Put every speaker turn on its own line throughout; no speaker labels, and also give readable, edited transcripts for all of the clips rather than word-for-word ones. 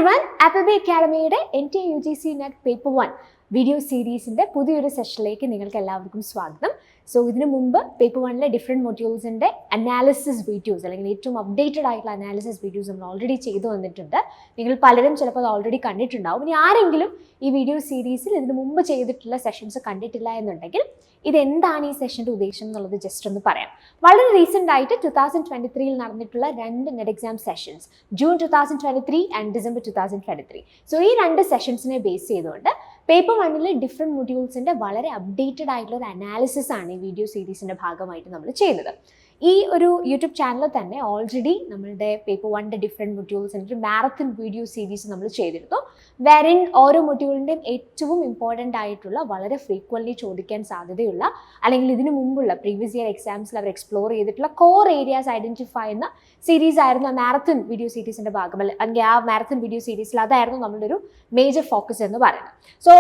everyone, Appleby അക്കാഡമിയുടെ NTA UGC NET paper 1 video സീരീസിൻ്റെ പുതിയൊരു സെഷനിലേക്ക് നിങ്ങൾക്ക് എല്ലാവർക്കും സ്വാഗതം. സോ ഇതിനു മുമ്പ് പേപ്പർ 1-ലെ ഡിഫറെൻറ്റ് മൊഡ്യൂൾസിൻ്റെ അനാലിസിസ് വീഡിയോസ് അല്ലെങ്കിൽ ഏറ്റവും അപ്ഡേറ്റഡ് ആയിട്ടുള്ള അനാലിസിസ് വീഡിയോസ് നമ്മൾ ഓൾറെഡി ചെയ്തു വന്നിട്ടുണ്ട്. നിങ്ങൾ പലരും ചിലപ്പോൾ അത് ഓൾറെഡി കണ്ടിട്ടുണ്ടാവും. ഇനി ആരെങ്കിലും ഈ വീഡിയോ സീരീസിൽ ഇതിനു മുമ്പ് ചെയ്തിട്ടുള്ള സെഷൻസ് കണ്ടിട്ടില്ല എന്നുണ്ടെങ്കിൽ ഇതെന്താണ് ഈ സെഷൻ്റെ ഉദ്ദേശം എന്നുള്ളത് ജസ്റ്റ് ഒന്ന് പറയാം. വളരെ റീസെൻ്റ് ആയിട്ട് 2023 നടന്നിട്ടുള്ള രണ്ട് net exam sessions, June 2023 and December 2023. So ഈ രണ്ട് സെഷൻസിനെ ബേസ് ചെയ്തുകൊണ്ട് പേപ്പർ 1-ലെ ഡിഫറെൻറ്റ് മൊഡ്യൂൾസിൻ്റെ വളരെ അപ്ഡേറ്റഡ് ആയിട്ടുള്ള ഒരു അനാലിസിസ് ആണ് ഈ വീഡിയോ സീരീസിൻ്റെ ഭാഗമായിട്ട് നമ്മൾ ചെയ്യുന്നത്. ഈ ഒരു യൂട്യൂബ് ചാനലിൽ തന്നെ ഓൾറെഡി നമ്മളുടെ പേപ്പർ 1-ന്റെ ഡിഫറെൻറ്റ് മൊഡ്യൂൾസിൻ്റെ ഒരു മാരത്തൺ വീഡിയോ സീരീസ് നമ്മൾ ചെയ്തിരുന്നു. വെരിൻ ഓരോ മൊഡ്യൂളിൻ്റെയും ഏറ്റവും ഇമ്പോർട്ടൻ്റ് ആയിട്ടുള്ള വളരെ ഫ്രീക്വൻ്റ്ലി ചോദിക്കാൻ സാധ്യതയുള്ള അല്ലെങ്കിൽ ഇതിനു മുമ്പുള്ള പ്രീവിയസ് ഇയർ എക്സാംസിൽ അവർ എക്സ്പ്ലോർ ചെയ്തിട്ടുള്ള കോർ ഏരിയാസ് ഐഡൻറ്റിഫൈ ചെയ്യുന്ന സീരീസ് ആയിരുന്നു ആ മാരത്തൺ വീഡിയോ സീരീസിൻ്റെ ഭാഗം. അല്ലെങ്കിൽ ആ മാരത്തൺ വീഡിയോ സീരീസിൽ അതായിരുന്നു നമ്മളുടെ ഒരു മേജർ ഫോക്കസ് എന്ന് പറയുന്നത്. സോ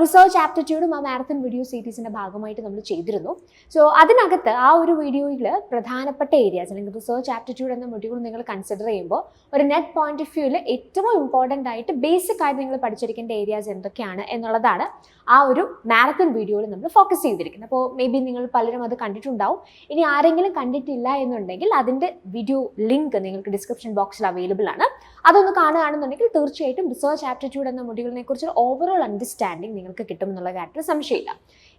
റിസർച്ച് ആപ്റ്റിറ്റ്യൂഡും ആ മാരത്തൺ വീഡിയോ സീരീസിൻ്റെ ഭാഗമായിട്ട് നമ്മൾ ചെയ്തിരുന്നു. സോ അതിനകത്ത് ആ ഒരു വീഡിയോയിൽ പ്രധാനപ്പെട്ട ഏരിയാസ് അല്ലെങ്കിൽ റിസർച്ച് ആപ്റ്റിറ്റ്യൂഡ് എന്ന മൊഡ്യൂൾ നിങ്ങൾ കൺസിഡർ ചെയ്യുമ്പോൾ ഒരു നെറ്റ് പോയിന്റ് ഓഫ് വ്യൂവിൽ ഏറ്റവും ഇമ്പോർട്ടൻ്റ് ആയിട്ട് ബേസിക് ആയിട്ട് നിങ്ങൾ പഠിച്ചിരിക്കേണ്ട ഏരിയാസ് എന്തൊക്കെയാണ് എന്നുള്ളതാണ് ആ ഒരു മാരത്തൺ വീഡിയോയിൽ നമ്മൾ ഫോക്കസ് ചെയ്തിരിക്കുന്നത്. അപ്പോൾ മേ ബി നിങ്ങൾ പലരും അത് കണ്ടിട്ടുണ്ടാവും. ഇനി ആരെങ്കിലും കണ്ടിട്ടില്ല എന്നുണ്ടെങ്കിൽ അതിൻ്റെ വീഡിയോ ലിങ്ക് നിങ്ങൾക്ക് ഡിസ്ക്രിപ്ഷൻ ബോക്സിൽ അവൈലബിൾ ആണ്. അതൊന്ന് കാണുകയാണെന്നുണ്ടെങ്കിൽ തീർച്ചയായിട്ടും റിസർച്ച് ആപ്റ്റിറ്റ്യൂഡ് എന്ന മൊഡ്യൂളിനെ കുറിച്ച് ഓവറോൾ അണ്ടർസ്റ്റാൻഡിങ് നിങ്ങൾക്ക് കിട്ടുമെന്നുള്ള കാര്യത്തിൽ സംശയമില്ല.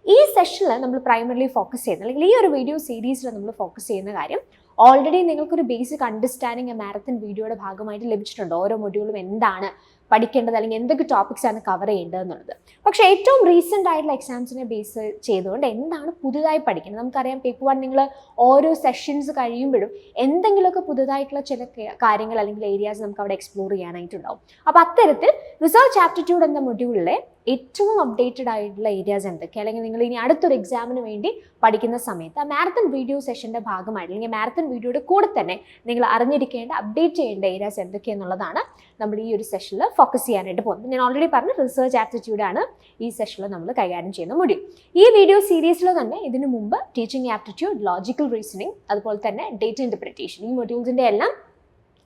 ഈ സെഷനിൽ നമ്മൾ പ്രൈമറിലി ഫോക്കസ് ചെയ്യുന്നത് അല്ലെങ്കിൽ ഈ ഒരു വീഡിയോ സീരീസിൽ നമ്മൾ ഫോക്കസ് ചെയ്യുന്ന കാര്യം ഓൾറെഡി നിങ്ങൾക്കൊരു ബേസിക് അണ്ടർസ്റ്റാൻഡിങ് മാരത്തൺ വീഡിയോയുടെ ഭാഗമായിട്ട് ലഭിച്ചിട്ടുണ്ട്. ഓരോ മൊഡ്യൂളും എന്താണ് പഠിക്കേണ്ടത് അല്ലെങ്കിൽ എന്തൊക്കെ ടോപ്പിക്സ് ആണ് കവർ ചെയ്യേണ്ടത് എന്നുള്ളത്. പക്ഷേ ഏറ്റവും റീസെൻ്റ് ആയിട്ടുള്ള എക്സാംസിനെ ബേസ് ചെയ്തുകൊണ്ട് എന്താണ് പുതുതായി പഠിക്കുന്നത്? നമുക്കറിയാം പേപ്പർ 1 നിങ്ങൾ ഓരോ സെഷൻസ് കഴിയുമ്പോഴും എന്തെങ്കിലുമൊക്കെ പുതുതായിട്ടുള്ള ചില കാര്യങ്ങൾ അല്ലെങ്കിൽ ഏരിയാസ് നമുക്ക് അവിടെ എക്സ്പ്ലോർ ചെയ്യാനായിട്ടുണ്ടാവും. അപ്പോൾ അത്തരത്തിൽ റിസർച്ച് ആപ്റ്റിറ്റ്യൂഡ് എന്ന മൊഡ്യൂളിലെ ഏറ്റവും അപ്ഡേറ്റഡ് ആയിട്ടുള്ള ഏരിയാസ് എന്തൊക്കെ, അല്ലെങ്കിൽ നിങ്ങൾ ഇനി അടുത്തൊരു എക്സാമിന് വേണ്ടി പഠിക്കുന്ന സമയത്ത് ആ മാരത്തൺ വീഡിയോ സെഷൻ്റെ ഭാഗമായിട്ട് അല്ലെങ്കിൽ മാരത്തൺ വീഡിയോയുടെ കൂടെ തന്നെ നിങ്ങൾ അറിഞ്ഞിരിക്കേണ്ട അപ്ഡേറ്റ് ചെയ്യേണ്ട ഏരിയാസ് എന്തൊക്കെയെന്നുള്ളതാണ് നമ്മൾ ഈ ഒരു സെഷനിൽ ഫോക്കസ് ചെയ്യാനായിട്ട് പോകുന്നത്. ഞാൻ ഓൾറെഡി പറഞ്ഞ റിസർച്ച് ആപ്റ്റിറ്റ്യൂഡാണ് ഈ സെഷനിൽ നമ്മൾ കൈകാര്യം ചെയ്യുന്ന മൊഡ്യൂൾ. ഈ വീഡിയോ സീരീസിൽ തന്നെ ഇതിനു മുമ്പ് ടീച്ചിങ് ആപ്റ്റിറ്റ്യൂഡ്, ലോജിക്കൽ റീസണിങ്, അതുപോലെ തന്നെ ഡേറ്റ ഇൻ്റർപ്രിറ്റേഷൻ, ഈ മൊഡ്യൂൾസിൻ്റെ എല്ലാം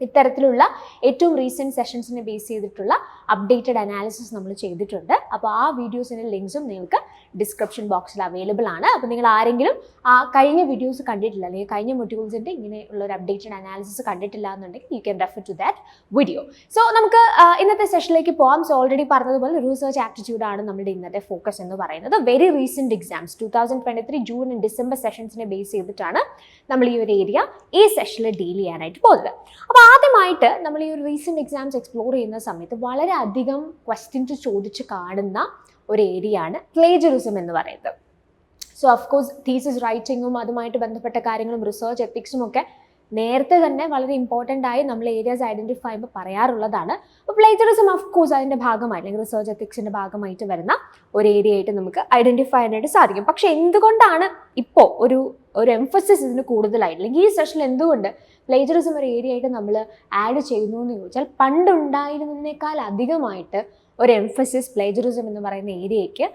ഇത്തരത്തിലുള്ള ഏറ്റവും റീസെൻറ്റ് സെഷൻസിനെ ബേസ് ചെയ്തിട്ടുള്ള അപ്ഡേറ്റഡ് അനാലിസിസ് നമ്മൾ ചെയ്തിട്ടുണ്ട്. അപ്പോൾ ആ വീഡിയോസിൻ്റെ ലിങ്ക്സും നിങ്ങൾക്ക് ഡിസ്ക്രിപ്ഷൻ ബോക്സിൽ അവൈലബിൾ ആണ്. അപ്പോൾ നിങ്ങൾ ആരെങ്കിലും ആ കഴിഞ്ഞ വീഡിയോസ് കണ്ടിട്ടില്ല അല്ലെങ്കിൽ കഴിഞ്ഞ മൊഡ്യൂൾസിൻ്റെ ഇങ്ങനെയുള്ള ഒരു അപ്ഡേറ്റഡ് അനാലിസിസ് കണ്ടിട്ടില്ല എന്നുണ്ടെങ്കിൽ you can refer to that video. So നമുക്ക് ഇന്നത്തെ സെഷനിലേക്ക് പോകാം. സോ ഓൾറെഡി പറഞ്ഞതുപോലെ റിസർച്ച് ആപ്റ്റിറ്റ്യൂഡ് ആണ് നമ്മുടെ ഇന്നത്തെ ഫോക്കസ് എന്ന് പറയുന്നത്. Very recent exams 2023 June and December സെഷൻസിനെ ബേസ് ചെയ്തിട്ടാണ് നമ്മൾ ഈ ഒരു ഏരിയ ഈ സെഷനിൽ ഡീൽ ചെയ്യാനായിട്ട് പോകുന്നത്. അപ്പോൾ ആദ്യമായിട്ട് നമ്മൾ ഈ ഒരു റീസെൻറ്റ് എക്സാംസ് എക്സ്പ്ലോർ ചെയ്യുന്ന സമയത്ത് വളരെയധികം ക്വസ്റ്റ്യൻസ് ചോദിച്ച് കാണുന്ന ഒരു ഏരിയ ആണ് പ്ലേജറിസം എന്ന് പറയുന്നത്. സോ ഓഫ്കോഴ്സ് തീസിസ് റൈറ്റിങ്ങും അതുമായിട്ട് ബന്ധപ്പെട്ട കാര്യങ്ങളും റിസർച്ച് എത്തിക്സും ഒക്കെ നേരത്തെ തന്നെ വളരെ ഇമ്പോർട്ടൻ്റ് ആയി നമ്മൾ ഏരിയാസ് ഐഡൻറ്റിഫൈ ചെയ്യുമ്പോൾ പറയാറുള്ളതാണ്. അപ്പോൾ പ്ലേജറിസം ഓഫ്കോഴ്സ് അതിൻ്റെ ഭാഗമായി അല്ലെങ്കിൽ റിസർച്ച് എത്തിക്സിൻ്റെ ഭാഗമായിട്ട് വരുന്ന ഒരു ഏരിയ ആയിട്ട് നമുക്ക് ഐഡൻറ്റിഫൈ ചെയ്യാനായിട്ട് സാധിക്കും. പക്ഷേ എന്തുകൊണ്ടാണ് ഇപ്പോൾ ഒരു എംഫസിസ് ഇതിന് കൂടുതലായിട്ട് അല്ലെങ്കിൽ ഈ സെഷനിൽ എന്തുകൊണ്ട് പ്ലേജറിസം ഒരു ഏരിയ ആയിട്ട് നമ്മൾ ആഡ് ചെയ്യുന്നു എന്ന് ചോദിച്ചാൽ പണ്ടുണ്ടായിരുന്നതിനേക്കാൾ അധികമായിട്ട് ഒരു എംഫസിസ് പ്ലേജറിസം എന്ന് പറയുന്ന ഏരിയയ്ക്ക്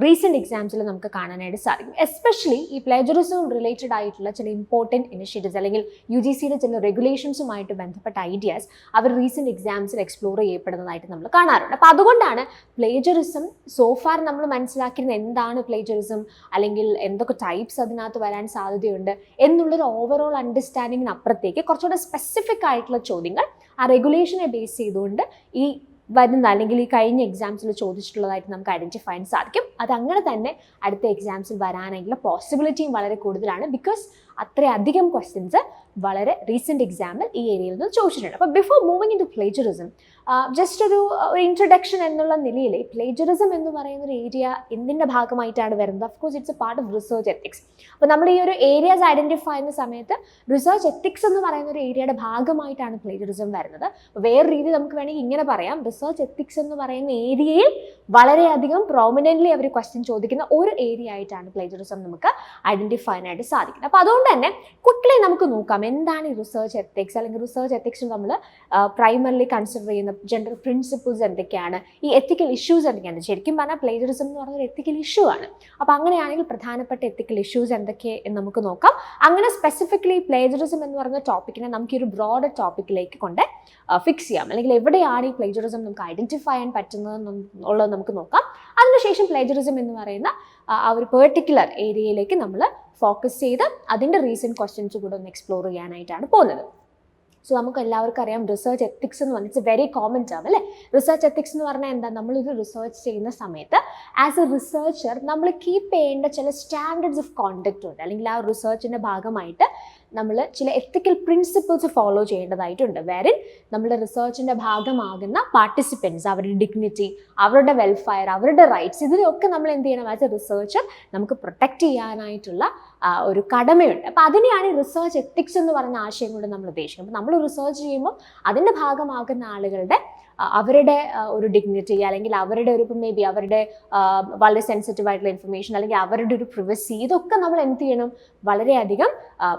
റീസെൻറ്റ് എക്സാംസിൽ നമുക്ക് കാണാനായിട്ട് സാധിക്കും. എസ്പെഷ്യലി ഈ പ്ലേജറിസം റിലേറ്റഡ് ആയിട്ടുള്ള ചില ഇമ്പോർട്ടൻറ്റ് ഇനിഷ്യേറ്റീവ്സ് അല്ലെങ്കിൽ UGCയുടെ ചില റെഗുലേഷൻസുമായിട്ട് ബന്ധപ്പെട്ട ഐഡിയാസ് അവർ റീസെൻറ്റ് എക്സാംസിൽ എക്സ്പ്ലോർ ചെയ്യപ്പെടുന്നതായിട്ട് നമ്മൾ കാണാറുണ്ട്. അപ്പോൾ അതുകൊണ്ടാണ് പ്ലേജറിസം സോഫാർ നമ്മൾ മനസ്സിലാക്കിയിരുന്നത് എന്താണ് പ്ലേജറിസം അല്ലെങ്കിൽ എന്തൊക്കെ ടൈപ്സ് അതിനകത്ത് വരാൻ സാധ്യതയുണ്ട് എന്നുള്ളൊരു ഓവറോൾ അണ്ടർസ്റ്റാൻഡിങ്ങിന് അപ്പുറത്തേക്ക് കുറച്ചുകൂടെ സ്പെസിഫിക് ആയിട്ടുള്ള ചോദ്യങ്ങൾ ആ റെഗുലേഷനെ ബേസ് ചെയ്തുകൊണ്ട് ഈ വരുന്ന അല്ലെങ്കിൽ ഈ കഴിഞ്ഞ എക്സാംസിൽ ചോദിച്ചിട്ടുള്ളതായിട്ട് നമുക്ക് ഐഡൻറ്റിഫൈ ചെയ്യാൻ സാധിക്കും. അതങ്ങനെ തന്നെ അടുത്ത എക്സാംസിൽ വരാനായിട്ടുള്ള പോസിബിലിറ്റിയും വളരെ കൂടുതലാണ്. ബിക്കോസ് അത്രയധികം ക്വസ്റ്റ്യൻസ് വളരെ റീസെൻറ്റ് എക്സാമിൽ ഈ ഏരിയയിൽ നിന്ന് ചോദിച്ചിട്ടുണ്ട്. അപ്പോൾ before moving into plagiarism just ഒരു ഇൻട്രൊഡക്ഷൻ എന്നുള്ള നിലയിൽ പ്ലേജറിസം എന്ന് പറയുന്ന ഒരു ഏരിയ എന്തിൻ്റെ ഭാഗമായിട്ടാണ് വരുന്നത്? Of course it's A part of research ethics. അപ്പോൾ നമ്മൾ ഈ ഒരു ഏരിയാസ് ഐഡൻറ്റിഫൈ ചെയ്യുന്ന സമയത്ത് റിസർച്ച് എത്തിക്സ് എന്ന് പറയുന്ന ഒരു ഏരിയയുടെ ഭാഗമായിട്ടാണ് പ്ലേജറിസം വരുന്നത്. വേറെ രീതി നമുക്ക് വേണമെങ്കിൽ ഇങ്ങനെ പറയാം, റിസർച്ച് എത്തിക്സ് എന്ന് പറയുന്ന ഏരിയയിൽ വളരെയധികം പ്രോമിനൻ്റ്ലി അവർ ക്വസ്റ്റ്യൻ ചോദിക്കുന്ന ഒരു ഏരിയ ആയിട്ടാണ് പ്ലേജറിസം നമുക്ക് ഐഡൻറ്റിഫൈ ചെയ്യാനായിട്ട് സാധിക്കുന്നത്. അപ്പോൾ അതുകൊണ്ട് തന്നെ ക്വിക്ക്ലി നമുക്ക് നോക്കാം എന്താണ് ഈ റിസർച്ച് എത്തിക്സ് അല്ലെങ്കിൽ റിസർച്ച് എത്തിക്സ് നമ്മൾ പ്രൈമറിലി കൺസിഡർ ചെയ്യുന്ന ജെൻഡർ പ്രിൻസിപ്പിൾസ് എന്തൊക്കെയാണ്, ഈ എത്തിക്കൽ ഇഷ്യൂസ് എന്തൊക്കെയാണ്. ശരിക്കും പറഞ്ഞാൽ പ്ലേജറിസം എന്ന് പറഞ്ഞൊരു എത്തിക്കൽ ഇഷ്യൂ ആണ്. അപ്പോൾ അങ്ങനെയാണെങ്കിൽ പ്രധാനപ്പെട്ട എത്തിക്കൽ ഇഷ്യൂസ് എന്തൊക്കെ എന്ന് നമുക്ക് നോക്കാം. അങ്ങനെ സ്പെസിഫിക്കലി പ്ലേജറിസം എന്ന് പറയുന്ന ടോപ്പിക്കിനെ നമുക്ക് ഈ ഒരു ബ്രോഡ് ടോപ്പിക്കിലേക്ക് കൊണ്ട് ഫിക്സ് ചെയ്യാം. അല്ലെങ്കിൽ എവിടെയാണ് ഈ പ്ലേജറിസം നമുക്ക് ഐഡന്റിഫൈ ചെയ്യാൻ പറ്റുന്നത് നമുക്ക് നോക്കാം. അതിനുശേഷം പ്ലേജറിസം എന്ന് പറയുന്ന ആ ഒരു പെർട്ടിക്കുലർ ഏരിയയിലേക്ക് നമ്മൾ ഫോക്കസ് ചെയ്ത് അതിൻ്റെ റീസെൻറ്റ് ക്വസ്റ്റ്യൻസ് കൂടെ ഒന്ന് എക്സ്പ്ലോർ ചെയ്യാനായിട്ടാണ് പോകുന്നത്. സോ നമുക്ക് എല്ലാവർക്കും അറിയാം റിസർച്ച് എത്തിക്സ് എന്ന് പറഞ്ഞാൽ it's A very common term അല്ലേ. റിസർച്ച് എത്തിക്സ് എന്ന് പറഞ്ഞാൽ എന്താ, നമ്മളൊരു റിസർച്ച് ചെയ്യുന്ന സമയത്ത് ആസ് എ റിസർച്ചർ നമ്മൾ കീപ്പ് ചെയ്യേണ്ട ചില സ്റ്റാൻഡേർഡ്സ് ഓഫ് കോണ്ടക്റ്റ് ഉണ്ട്. അല്ലെങ്കിൽ ആ റിസർച്ചിൻ്റെ ഭാഗമായിട്ട് നമ്മൾ ചില എത്തിക്കൽ പ്രിൻസിപ്പിൾസ് ഫോളോ ചെയ്യേണ്ടതായിട്ടുണ്ട്. വേറിൻ നമ്മുടെ റിസർച്ചിൻ്റെ ഭാഗമാകുന്ന പാർട്ടിസിപ്പൻസ്, അവരുടെ ഡിഗ്നിറ്റി, അവരുടെ വെൽഫെയർ, അവരുടെ റൈറ്റ്സ്, ഇതിനൊക്കെ നമ്മൾ എന്ത് ചെയ്യണം ആസ് എ റിസർച്ചർ നമുക്ക് പ്രൊട്ടക്റ്റ് ചെയ്യാനായിട്ടുള്ള ഒരു കടമയുണ്ട്. അപ്പോൾ അതിനെയാണ് ഈ റിസർച്ച് എത്തിക്സ് എന്ന് പറയുന്ന ആശയം കൊണ്ട് നമ്മൾ ഉദ്ദേശിക്കുന്നത്. അപ്പോൾ നമ്മൾ റിസർച്ച് ചെയ്യുമ്പോൾ അതിൻ്റെ ഭാഗമാകുന്ന ആളുകളുടെ അവരുടെ ഒരു ഡിഗ്നിറ്റി, അല്ലെങ്കിൽ അവരുടെ ഒരു മേ ബി അവരുടെ വളരെ സെൻസിറ്റീവ് ആയിട്ടുള്ള ഇൻഫർമേഷൻ, അല്ലെങ്കിൽ അവരുടെ ഒരു പ്രിവസി, ഇതൊക്കെ നമ്മൾ എന്ത് ചെയ്യണം, വളരെയധികം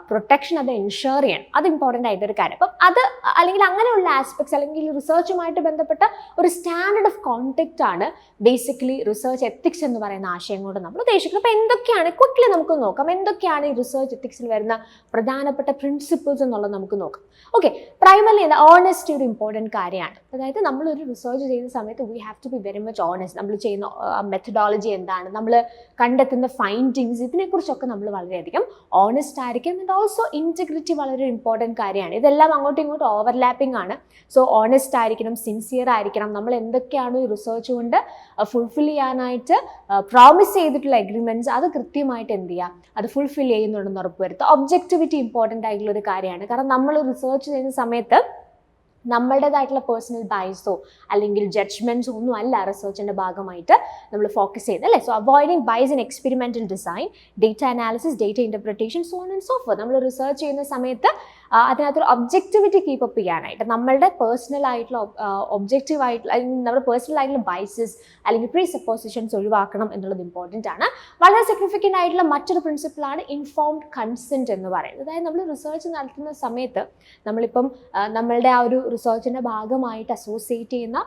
പ്രൊട്ടക്ഷൻ അത് എൻഷുർ ചെയ്യണം. അത് ഇമ്പോർട്ടൻ്റ് ആയിട്ടൊരു കാര്യം. അപ്പം അത് അല്ലെങ്കിൽ അങ്ങനെയുള്ള ആസ്പെക്ട്സ് അല്ലെങ്കിൽ റിസർച്ചുമായിട്ട് ബന്ധപ്പെട്ട ഒരു സ്റ്റാൻഡേർഡ് ഓഫ് കോണ്ടക്റ്റ് ആണ് ബേസിക്കലി റിസർച്ച് എത്തിക്സ് എന്ന് പറയുന്ന ആശയം കൊണ്ട് നമ്മൾ ഉദ്ദേശിക്കുന്നത്. അപ്പോൾ എന്തൊക്കെയാണ് ക്വിക്ക്ലി നമുക്ക് നോക്കാം, എന്തൊക്കെയാണ് ഈ റിസർച്ച് എത്തിക്സിൽ വരുന്ന പ്രധാനപ്പെട്ട പ്രിൻസിപ്പിൾസ് എന്നുള്ളത് നമുക്ക് നോക്കാം. ഓക്കെ, പ്രൈമർലി എന്താ, ഓണസ്റ്റി ഒരു ഇമ്പോർട്ടൻറ്റ് കാര്യമാണ്. അതായത് നമ്മളൊരു റിസർച്ച് ചെയ്യുന്ന സമയത്ത് we have to be very much honest. നമ്മൾ ചെയ്യുന്ന മെത്തഡോളജി എന്താണ്, നമ്മൾ കണ്ടെത്തുന്ന ഫൈൻഡിങ്സ്, ഇതിനെക്കുറിച്ചൊക്കെ നമ്മൾ വളരെയധികം ഓണസ്റ്റ് ആയിരിക്കും. ആൻഡ് ഓൾസോ ഇൻറ്റഗ്രിറ്റി വളരെ ഇമ്പോർട്ടൻറ്റ് കാര്യമാണ്. ഇതെല്ലാം അങ്ങോട്ടും ഇങ്ങോട്ടും ഓവർലാപ്പിംഗ് ആണ്. സോ ഓണസ്റ്റ് ആയിരിക്കണം, സിൻസിയർ ആയിരിക്കണം. നമ്മൾ എന്തൊക്കെയാണ് ഈ റിസർച്ച് കൊണ്ട് ഫുൾഫിൽ ചെയ്യാനായിട്ട് പ്രോമിസ് ചെയ്തിട്ടുള്ള എഗ്രിമെൻറ്റ്സ്, അത് കൃത്യമായിട്ട് എന്ത് ചെയ്യുക, അത് ഫുൾഫിൽ ചെയ്യുന്നുണ്ടെന്ന് ഉറപ്പുവരുത്തുക. ഒബ്ജക്റ്റിവിറ്റി ഇമ്പോർട്ടൻ്റ് ആയിട്ടുള്ള ഒരു കാര്യമാണ്. കാരണം നമ്മൾ റിസർച്ച് ചെയ്യുന്ന സമയത്ത് നമ്മളുടേതായിട്ടുള്ള പേഴ്സണൽ ബയസോ അല്ലെങ്കിൽ ജഡ്ജ്മെൻറ്റ്സോ ഒന്നും അല്ല റിസർച്ചിൻ്റെ ഭാഗമായിട്ട് നമ്മൾ ഫോക്കസ് ചെയ്യുന്നത് അല്ലേ. So avoiding bias in experimental design, data analysis, data interpretation, so on and so fourth. നമ്മൾ റിസർച്ച് ചെയ്യുന്ന സമയത്ത് അതിനകത്തൊരു ഒബ്ജക്റ്റിവിറ്റി കീപ്പപ്പ് ചെയ്യാനായിട്ട് നമ്മളുടെ പേഴ്സണൽ ആയിട്ടുള്ള ഒബ്ജക്റ്റീവ് ആയിട്ടുള്ള നമ്മുടെ പേഴ്സണൽ ആയിട്ടുള്ള ബയസസ് അല്ലെങ്കിൽ പ്രീ സപ്പോസിഷൻസ് ഒഴിവാക്കണം എന്നുള്ളത് ഇമ്പോർട്ടൻ്റ് ആണ്. വളരെ സിഗ്നിഫിക്കൻ്റ് ആയിട്ടുള്ള മറ്റൊരു പ്രിൻസിപ്പിളാണ് ഇൻഫോംഡ് കൺസെൻറ്റ് എന്ന് പറയുന്നത്. അതായത് നമ്മൾ റിസർച്ച് നടത്തുന്ന സമയത്ത് നമ്മളിപ്പം നമ്മളുടെ ആ ഒരു റിസർച്ചിൻ്റെ ഭാഗമായിട്ട് അസോസിയേറ്റ് ചെയ്യുന്ന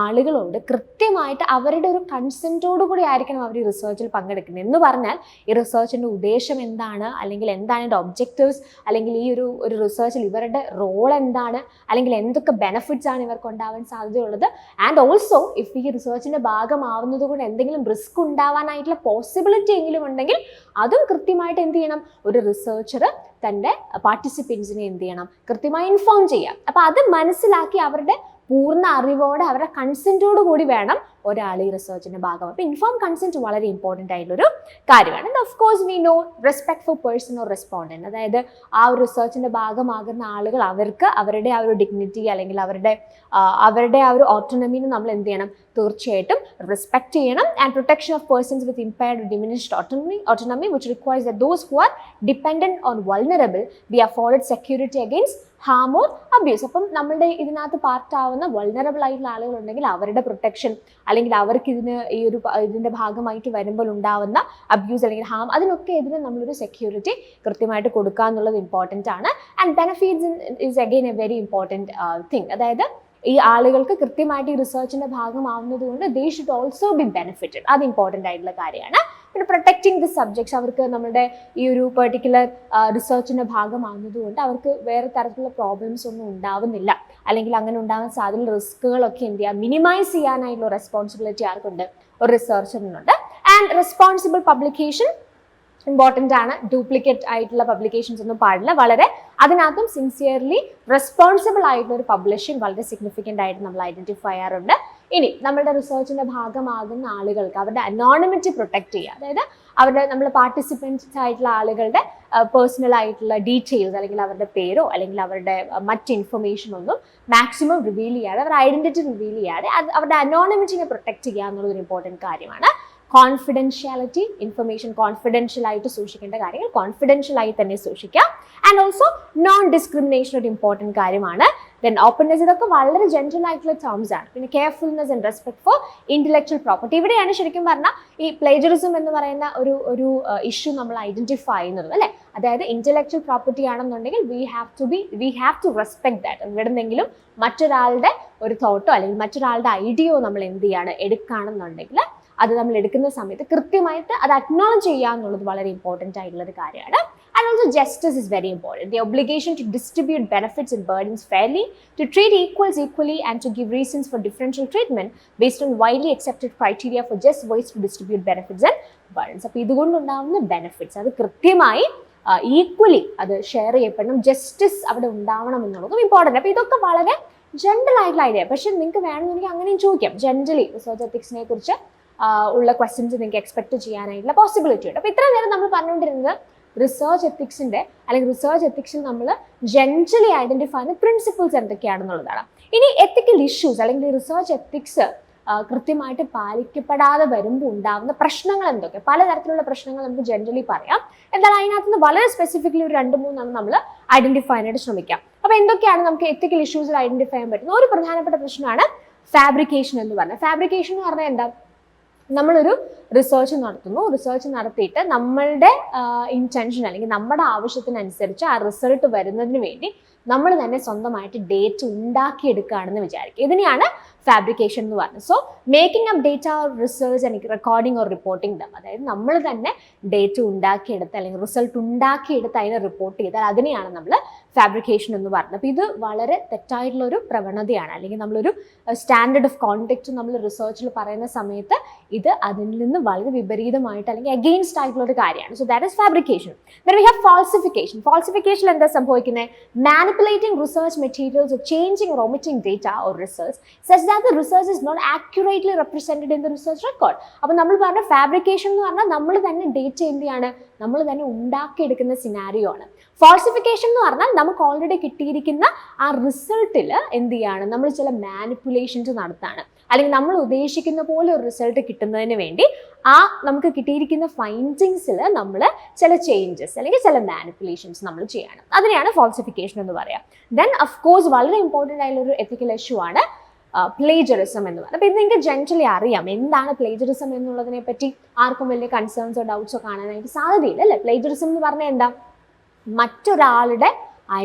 ആളുകളോട് കൃത്യമായിട്ട് അവരുടെ ഒരു കൺസെൻറ്റോടു കൂടി ആയിരിക്കണം അവർ ഈ റിസർച്ചിൽ പങ്കെടുക്കുന്നത്. എന്ന് പറഞ്ഞാൽ ഈ റിസർച്ചിൻ്റെ ഉദ്ദേശം എന്താണ്, അല്ലെങ്കിൽ എന്താണ് ഇതിൻ്റെ ഒബ്ജക്റ്റീവ്സ്, അല്ലെങ്കിൽ ഈ ഒരു റിസർച്ചിൽ ഇവരുടെ റോൾ എന്താണ്, അല്ലെങ്കിൽ എന്തൊക്കെ ബെനിഫിറ്റ്സ് ആണ് ഇവർക്ക് ഉണ്ടാവാൻ സാധ്യതയുള്ളത്. ആൻഡ് ഓൾസോ ഇഫ് ഈ റിസർച്ചിൻ്റെ ഭാഗമാവുന്നത് കൊണ്ട് എന്തെങ്കിലും റിസ്ക് ഉണ്ടാവാനായിട്ടുള്ള പോസിബിലിറ്റി എങ്കിലും ഉണ്ടെങ്കിൽ അതും കൃത്യമായിട്ട് എന്ത് ചെയ്യണം, ഒരു റിസർച്ചർ തൻ്റെ പാർട്ടിസിപ്പൻസിനെ എന്ത് ചെയ്യണം, കൃത്യമായി ഇൻഫോം ചെയ്യാം. അപ്പോൾ അത് മനസ്സിലാക്കി അവരുടെ പൂർണ്ണ അറിവോടെ അവരുടെ കൺസെൻറ്റോട് കൂടി വേണം ഒരാൾ ഈ റിസർച്ചിൻ്റെ ഭാഗമാണ്. അപ്പോൾ ഇൻഫോം കൺസെൻറ്റ് വളരെ ഇമ്പോർട്ടൻ്റ് ആയിട്ടുള്ളൊരു കാര്യമാണ്. And of course we know respect for person or respondent. അതായത് ആ ഒരു റിസർച്ചിൻ്റെ ഭാഗമാകുന്ന ആളുകൾ അവർക്ക് അവരുടെ ആ ഒരു ഡിഗ്നിറ്റി അല്ലെങ്കിൽ അവരുടെ ആ ഒരു ഓട്ടോണമിനെ നമ്മൾ എന്ത് ചെയ്യണം, തീർച്ചയായിട്ടും റെസ്പെക്ട് ചെയ്യണം. And protection of persons with impaired diminished autonomy which requires that those who are dependent on vulnerable be afforded security against harm or abuse. അപ്പം നമ്മളുടെ ഇതിനകത്ത് പാർട്ടാവുന്ന വൾനറബിൾ ആയിട്ടുള്ള ആളുകളുണ്ടെങ്കിൽ അവരുടെ പ്രൊട്ടക്ഷൻ, അല്ലെങ്കിൽ അവർക്ക് ഇതിൻ്റെ ഭാഗമായിട്ട് വരുമ്പോൾ ഉണ്ടാവുന്ന അബ്യൂസ് അല്ലെങ്കിൽ ഹാം, അതിനൊക്കെ ഇതിന് നമ്മളൊരു സെക്യൂരിറ്റി കൃത്യമായിട്ട് കൊടുക്കുക എന്നുള്ളത് ഇമ്പോർട്ടൻ്റ് ആണ്. And benefits is again A very important thing. അതായത് ഈ ആളുകൾക്ക് കൃത്യമായിട്ട് ഈ റിസർച്ചിൻ്റെ ഭാഗമാവുന്നത് കൊണ്ട് they should also be benefited. അത് ഇമ്പോർട്ടൻ്റ് ആയിട്ടുള്ള കാര്യമാണ്. പിന്നെ പ്രൊട്ടക്റ്റിംഗ് ദി സബ്ജക്ട്സ്, അവർക്ക് നമ്മുടെ ഈ ഒരു പെർട്ടിക്കുലർ റിസർച്ചിൻ്റെ ഭാഗമാകുന്നത് കൊണ്ട് അവർക്ക് വേറെ തരത്തിലുള്ള പ്രോബ്ലംസ് ഒന്നും ഉണ്ടാവുന്നില്ല, അല്ലെങ്കിൽ അങ്ങനെ ഉണ്ടാകാൻ സാധ്യതയുള്ള റിസ്കുകളൊക്കെ എന്ത് ചെയ്യുക, മിനിമൈസ് ചെയ്യാനായിട്ടുള്ള റെസ്പോൺസിബിലിറ്റി ആർക്കുണ്ട്, ഒരു റിസർച്ചറിനുണ്ട്. ആൻഡ് റെസ്പോൺസിബിൾ പബ്ലിക്കേഷൻ ഇമ്പോർട്ടൻ്റ് ആണ്. ഡ്യൂപ്ലിക്കേറ്റ് ആയിട്ടുള്ള പബ്ലിക്കേഷൻസ് ഒന്നും പാടില്ല. വളരെ അതിനകത്തും സിൻസിയർലി റെസ്പോൺസിബിൾ ആയിട്ടുള്ള ഒരു പബ്ലിഷിംഗ് വളരെ സിഗ്നിഫിക്കൻ്റ് ആയിട്ട് നമ്മൾ ഐഡൻറ്റിഫൈ ചെയ്യാറുണ്ട്. ഇനി നമ്മുടെ റിസർച്ചിൻ്റെ ഭാഗമാകുന്ന ആളുകൾക്ക് അവരുടെ അനോണിമിറ്റി പ്രൊട്ടക്റ്റ് ചെയ്യുക. അതായത് നമ്മൾ പാർട്ടിസിപ്പൻസ് ആയിട്ടുള്ള ആളുകളുടെ പേഴ്സണൽ ആയിട്ടുള്ള ഡീറ്റെയിൽസ് അല്ലെങ്കിൽ അവരുടെ പേരോ അല്ലെങ്കിൽ അവരുടെ മറ്റ് ഇൻഫർമേഷൻ ഒന്നും മാക്സിമം റിവീൽ ചെയ്യാതെ, അവരുടെ ഐഡൻറ്റിറ്റി റിവീൽ ചെയ്യാതെ അവരുടെ അനോണിമിറ്റിനെ പ്രൊട്ടക്റ്റ് ചെയ്യുക എന്നുള്ളതൊരു ഇമ്പോർട്ടൻറ്റ് കാര്യമാണ്. കോൺഫിഡൻഷ്യാലിറ്റി, ഇൻഫർമേഷൻ കോൺഫിഡൻഷ്യൽ ആയിട്ട് സൂക്ഷിക്കേണ്ട കാര്യങ്ങൾ കോൺഫിഡൻഷ്യൽ ആയി തന്നെ സൂക്ഷിക്കുക. ആൻഡ് ഓൾസോ നോൺ ഡിസ്ക്രിമിനേഷൻ ഒരു ഇമ്പോർട്ടൻറ്റ് കാര്യമാണ്. ദെൻ ഓപ്പൺനെസ്, ഇതൊക്കെ വളരെ ജനറൽ ആയിട്ടുള്ള ടേംസ് ആണ്. പിന്നെ carefulness and respect for intellectual property. ഇവിടെയാണ് ശരിക്കും പറഞ്ഞാൽ ഈ പ്ലേജറിസം എന്ന് പറയുന്ന ഒരു ഇഷ്യൂ നമ്മൾ ഐഡന്റിഫൈ ചെയ്യുന്നത് അല്ലേ. അതായത് ഇന്റലക്ച്വൽ പ്രോപ്പർട്ടി ആണെന്നുണ്ടെങ്കിൽ we have to respect that. എവിടെന്നെങ്കിലും മറ്റൊരാളുടെ ഒരു തോട്ടോ അല്ലെങ്കിൽ മറ്റൊരാളുടെ ഐഡിയയോ നമ്മൾ എന്ത് ചെയ്യാണ് എടുക്കുകയാണെന്നുണ്ടെങ്കിൽ അത് നമ്മൾ എടുക്കുന്ന സമയത്ത് കൃത്യമായിട്ട് അത് അക്നോളജ് ചെയ്യുക എന്നുള്ളത് വളരെ ഇമ്പോർട്ടൻ്റ് ആയിട്ടുള്ള ഒരു കാര്യമാണ്. And also justice is very important. The obligation to distribute benefits and burdens fairly, to treat equals equally, and to give reasons for differential treatment based on widely accepted criteria for just ways to distribute benefits and burdens. അപ്പോൾ ഇതുകൊണ്ടുണ്ടാവുന്ന benefits അത് കൃത്യമായി equally അത് share ചെയ്യപ്പെടണം, justice അവിടെ ഉണ്ടാവണം എന്നുള്ളതും important. അപ്പോൾ ഇതൊക്കെ വളരെ ജനറൽ ആയിട്ടുള്ള ഐഡിയ. പക്ഷേ നിങ്ങൾക്ക് വേണമെന്നുണ്ടെങ്കിൽ അങ്ങനെയും ചോദിക്കാം. ജനറലി റിസർച്ച് എത്തിക്സിനെ കുറിച്ച് ഉള്ള ക്വസ്റ്റ്യൻസ് നിങ്ങൾക്ക് എക്സ്പെക്ട് ചെയ്യാനായിട്ടുള്ള പോസിബിലിറ്റി ഉണ്ട്. അപ്പോൾ ഇത്രയും നേരം നമ്മൾ പറഞ്ഞുകൊണ്ടിരുന്നത് റിസർച്ച് എത്തിക്സിൻ്റെ അല്ലെങ്കിൽ റിസർച്ച് എത്തിക്സിൽ നമ്മൾ ജനറലി ഐഡന്റിഫൈ ചെയ്യുന്ന പ്രിൻസിപ്പിൾസ് എന്തൊക്കെയാണെന്നുള്ളതാണ്. ഇനി എത്തിക്കൽ ഇഷ്യൂസ് അല്ലെങ്കിൽ റിസർച്ച് എത്തിക്സ് കൃത്യമായിട്ട് പാലിക്കപ്പെടാതെ വരുമ്പോൾ ഉണ്ടാകുന്ന പ്രശ്നങ്ങൾ എന്തൊക്കെ, പലതരത്തിലുള്ള പ്രശ്നങ്ങൾ നമുക്ക് ജനറലി പറയാം. എന്നാൽ അതിനകത്ത് നിന്ന് വളരെ സ്പെസിഫിക്കലി ഒരു 2-3 നമ്മൾ ഐഡന്റിഫൈ ചെയ്യാനായിട്ട് ശ്രമിക്കാം. അപ്പോൾ എന്തൊക്കെയാണ് നമുക്ക് എത്തിക്കൽ ഇഷ്യൂസിൽ ഐഡന്റിഫൈ ചെയ്യാൻ പറ്റുന്ന ഒരു പ്രധാനപ്പെട്ട പ്രശ്നമാണ് ഫാബ്രിക്കേഷൻ എന്ന് പറഞ്ഞാൽ. ഫാബ്രിക്കേഷൻ എന്ന് പറഞ്ഞാൽ എന്താ, നമ്മളൊരു റിസർച്ച് നടത്തുന്നു, റിസർച്ച് നടത്തിയിട്ട് നമ്മളുടെ ഇൻറ്റൻഷൻ അല്ലെങ്കിൽ നമ്മുടെ ആവശ്യത്തിനനുസരിച്ച് ആ റിസൾട്ട് വരുന്നതിന് വേണ്ടി നമ്മൾ തന്നെ സ്വന്തമായിട്ട് ഡേറ്റ് ഉണ്ടാക്കിയെടുക്കുകയാണെന്ന് വിചാരിക്കുക. ഇതിനെയാണ് ഫാബ്രിക്കേഷൻ എന്ന് പറയുന്നത്. So making up data research and recording or reporting dum, അതായത് നമ്മൾ തന്നെ ഡേറ്റ് ഉണ്ടാക്കിയെടുത്ത് അല്ലെങ്കിൽ റിസൾട്ട് ഉണ്ടാക്കിയെടുത്ത് അതിനെ റിപ്പോർട്ട് ചെയ്താൽ അതിനെയാണ് നമ്മൾ ഫാബ്രിക്കേഷൻ എന്ന് പറയുന്നത്. അപ്പോൾ ഇത് വളരെ തെറ്റായിട്ടുള്ള ഒരു പ്രവണതയാണ്. അല്ലെങ്കിൽ നമ്മളൊരു സ്റ്റാൻഡേർഡ് ഓഫ് കോൺടാക്റ്റ് നമ്മൾ റിസർച്ചിൽ പറയുന്ന സമയത്ത് ഇത് അതിൽ നിന്ന് വളരെ വിപരീതമായിട്ട് അല്ലെങ്കിൽ അഗെയിൻസ്റ്റ് ആയിട്ടുള്ള ഒരു കാര്യമാണ്. So that is fabrication. Then we have falsification. Falsification എന്താ സംഭവിക്കുന്നത്? Manipulating research materials or changing or omitting data or research such that the research is not accurately represented in the research record. അപ്പോൾ നമ്മൾ പറഞ്ഞ fabrication എന്ന് പറഞ്ഞാൽ നമ്മൾ തന്നെ data എന്ത് ചെയ്യാണ്, നമ്മൾ തന്നെ ഉണ്ടാക്കിയെടുക്കുന്ന സിനാരിയോ ആണ്. ഫാൾസിഫിക്കേഷൻ എന്ന് പറഞ്ഞാൽ നമുക്ക് ഓൾറെഡി കിട്ടിയിരിക്കുന്ന ആ റിസൾട്ടിൽ എന്ത് ചെയ്യാണ്, നമ്മൾ ചില മാനിപ്പുലേഷൻസ് നടത്താണ്. അല്ലെങ്കിൽ നമ്മൾ ഉദ്ദേശിക്കുന്ന പോലെ ഒരു റിസൾട്ട് കിട്ടുന്നതിന് വേണ്ടി ആ നമുക്ക് കിട്ടിയിരിക്കുന്ന ഫൈൻഡിങ്സിൽ നമ്മൾ ചില ചേഞ്ചസ് അല്ലെങ്കിൽ ചില മാനിപ്പുലേഷൻസ് നമ്മൾ ചെയ്യണം. അതിനെയാണ് ഫാൾസിഫിക്കേഷൻ എന്ന് പറയാം. ദെൻ ഓഫ് കോഴ്സ് വളരെ ഇമ്പോർട്ടൻ്റ് ആയിട്ടുള്ളൊരു എത്തിക്കൽ ഇഷ്യൂ ആണ് പ്ലേജറിസം എന്ന് പറയുന്നത്. അപ്പോൾ ഇത് നിങ്ങൾക്ക് ജനറലി അറിയാം എന്താണ് പ്ലേജറിസം എന്നുള്ളതിനെ പറ്റി ആർക്കും വലിയ കൺസേൺസോ ഡൗട്ട്സോ കാണാനായിട്ട് സാധ്യതയില്ല അല്ലേ. പ്ലേജറിസം എന്ന് പറഞ്ഞാൽ എന്താ, മറ്റൊരാളുടെ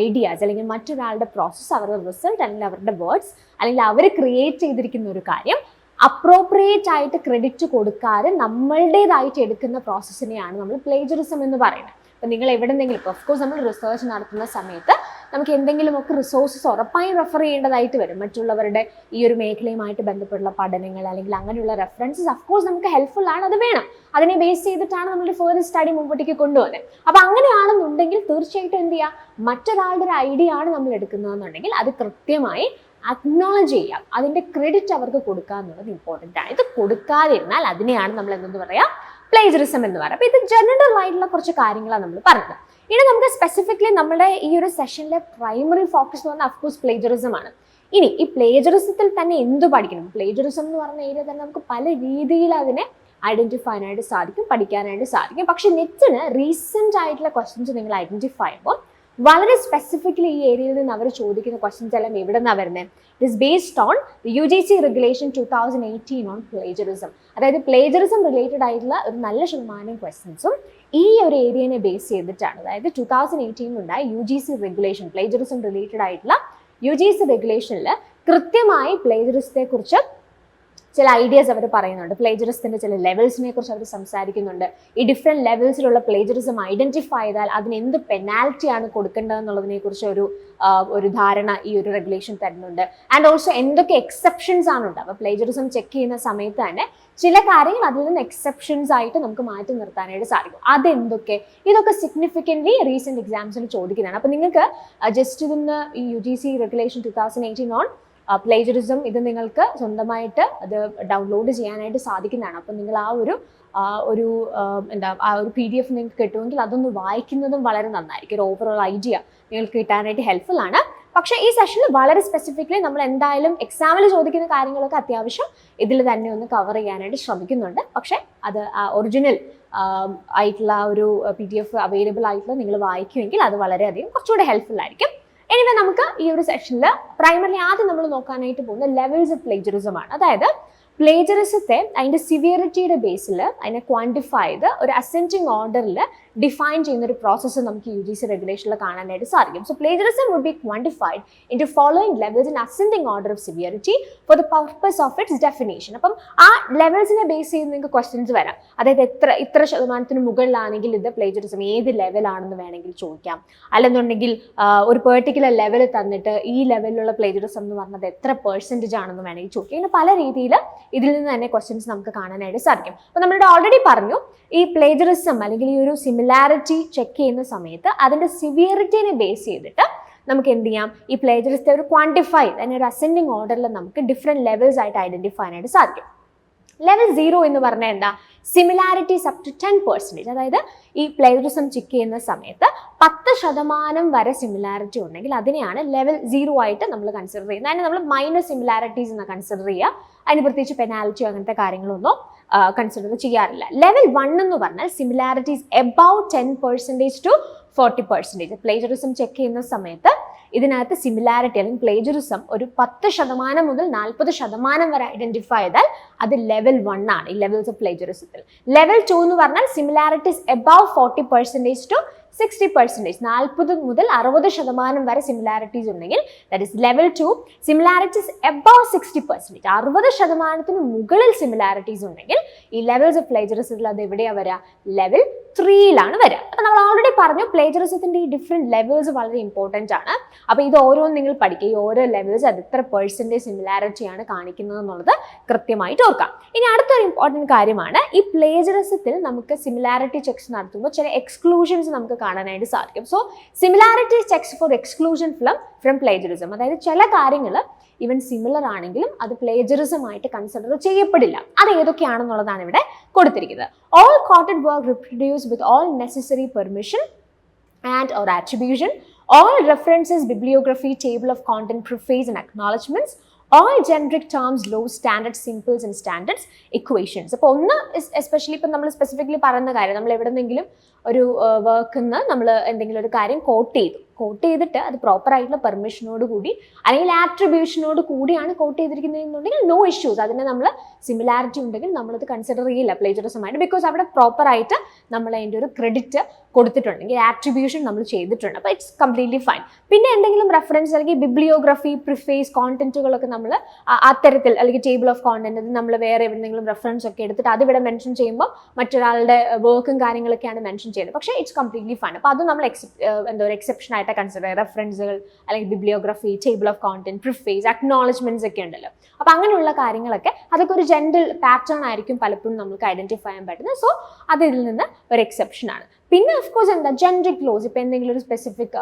ഐഡിയാസ് അല്ലെങ്കിൽ മറ്റൊരാളുടെ പ്രോസസ്സ്, അവരുടെ റിസൾട്ട് അല്ലെങ്കിൽ അവരുടെ വേർഡ്സ് അല്ലെങ്കിൽ അവർ ക്രിയേറ്റ് ചെയ്തിരിക്കുന്ന ഒരു കാര്യം അപ്രോപ്രിയേറ്റ് ആയിട്ട് ക്രെഡിറ്റ് കൊടുക്കാതെ നമ്മളുടേതായിട്ട് എടുക്കുന്ന പ്രോസസ്സിനെയാണ് നമ്മൾ പ്ലേജറിസം എന്ന് പറയുന്നത്. അപ്പോൾ നിങ്ങൾ എവിടെന്നെങ്കിലും ഇപ്പോൾ ഓഫ്കോഴ്സ് നമ്മൾ റിസർച്ച് നടത്തുന്ന സമയത്ത് നമുക്ക് എന്തെങ്കിലുമൊക്കെ റിസോഴ്സസ് ഉറപ്പായും റെഫർ ചെയ്യേണ്ടതായിട്ട് വരും. മറ്റുള്ളവരുടെ ഈ ഒരു മേഖലയുമായിട്ട് ബന്ധപ്പെട്ടുള്ള പഠനങ്ങൾ അല്ലെങ്കിൽ അങ്ങനെയുള്ള റെഫറൻസസ് ഓഫ്കോഴ്സ് നമുക്ക് ഹെൽപ്ഫുൾ ആണ്, അത് വേണം. അതിനെ ബേസ് ചെയ്തിട്ടാണ് നമ്മൾ ഫർദർ സ്റ്റഡി മുമ്പോട്ടേക്ക് കൊണ്ടുപോകുന്നത്. അപ്പോൾ അങ്ങനെയാണെന്നുണ്ടെങ്കിൽ തീർച്ചയായിട്ടും എന്ത് ചെയ്യുക, മറ്റൊരാളുടെ ഒരു ഐഡിയ ആണ് നമ്മൾ എടുക്കുന്നതെന്നുണ്ടെങ്കിൽ അത് കൃത്യമായി അക്നോളജ് ചെയ്യാം, അതിൻ്റെ ക്രെഡിറ്റ് അവർക്ക് കൊടുക്കുക എന്നുള്ളത് ഇമ്പോർട്ടൻ്റ് ആണ്. ഇത് കൊടുക്കാതിരുന്നാൽ അതിനെയാണ് നമ്മൾ എന്തെന്ന് പറയാം, പ്ലേജറിസം എന്ന് പറയാം. അപ്പോൾ ഇത് ജനറൽ ആയിട്ടുള്ള കുറച്ച് കാര്യങ്ങളാണ് നമ്മൾ പറഞ്ഞത്. ഇനി നമുക്ക് സ്പെസിഫിക്കലി നമ്മുടെ ഈ ഒരു സെഷനിലെ പ്രൈമറി ഫോക്കസ് എന്ന് പറഞ്ഞാൽ അഫ്കോഴ്സ് പ്ലേജറിസം ആണ്. ഇനി ഈ പ്ലേജറിസത്തിൽ തന്നെ എന്ത് പഠിക്കണം? പ്ലേജറിസം എന്ന് പറഞ്ഞ ഏരിയ തന്നെ നമുക്ക് പല രീതിയിൽ അതിനെ ഐഡന്റിഫൈ ചെയ്യാനായിട്ട് സാധിക്കും, പഠിക്കാനായിട്ട് സാധിക്കും. പക്ഷെ നെറ്റിന് റീസെന്റ് ആയിട്ടുള്ള ക്വസ്റ്റ്യൻസ് നിങ്ങൾ ഐഡന്റിഫൈ ചെയ്യുമ്പോൾ വളരെ സ്പെസിഫിക്കലി ഈ ഏരിയയിൽ നിന്ന് അവർ ചോദിക്കുന്ന ക്വസ്റ്റ്യൻസ് എല്ലാം എവിടെ നിന്നാണ് വരുന്നത്? It is based on UGC regulation 2018 on plagiarism. അതായത് പ്ലേജറിസം റിലേറ്റഡ് ആയിട്ടുള്ള ഒരു നല്ല ശതമാനം ക്വസ്റ്റ്യൻസും ഈ ഒരു ഏരിയനെ ബേസ് ചെയ്തിട്ടാണ്. അതായത് 2018 ഉണ്ടായ UGC റെഗുലേഷൻ, പ്ലേജറിസം റിലേറ്റഡ് ആയിട്ടുള്ള UGC റെഗുലേഷനിൽ കൃത്യമായി പ്ലേജറിസത്തെ കുറിച്ച് ചില ഐഡിയാസ് അവർ പറയുന്നുണ്ട്. പ്ലേജറിസത്തിൻ്റെ ചില ലെവൽസിനെ കുറിച്ച് അവർ സംസാരിക്കുന്നുണ്ട്. ഈ ഡിഫറെൻറ്റ് ലെവൽസിലുള്ള പ്ലേജറിസം ഐഡന്റിഫൈ ചെയ്താൽ അതിന് എന്ത് പെനാൽറ്റിയാണ് കൊടുക്കേണ്ടതെന്നുള്ളതിനെ കുറിച്ച് ഒരു ധാരണ ഈ ഒരു റെഗുലേഷൻ തരുന്നുണ്ട്. ആൻഡ് ഓൾസോ എന്തൊക്കെ എക്സെപ്ഷൻസ് ആണുണ്ട്. അപ്പോൾ പ്ലേജറിസം ചെക്ക് ചെയ്യുന്ന സമയത്ത് തന്നെ ചില കാര്യങ്ങൾ അതിൽ നിന്ന് എക്സെപ്ഷൻസ് ആയിട്ട് നമുക്ക് മാറ്റി നിർത്താനായിട്ട് സാധിക്കും. അതെന്തൊക്കെ? ഇതൊക്കെ സിഗ്നിഫിക്കൻ്റ്ലി റീസെൻറ്റ് എക്സാംസിൽ ചോദിക്കുന്നതാണ്. അപ്പോൾ നിങ്ങൾക്ക് ജസ്റ്റ് ഇതൊന്ന് ഈ UGC റെഗുലേഷൻ 2018 ഓൺ പ്ലേജറിസം ഇത് നിങ്ങൾക്ക് സ്വന്തമായിട്ട് അത് ഡൗൺലോഡ് ചെയ്യാനായിട്ട് സാധിക്കുന്നതാണ്. അപ്പോൾ നിങ്ങൾ ആ ഒരു PDF നിങ്ങൾക്ക് കിട്ടുമെങ്കിൽ അതൊന്ന് വായിക്കുന്നതും വളരെ നന്നായിരിക്കും. ഒരു ഓവറോൾ ഐഡിയ നിങ്ങൾക്ക് കിട്ടാനായിട്ട് ഹെൽപ്ഫുൾ ആണ്. പക്ഷേ ഈ സെഷനിൽ വളരെ സ്പെസിഫിക്കലി നമ്മൾ എന്തായാലും എക്സാമിൽ ചോദിക്കുന്ന കാര്യങ്ങളൊക്കെ അത്യാവശ്യം ഇതിൽ തന്നെ ഒന്ന് കവർ ചെയ്യാനായിട്ട് ശ്രമിക്കുന്നുണ്ട്. പക്ഷേ അത് ഒറിജിനൽ ആയിട്ടുള്ള ഒരു PDF അവൈലബിൾ ആയിട്ടുള്ള നിങ്ങൾ വായിക്കുമെങ്കിൽ അത് വളരെയധികം കുറച്ചുകൂടെ ഹെൽപ്ഫുൾ ആയിരിക്കും. എനിവേ നമുക്ക് ഈ ഒരു സെഷനിൽ പ്രൈമറിലി ആദ്യം നമ്മൾ നോക്കാനായിട്ട് പോകുന്ന ലെവൽസ് ഓഫ് പ്ലേജറിസം ആണ്. അതായത് പ്ലേജറിസത്തെ അതിൻ്റെ സിവിയറിറ്റിയുടെ ബേസിൽ അതിനെ ക്വാണ്ടിഫൈ ചെയ്ത് ഒരു അസെൻഡിങ് ഓർഡറിൽ ഡിഫൈൻ ചെയ്യുന്ന ഒരു പ്രോസസ്സ് നമുക്ക് UGC റെഗുലേഷനിൽ കാണാനായിട്ട് സാധിക്കും. So plagiarism would be quantified into following levels in ascending order of severity for the purpose of its definition. അപ്പം ആ ലെവൽസിനെ ബേസ് ചെയ്ത് നിങ്ങൾക്ക് ക്വസ്റ്റ്യൻസ് വരാം. അതായത് ഇത്ര ശതമാനത്തിന് മുകളിലാണെങ്കിൽ ഇത് പ്ലേജറിസം ഏത് ലെവലാണെന്ന് വേണമെങ്കിൽ ചോദിക്കാം. അല്ലെന്നുണ്ടെങ്കിൽ ഒരു പെർട്ടിക്കുലർ ലെവൽ തന്നിട്ട് ഈ ലെവലിലുള്ള പ്ലേജറിസം എന്ന് പറഞ്ഞത് എത്ര പെർസെൻറ്റേജ് ആണെന്ന് വേണമെങ്കിൽ ചോദിക്കാം. ഇങ്ങനെ പല രീതിയിൽ ഇതിൽ നിന്ന് തന്നെ ക്വസ്റ്റ്യൻസ് നമുക്ക് കാണാനായിട്ട് സാധിക്കും. അപ്പോൾ നമ്മളിവിടെ ഓൾറെഡി പറഞ്ഞു, ഈ പ്ലേജറിസം അല്ലെങ്കിൽ ഈ ഒരു സിമിലാരിറ്റി ചെക്ക് ചെയ്യുന്ന സമയത്ത് അതിൻ്റെ സിവിയറിറ്റിനെ ബേസ് ചെയ്തിട്ട് നമുക്ക് എന്ത് ചെയ്യാം, ഈ പ്ലേജറിസത്തെ ഒരു ക്വാണ്ടിഫൈ അതിൻ്റെ ഒരു അസെൻഡിങ് ഓർഡറിൽ നമുക്ക് ഡിഫറെൻറ്റ് ലെവൽസ് ആയിട്ട് ഐഡൻറ്റിഫൈ ആയിട്ട് സാധിക്കും. ലെവൽ 0 എന്ന് പറഞ്ഞാൽ എന്താ, സിമിലാരിറ്റീസ് അപ് ടു 10%. അതായത് ഈ പ്ലേജറിസം ചെക്ക് ചെയ്യുന്ന സമയത്ത് 10% വരെ സിമിലാരിറ്റി ഉണ്ടെങ്കിൽ അതിനെയാണ് ലെവൽ 0 ആയിട്ട് നമ്മൾ കൺസിഡർ ചെയ്യുന്നത്. അതിന് നമ്മൾ മൈനർ സിമിലാരിറ്റീസ് എന്ന് കൺസിഡർ ചെയ്യുക. അതിന് പ്രത്യേകിച്ച് പെനാൽറ്റിയോ അങ്ങനത്തെ കാര്യങ്ങളൊന്നും കൺസിഡർ ചെയ്യാറില്ല. ലെവൽ 1 എന്ന് പറഞ്ഞാൽ similarities above 10% to 40%. Plagiarism check ചെയ്യുന്ന സമയത്ത് ഇതിനകത്ത് സിമിലാരിറ്റി അല്ലെങ്കിൽ പ്ലേജറിസം ഒരു 10% മുതൽ 40% വരെ ഐഡന്റിഫൈ ചെയ്താൽ അത് ലെവൽ 1 ആണ്, ഈ ലെവൽസ് ഓഫ് പ്ലേജറിസത്തിൽ. ലെവൽ 2 എന്ന് പറഞ്ഞാൽ സിമിലാരിറ്റീസ് എബവ് 40% to 60%, 40 മുതൽ 60% വരെ സിമിലാരിറ്റീസ് ഉണ്ടെങ്കിൽ that is level 2. Similarities above 60%, 60% മുകളിൽ സിമിലാരിറ്റീസ് ഉണ്ടെങ്കിൽ ഈ ലെവൽസ് ഓഫ് പ്ലേജറിസത്തിൽ അത് എവിടെയാണ് വരിക, ലെവൽ 3യിലാണ് വരിക. അപ്പോൾ നമ്മൾ ഓൾറെഡി പറഞ്ഞു പ്ലേജറിസത്തിൻ്റെ ഈ ഡിഫറെൻറ്റ് ലെവൽസ് വളരെ ഇമ്പോർട്ടൻ്റ് ആണ്. അപ്പോൾ ഇത് ഓരോന്നും നിങ്ങൾ പഠിക്കുക, ഈ ഓരോ ലെവൽസ് അത് എത്ര പെർസെൻറ്റേജ് സിമിലാരിറ്റിയാണ് കാണിക്കുന്നത് എന്നുള്ളത് കൃത്യമായിട്ട് ഓർക്കാം. ഇനി അടുത്തൊരു ഇമ്പോർട്ടൻറ്റ് കാര്യമാണ്, ഈ പ്ലേജറിസത്തിൽ നമുക്ക് സിമിലാരിറ്റി ചെക്സ് നടത്തുമ്പോൾ ചില എക്സ്ക്ലൂഷൻസ് നമുക്ക് കാണാനായിട്ട് സാധിക്കും. So similarity checks for exclusion from plagiarism, അതായത് ചില കാര്യങ്ങൾ ഈവൻ സിമിലർ ആണെങ്കിലും അത് പ്ലേജറിസം ആയിട്ട് കൺസിഡർ ചെയ്യപ്പെടില്ല. അത് ഏതൊക്കെയാണെന്നുള്ളതാണ് ഇവിടെ കൊടുത്തിരിക്കുന്നത്. All quoted work reproduce with all necessary permission and or attribution, all references, bibliography, table of content, preface and acknowledgements, all generic terms, law, standards, simples and standards, equations. അപ്പോൾ ഒന്ന് especially ഇപ്പം നമ്മൾ specifically പറയുന്ന കാര്യം, നമ്മൾ എവിടെന്നെങ്കിലും ഒരു വർക്കിൽ നിന്ന് നമ്മൾ എന്തെങ്കിലും ഒരു കാര്യം കോട്ട് ചെയ്തിട്ട് അത് പ്രോപ്പറായിട്ടുള്ള പെർമിഷനോട് കൂടി അല്ലെങ്കിൽ ആട്രിബ്യൂഷനോട് കൂടിയാണ് കോട്ട് ചെയ്തിരിക്കുന്നതെന്നുണ്ടെങ്കിൽ നോ ഇഷ്യൂസ്. അതിനെ നമ്മൾ സിമിലാരിറ്റി ഉണ്ടെങ്കിൽ നമ്മളത് കൺസിഡർ ചെയ്യില്ല പ്ലേജറിസമായിട്ട്, ബിക്കോസ് അവിടെ പ്രോപ്പറായിട്ട് നമ്മൾ അതിൻ്റെ ഒരു ക്രെഡിറ്റ് കൊടുത്തിട്ടുണ്ടെങ്കിൽ ആട്രിബ്യൂഷൻ നമ്മൾ ചെയ്തിട്ടുണ്ട്. അപ്പോൾ ഇറ്റ്സ് കംപ്ലീറ്റ്ലി ഫൈൻ. പിന്നെ എന്തെങ്കിലും റെഫറൻസ് അല്ലെങ്കിൽ ബിബ്ലിയോഗ്രഫി, പ്രിഫേസ്, കോണ്ടന്റുകളൊക്കെ നമ്മൾ അത്തരത്തിൽ അല്ലെങ്കിൽ ടേബിൾ ഓഫ് കോണ്ടന്റ് അത് നമ്മൾ വേറെ എവിടെയെങ്കിലും റെഫറൻസ് ഒക്കെ എടുത്തിട്ട് അതിവിടെ മെൻഷൻ ചെയ്യുമ്പോൾ മറ്റൊരാളുടെ വർക്കും കാര്യങ്ങളൊക്കെയാണ് മെൻഷൻ ചെയ്യുന്നത്. പക്ഷേ ഇറ്റ്സ് കംപ്ലീറ്റ്ലി ഫൈൻ. അപ്പോൾ അത് നമ്മൾ എന്താ ഒരു എക്സെപ്ഷൻ ആയിട്ട് കൺസിഡർ ചെയ്യുക. റെഫറൻസുകൾ അല്ലെങ്കിൽ bibliography, table of content, preface, acknowledgements ഒക്കെ ഉണ്ടല്ലോ. അപ്പോൾ അങ്ങനെയുള്ള കാര്യങ്ങളൊക്കെ അതൊക്കെ ഒരു ജനറൽ പാറ്റേൺ ആയിരിക്കും പലപ്പോഴും നമുക്ക് ഐഡന്റിഫൈ ചെയ്യാൻ പറ്റുന്നത്. സോ അത് ഇതിൽ നിന്ന് ഒരു എക്സെപ്ഷൻ ആണ്. പിന്നെ ഓഫ്കോഴ്സ് എന്താ ജനറിക് ലോസ്, ഇപ്പോൾ എന്തെങ്കിലും ഒരു സ്പെസിഫിക്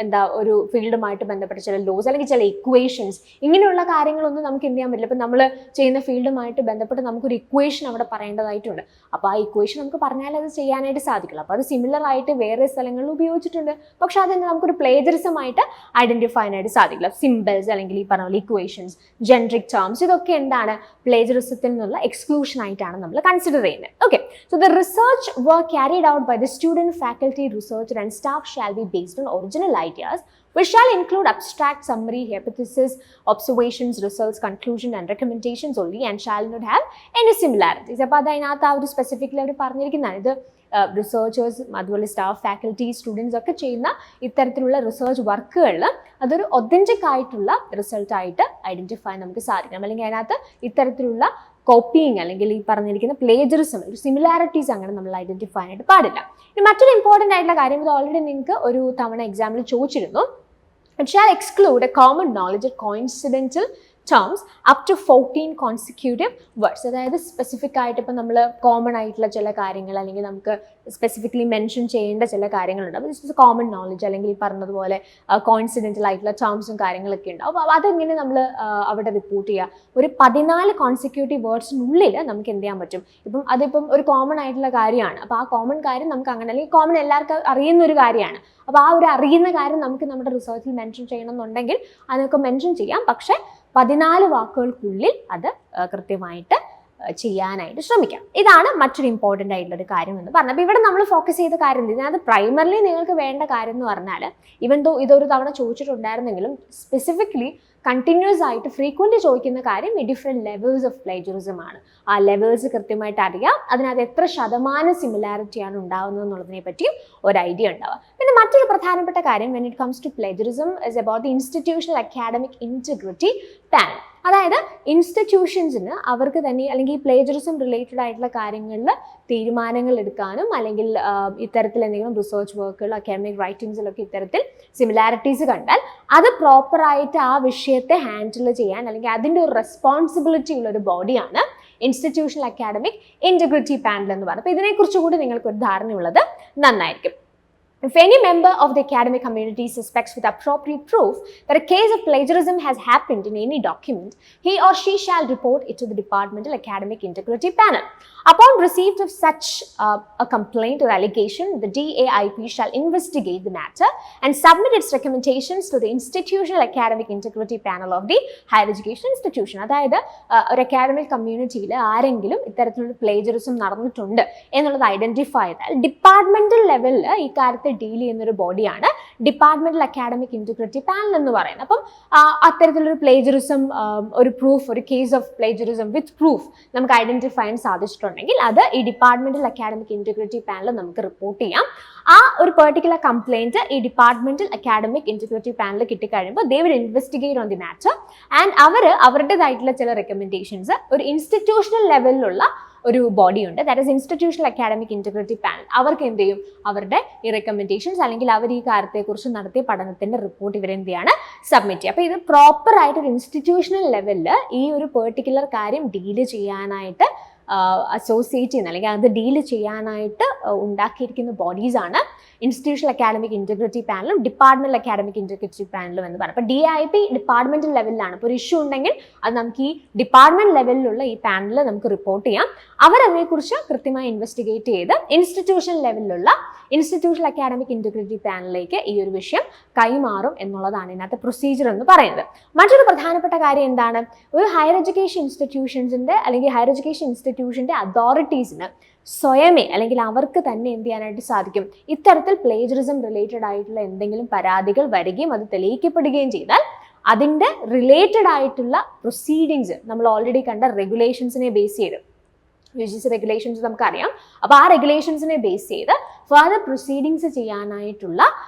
എന്താ ഒരു ഫീൽഡുമായിട്ട് ബന്ധപ്പെട്ട ചില ലോസ് അല്ലെങ്കിൽ ചില ഇക്വേഷൻസ്, ഇങ്ങനെയുള്ള കാര്യങ്ങളൊന്നും നമുക്ക് എന്ത് ചെയ്യാൻ പറ്റില്ല. ഇപ്പം നമ്മൾ ചെയ്യുന്ന ഫീൽഡുമായിട്ട് ബന്ധപ്പെട്ട് നമുക്കൊരു ഇക്വേഷൻ അവിടെ പറയേണ്ടതായിട്ടുണ്ട്. അപ്പോൾ ആ ഇക്വേഷൻ നമുക്ക് പറഞ്ഞാൽ അത് ചെയ്യാനായിട്ട് സാധിക്കില്ല. അപ്പോൾ അത് സിമിലർ ആയിട്ട് വേറെ സ്ഥലങ്ങളിൽ ഉപയോഗിച്ചിട്ടുണ്ട്, പക്ഷെ അതിന് നമുക്കൊരു പ്ലേജറിസമായിട്ട് ഐഡന്റിഫൈ ചെയ്യാനായിട്ട് സാധിക്കില്ല. സിമ്പിൾസ് അല്ലെങ്കിൽ ഈ പറഞ്ഞ പോലെ ഇക്വേഷൻസ്, ജനറിക് ടേംസ്, ഇതൊക്കെ എന്താണ് പ്ലേജറിസത്തിൽ നിന്നുള്ള എക്സ്ക്ലൂഷൻ ആയിട്ടാണ് നമ്മൾ കൺസിഡർ ചെയ്യുന്നത്. Okay, so the research work carried out by the student, faculty, researcher and staff shall be based on original ideas, which shall include abstract, summary, hypothesis, observations, results, conclusion and recommendations only and shall not have any similarities. അപ്പോൾ അതിനകത്ത് ആ ഒരു specifically അവർ പറഞ്ഞിരിക്കുന്നതാണ്. ഇത് researchers അതുപോലെ staff, faculty, students ഒക്കെ ചെയ്യുന്ന ഇത്തരത്തിലുള്ള research വർക്കുകളിൽ അതൊരു ഒതൻറ്റിക് ആയിട്ടുള്ള റിസൾട്ടായിട്ട് ഐഡൻറ്റിഫൈ നമുക്ക് സാധിക്കണം. അല്ലെങ്കിൽ അതിനകത്ത് ഇത്തരത്തിലുള്ള കോപ്പിയിങ് അല്ലെങ്കിൽ ഈ പറഞ്ഞിരിക്കുന്ന പ്ലേജറിസം, ഒരു സിമിലാരിറ്റീസ് അങ്ങനെ നമ്മൾ ഐഡന്റിഫൈ ആയിട്ട് പാടില്ല. ഇനി മറ്റൊരു ഇമ്പോർട്ടൻ്റ് ആയിട്ടുള്ള കാര്യം, ഇത് ഓൾറെഡി നിങ്ങൾക്ക് ഒരു തവണ എക്സാമിൽ ചോദിച്ചിരുന്നു. It shall exclude a common knowledge or coincidental terms up to 14 consecutive words. അതായത് സ്പെസിഫിക് ആയിട്ട് ഇപ്പം നമ്മൾ കോമൺ ആയിട്ടുള്ള ചില കാര്യങ്ങൾ അല്ലെങ്കിൽ നമുക്ക് സ്പെസിഫിക്കലി മെൻഷൻ ചെയ്യേണ്ട ചില കാര്യങ്ങളുണ്ട്. അപ്പോൾ ദിസ് ഇസ് കോമൺ നോളജ് അല്ലെങ്കിൽ ഈ പറഞ്ഞതുപോലെ കോയിൻസിഡൻ്റൽ ആയിട്ടുള്ള ടേംസും കാര്യങ്ങളൊക്കെ ഉണ്ടാവും. അപ്പോൾ അതെങ്ങനെ നമ്മൾ അവിടെ റിപ്പോർട്ട് ചെയ്യുക, ഒരു 14 കോൺസിക്യൂട്ടീവ് വേർഡ്സിനുള്ളിൽ നമുക്ക് എന്ത് ചെയ്യാൻ പറ്റും. ഇപ്പം അതിപ്പം ഒരു കോമൺ ആയിട്ടുള്ള കാര്യമാണ്. അപ്പോൾ ആ കോമൺ കാര്യം നമുക്ക് അങ്ങനെ അല്ലെങ്കിൽ കോമൺ എല്ലാവർക്കും അറിയുന്ന ഒരു കാര്യമാണ്. അപ്പോൾ ആ ഒരു അറിയുന്ന കാര്യം നമുക്ക് നമ്മുടെ റിസർച്ചിൽ മെൻഷൻ ചെയ്യണമെന്നുണ്ടെങ്കിൽ അതൊക്കെ മെൻഷൻ ചെയ്യാം. പക്ഷേ 14 വാക്കുകൾക്കുള്ളിൽ അത് കൃത്യമായിട്ട് ചെയ്യാനായിട്ട് ശ്രമിക്കാം. ഇതാണ് മറ്റൊരു ഇമ്പോർട്ടൻ്റ് ആയിട്ടുള്ള ഒരു കാര്യം എന്ന് പറഞ്ഞത്. അപ്പോൾ ഇവിടെ നമ്മൾ ഫോക്കസ് ചെയ്ത കാര്യം ഇതിനകത്ത് പ്രൈമറിലി നിങ്ങൾക്ക് വേണ്ട കാര്യം എന്ന് പറഞ്ഞാൽ ഇവൻ ദോ ഇതൊരു തവണ ചോദിച്ചിട്ടുണ്ടായിരുന്നെങ്കിലും സ്പെസിഫിക്കലി കണ്ടിന്യൂസ് ആയിട്ട് ഫ്രീക്വൻ്റ് ചോദിക്കുന്ന കാര്യം ഈ ഡിഫറെൻറ്റ് ലെവൽസ് ഓഫ് പ്ലേജറിസം ആണ്. ആ ലെവൽസ് കൃത്യമായിട്ട് അറിയാം, അതിനകത്ത് എത്ര ശതമാനം സിമിലാരിറ്റിയാണ് ഉണ്ടാകുന്നത് എന്നുള്ളതിനെ പറ്റിയും ഒരു ഐഡിയ ഉണ്ടാവുക. പിന്നെ മറ്റൊരു പ്രധാനപ്പെട്ട കാര്യം when it comes to plagiarism is about the institutional academic integrity panel. അതായത് ഇൻസ്റ്റിറ്റ്യൂഷൻസിന് അവർക്ക് തന്നെ അല്ലെങ്കിൽ പ്ലേജറിസം റിലേറ്റഡ് ആയിട്ടുള്ള കാര്യങ്ങളിൽ തീരുമാനങ്ങൾ എടുക്കാനും അല്ലെങ്കിൽ ഇത്തരത്തിൽ എന്തെങ്കിലും റിസർച്ച് വർക്കുകൾ അക്കാഡമിക് റൈറ്റിംഗ്സിലൊക്കെ ഇത്തരത്തിൽ സിമിലാരിറ്റീസ് കണ്ടാൽ അത് പ്രോപ്പറായിട്ട് ആ വിഷയത്തെ ഹാൻഡിൽ ചെയ്യാൻ അല്ലെങ്കിൽ അതിൻ്റെ ഒരു റെസ്പോൺസിബിലിറ്റി ഉള്ള ഒരു ബോഡിയാണ് ഇൻസ്റ്റിറ്റ്യൂഷണൽ അക്കാഡമിക് ഇൻറ്റഗ്രിറ്റി പാനൽ എന്ന് പറയുന്നത്. അപ്പോൾ ഇതിനെക്കുറിച്ച് കൂടി നിങ്ങൾക്കൊരു ധാരണയുള്ളത് നന്നായിരിക്കും. If any member of the academic community suspects with appropriate proof that a case of plagiarism has happened in any document, he or she shall report it to the Departmental Academic Integrity Panel. Upon receipt of such a complaint or allegation, the DAIP shall investigate the matter and submit its recommendations to the Institutional Academic Integrity Panel of the Higher Education Institution. അതായത് ഒരു academic കമ്മ്യൂണിറ്റിയിൽ ആരെങ്കിലും ഇത്തരത്തിലുള്ള plagiarism നടന്നിട്ടുണ്ട് എന്നുള്ളത് identify ചെയ്താൽ departmental ലെവലിൽ ഈ കാര്യത്തെ ഡീൽ ചെയ്യുന്നൊരു ബോഡിയാണ് ഡിപ്പാർട്ട്മെന്റൽ അക്കാഡമിക് ഇൻറ്റഗ്രിറ്റി പാനൽ എന്ന് പറയുന്നത്. അപ്പം അത്തരത്തിലൊരു പ്ലേജറിസം ഒരു പ്രൂഫ്, ഒരു case of plagiarism with proof നമുക്ക് ഐഡന്റിഫൈ ചെയ്യാൻ സാധിച്ചിട്ടുണ്ടെങ്കിൽ അത് ഈ ഡിപ്പാർട്ട്മെന്റൽ അക്കാഡമിക് ഇൻറ്റഗ്രിറ്റി പാനൽ നമുക്ക് റിപ്പോർട്ട് ചെയ്യാം. ആ ഒരു പെർട്ടിക്കുലർ കംപ്ലൈന്റ് ഈ ഡിപ്പാർട്ട്മെന്റൽ അക്കാഡമിക് ഇൻറ്റഗ്രിറ്റി പാനൽ കിട്ടിക്കഴിയുമ്പോൾ they will investigate on the matter and അവരുടേതായിട്ടുള്ള ചില റെക്കമെൻഡേഷൻസ് ഒരു ഇൻസ്റ്റിറ്റ്യൂഷണൽ ലെവലിലുള്ള ഒരു ബോഡി ഉണ്ട്, that is institutional academic integrity panel. അവർക്ക് എന്ത് ചെയ്യും, അവരുടെ ഈ റെക്കമെൻഡേഷൻസ് അല്ലെങ്കിൽ അവർ ഈ കാര്യത്തെക്കുറിച്ച് നടത്തിയ പഠനത്തിന്റെ റിപ്പോർട്ട് ഇവരെന്ത് ചെയ്യാണ്, സബ്മിറ്റ് ചെയ്യുക. അപ്പോൾ ഇത് പ്രോപ്പർ ആയിട്ട് ഒരു ഇൻസ്റ്റിറ്റ്യൂഷണൽ ലെവലിൽ ഈ ഒരു പെർട്ടിക്കുലർ കാര്യം ഡീല് ചെയ്യാനായിട്ട് അസോസിയേറ്റ് ചെയ്യുന്ന അല്ലെങ്കിൽ അത് ഡീല് ചെയ്യാനായിട്ട് ഉണ്ടാക്കിയിരിക്കുന്ന ബോഡീസാണ് ഇൻസ്റ്റിറ്റ്യൂഷണൽ അക്കാഡമിക് ഇൻറ്റഗ്രിറ്റി പാനലും ഡിപ്പാർട്ട്മെന്റൽ അക്കാഡമിക് ഇൻറ്റഗ്രിറ്റി പാനലും എന്ന് പറയുന്നത്. അപ്പോൾ DIP ഡിപ്പാർട്ട്മെന്റൽ ലെവലിലാണ്. ഇപ്പോൾ ഒരു ഇഷ്യൂ ഉണ്ടെങ്കിൽ അത് നമുക്ക് ഈ ഡിപ്പാർട്ട്മെന്റ് ലെവലിലുള്ള ഈ പാനലിൽ നമുക്ക് റിപ്പോർട്ട് ചെയ്യാം. അവരതിനെക്കുറിച്ച് കൃത്യമായി ഇൻവെസ്റ്റിഗേറ്റ് ചെയ്ത് ഇൻസ്റ്റിറ്റ്യൂഷൻ ലെവലിലുള്ള ഇൻസ്റ്റിറ്റ്യൂഷണൽ അക്കാഡമിക് ഇൻറ്റഗ്രിറ്റി പാനലിലേക്ക് ഈ ഒരു വിഷയം കൈമാറും എന്നുള്ളതാണ് ഇതിനകത്ത് പ്രൊസീജിയർ എന്ന് പറയുന്നത്. മറ്റൊരു പ്രധാനപ്പെട്ട കാര്യം എന്താണ്, ഒരു ഹയർ എഡ്യൂക്കേഷൻ ഇൻസ്റ്റിറ്റ്യൂഷൻസിന്റെ അല്ലെങ്കിൽ ഹയർ എഡ്യൂക്കേഷൻ ഇൻസ്റ്റിറ്റ്യൂഷന്റെ അതോറിറ്റീസിന് സ്വയമേ അല്ലെങ്കിൽ അവർക്ക് തന്നെ എന്ത് ചെയ്യാനായിട്ട് സാധിക്കും, ഇത്തരത്തിൽ പ്ലേജറിസം റിലേറ്റഡ് ആയിട്ടുള്ള എന്തെങ്കിലും പരാതികൾ വരികയും അത് തെളിയിക്കപ്പെടുകയും ചെയ്താൽ അതിൻ്റെ റിലേറ്റഡ് ആയിട്ടുള്ള പ്രൊസീഡിങ്സ് നമ്മൾ ഓൾറെഡി കണ്ട റെഗുലേഷൻസിനെ ബേസ് ചെയ്ത് UGC റെഗുലേഷൻസ് നമുക്കറിയാം. അപ്പോൾ ആ റെഗുലേഷൻസിനെ ബേസ് ചെയ്ത് ഫർദർ പ്രൊസീഡിങ്സ് ചെയ്യാനായിട്ടുള്ള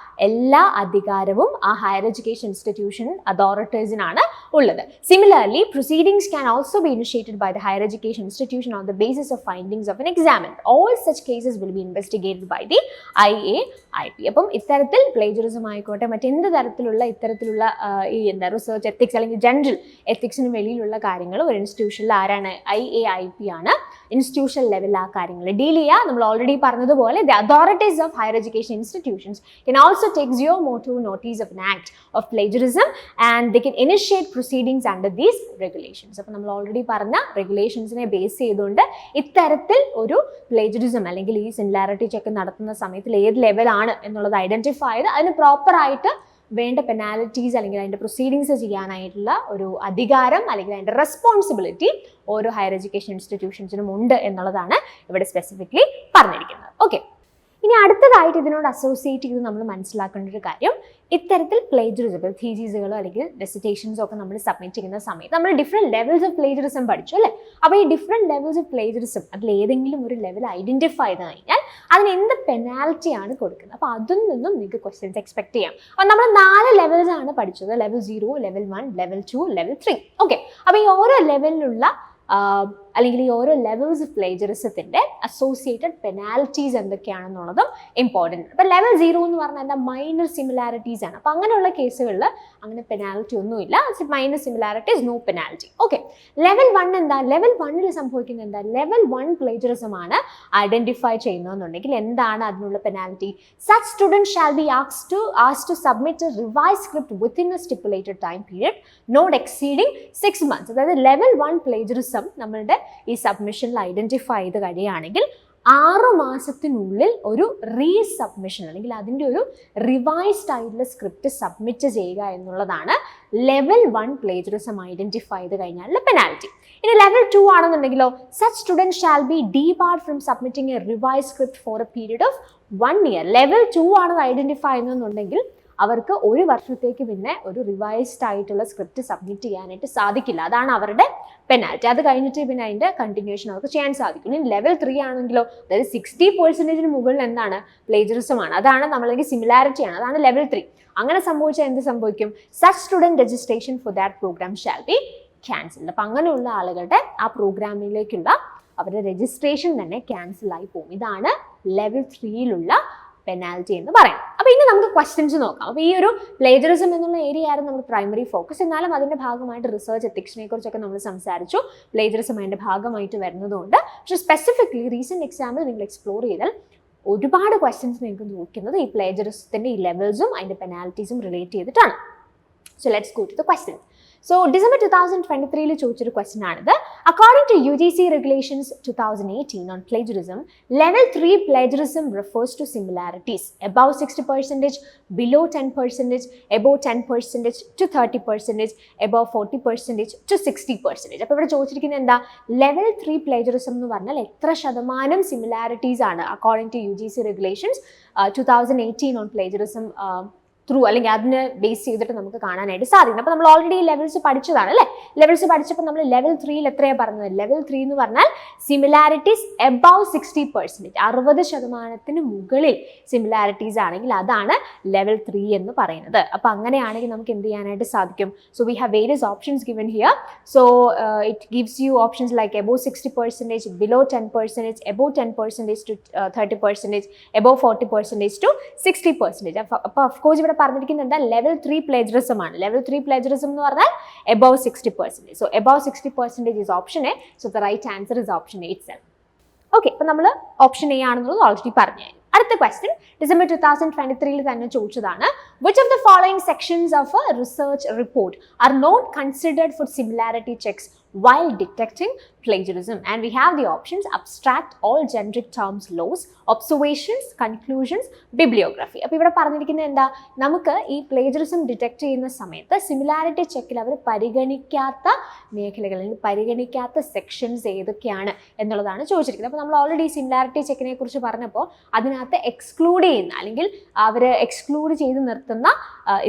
എല്ലാ അധികാരവും ആ ഹയർ എഡ്യൂക്കേഷൻ ഇൻസ്റ്റിറ്റ്യൂഷൻ അതോറിറ്റീസിനാണ് ഉള്ളത്. Similarly proceedings can also be initiated by the higher education institution on the basis of findings of an examiner. All such cases will be investigated by the IAIP. അപ്പം ഇത്തരത്തിൽ പ്ലേജറിസം ആയിക്കോട്ടെ മറ്റെന്ത് തരത്തിലുള്ള ഇത്തരത്തിലുള്ള ഈ റിസർച്ച് എത്തിക്സ് അല്ലെങ്കിൽ ജനറൽ എത്തിക്സിന് വെളിയിലുള്ള കാര്യങ്ങൾ ഒരു ഇൻസ്റ്റിറ്റ്യൂഷനിൽ ആരാണ്, IAIP ആണ് ഇൻസ്റ്റിറ്റ്യൂഷൻ ലെവലിൽ ആ കാര്യങ്ങൾ ഡീൽ ചെയ്യുക. നമ്മൾ ഓൾറെഡി പറഞ്ഞതുപോലെ the authorities of higher education institutions can also take zero motu notice of an act of plagiarism and they can initiate proceedings under these regulations. അപ്പോൾ നമ്മൾ ഓൾറെഡി പറഞ്ഞ റെഗുലേഷൻസിനെ ബേസ് ചെയ്തുകൊണ്ട് ഇത്തരത്തിൽ ഒരു പ്ലേജറിസം അല്ലെങ്കിൽ ഈ സിമിലാരിറ്റി ചെക്ക് നടത്തുന്ന സമയത്തിൽ ഏത് ലെവലാണ് എന്നുള്ളത് ഐഡന്റിഫൈ ചെയ്ത് അതിന് പ്രോപ്പറായിട്ട് വേണ്ട പെനാലിറ്റീസ് അല്ലെങ്കിൽ അതിൻ്റെ പ്രൊസീഡിങ്സ് ചെയ്യാനായിട്ടുള്ള ഒരു അധികാരം അല്ലെങ്കിൽ അതിൻ്റെ റെസ്പോൺസിബിലിറ്റി ഓരോ ഹയർ എഡ്യൂക്കേഷൻ ഇൻസ്റ്റിറ്റ്യൂഷൻസിനും ഉണ്ട് എന്നുള്ളതാണ് ഇവിടെ സ്പെസിഫിക്കലി പറഞ്ഞിരിക്കുന്നത്. ഓക്കെ, ഇനി അടുത്തതായിട്ട് ഇതിനോട് അസോസിയേറ്റ് ചെയ്ത് നമ്മൾ മനസ്സിലാക്കേണ്ട ഒരു കാര്യം, ഇത്തരത്തിൽ പ്ലേജറിസം തീസിസുകളോ അല്ലെങ്കിൽ ഡെസിറ്റേഷൻസോ ഒക്കെ നമ്മൾ സബ്മിറ്റ് ചെയ്യുന്ന സമയത്ത് നമ്മൾ ഡിഫറെൻറ്റ് ലെവൽസ് ഓഫ് പ്ലേജറിസം പഠിച്ചു അല്ലേ. അപ്പോൾ ഈ ഡിഫറെൻറ്റ് ലെവൽസ് ഓഫ് പ്ലേജറിസം അതിൽ ഏതെങ്കിലും ഒരു ലെവൽ ഐഡൻറ്റിഫൈ ചെയ്ത് കഴിഞ്ഞാൽ അതിന് എന്ത് പെനാൽറ്റിയാണ് കൊടുക്കുന്നത്. അപ്പോൾ അതിൽ നിന്നും നിങ്ങൾക്ക് ക്വസ്റ്റ്യൻസ് എക്സ്പെക്ട് ചെയ്യാം. അപ്പോൾ നമ്മൾ 4 ലെവൽസ് ആണ് പഠിച്ചത്, level 0, level 1, level 2, level 3. Okay, അപ്പോൾ ഈ ഓരോ ലെവലിലുള്ള അല്ലെങ്കിൽ ഈ ഓരോ ലെവൽസ് ഓഫ് പ്ലേജറിസത്തിൻ്റെ അസോസിയേറ്റഡ് പെനാൽറ്റീസ് എന്തൊക്കെയാണെന്നുള്ളതും ഇമ്പോർട്ടൻ്റ് ആണ്. അപ്പോൾ ലെവൽ 0 എന്ന് പറഞ്ഞാൽ എന്താ, മൈനർ സിമിലാരിറ്റീസ് ആണ്. അപ്പോൾ അങ്ങനെയുള്ള കേസുകളിൽ അങ്ങനെ പെനാൽറ്റി ഒന്നുമില്ല, minor similarities no penalty. Okay, level 1 എന്താ, ലെവൽ 1ൽ സംഭവിക്കുന്നത് എന്താ, ലെവൽ 1 പ്ലേജറിസം ആണ് ഐഡന്റിഫൈ ചെയ്യുന്നതെന്നുണ്ടെങ്കിൽ എന്താണ് അതിനുള്ള penalty, such student shall be asked to submit a revise script within a stipulated time period not exceeding 6 months. അതായത് ലെവൽ 1 പ്ലേജറിസം നമ്മളുടെ ഈ സബ്മിഷനിൽ ഐഡന്റിഫൈ ചെയ്ത് കഴിയുകയാണെങ്കിൽ 6 മാസത്തിനുള്ളിൽ ഒരു റീസബ്മിഷൻ അല്ലെങ്കിൽ അതിൻ്റെ ഒരു റിവൈസ്ഡ് ആയിട്ടുള്ള സ്ക്രിപ്റ്റ് സബ്മിറ്റ് ചെയ്യുക എന്നുള്ളതാണ് ലെവൽ 1 പ്ലേജറിസം ഐഡന്റിഫൈ ചെയ്ത് കഴിഞ്ഞാലുള്ള പെനാൽറ്റി. ഇനി ലെവൽ 2 ആണെന്നുണ്ടെങ്കിലോ, such student shall be debarred from submitting a revise script for a period of 1 year. Level 2 ആണ് ഐഡന്റിഫൈ ചെയ്യുന്നതെന്നുണ്ടെങ്കിൽ അവർക്ക് ഒരു വർഷത്തേക്ക് പിന്നെ ഒരു റിവൈസ്ഡ് ആയിട്ടുള്ള സ്ക്രിപ്റ്റ് സബ്മിറ്റ് ചെയ്യാനായിട്ട് സാധിക്കില്ല. അതാണ് അവരുടെ പെനാൽറ്റി. അത് കഴിഞ്ഞിട്ട് പിന്നെ അതിൻ്റെ കണ്ടിന്യൂഷൻ അവർക്ക് ചെയ്യാൻ സാധിക്കും. ഇനി ലെവൽ 3 ആണെങ്കിലോ, അതായത് 60% മുകളിൽ എന്താണ് പ്ലേജറിസം ആണ്, അതാണ് നമ്മളെങ്കിൽ സിമിലാരിറ്റി ആണ്, അതാണ് ലെവൽ 3. അങ്ങനെ സംഭവിച്ചാൽ എന്ത് സംഭവിക്കും? Such student registration for that programme shall be cancelled. അപ്പം അങ്ങനെയുള്ള ആളുകളുടെ ആ പ്രോഗ്രാമിലേക്കുള്ള അവരുടെ രജിസ്ട്രേഷൻ തന്നെ ക്യാൻസൽ ആയി പോകും. ഇതാണ് ലെവൽ 3യിലുള്ള പെനാൽറ്റി എന്ന് പറയാം. അപ്പോൾ ഇനി നമുക്ക് ക്വസ്റ്റ്യൻസ് നോക്കാം. അപ്പോൾ ഈ ഒരു പ്ലേജറിസം എന്നുള്ള ഏരിയ ആയിരുന്നു നമ്മുടെ പ്രൈമറി ഫോക്കസ്. എന്നാലും അതിൻ്റെ ഭാഗമായിട്ട് റിസർച്ച് എത്തിക്സിനെ കുറിച്ചൊക്കെ നമ്മൾ സംസാരിച്ചു. പ്ലേജറിസം അതിൻ്റെ ഭാഗമായിട്ട് വരുന്നതുകൊണ്ട്, പക്ഷേ സ്പെസിഫിക്കലി റീസെൻറ്റ് എക്സാമ്പിൾ നിങ്ങൾ എക്സ്പ്ലോർ ചെയ്താൽ ഒരുപാട് ക്വസ്റ്റ്യൻസ് നിങ്ങൾക്ക് ചോദിക്കുന്നത് ഈ പ്ലേജറിസത്തിൻ്റെ ഈ ലെവൽസും അതിൻ്റെ പെനാൽറ്റീസും റിലേറ്റ് ചെയ്തിട്ടാണ്. So let's go to the question. So December 2023 ചോദിച്ചൊരു ക്വസ്റ്റ്യൻ ആണിത്. According to UGC regulations 2018 on plagiarism, level 3 plagiarism refers to similarities above 60%, below 10%, above 10% to 30%, above 40% to 60%. അപ്പോൾ ഇവിടെ ചോദിച്ചിരിക്കുന്നത് എന്താ? ലെവൽ 3 plagiarism എന്ന് പറഞ്ഞാൽ എത്ര ശതമാനം സിമിലാരിറ്റീസ് ആണ് according to UGC regulations 2018 on plagiarism through, അല്ലെങ്കിൽ അതിനെ ബേസ് ചെയ്തിട്ട് നമുക്ക് കാണാനായിട്ട് സാധിക്കും. അപ്പോൾ നമ്മൾ ഓൾറെഡി ലെവൽസ് പഠിച്ചതാണ് അല്ലേ? ലെവൽസ് പഠിച്ചപ്പോൾ നമ്മൾ ലെവൽ 3യിൽ എത്രയാണ് പറഞ്ഞത്? ലെവൽ 3 എന്ന് പറഞ്ഞാൽ സിമിലാരിറ്റീസ് എബവ് 60%, 60% മുകളിൽ സിമിലാരിറ്റീസ് ആണെങ്കിൽ അതാണ് ലെവൽ 3 എന്ന് പറയുന്നത്. അപ്പോൾ അങ്ങനെയാണെങ്കിൽ നമുക്ക് എന്ത് ചെയ്യാനായിട്ട് സാധിക്കും? So we have various options given here. So it gives you options like above 60%, below 10%, above 10% to 30%, above 40% to 60%. അപ്പോൾ ഓഫ്കോഴ്സ് ഇവിടെ പറഞ്ഞിരിക്കുന്നത് എന്താ? ലെവൽ 3 പ്ലേജറിസം ആണ്. ലെവൽ 3 പ്ലേജറിസം എന്ന് പറഞ്ഞാൽ above 60%. So above 60% is option A. So the right answer is option A itself. Okay, അപ്പോൾ നമ്മൾ option A ആണെന്നുള്ളത് ഓൾറെഡി പറഞ്ഞു. അടുത്ത ക്വസ്റ്റ്യൻ ഡിസംബർ 2023 തന്നെ ചോദിച്ചതാണ്. Which of the following sections of a research report are not considered for similarity checks while detecting plagiarism? And we have the options: abstract, all generic terms, laws, observations, conclusions, bibliography. അപ്പോൾ ഇവിടെ പറഞ്ഞിരിക്കുന്നത് എന്താ? നമുക്ക് ഈ plagiarism detect ചെയ്യുന്ന സമയത്ത് similarity ചെക്കിൽ അവർ പരിഗണിക്കാത്ത മേഖലകൾ അല്ലെങ്കിൽ പരിഗണിക്കാത്ത സെക്ഷൻസ് ഏതൊക്കെയാണ് എന്നുള്ളതാണ് ചോദിച്ചിരിക്കുന്നത്. അപ്പോൾ നമ്മൾ ഓൾറെഡി സിമിലാരിറ്റി ചെക്കിനെ കുറിച്ച് പറഞ്ഞപ്പോൾ അതിനകത്ത് എക്സ്ക്ലൂഡ് ചെയ്യുന്ന അല്ലെങ്കിൽ അവർ എക്സ്ക്ലൂഡ് ചെയ്ത് നിർത്തുന്ന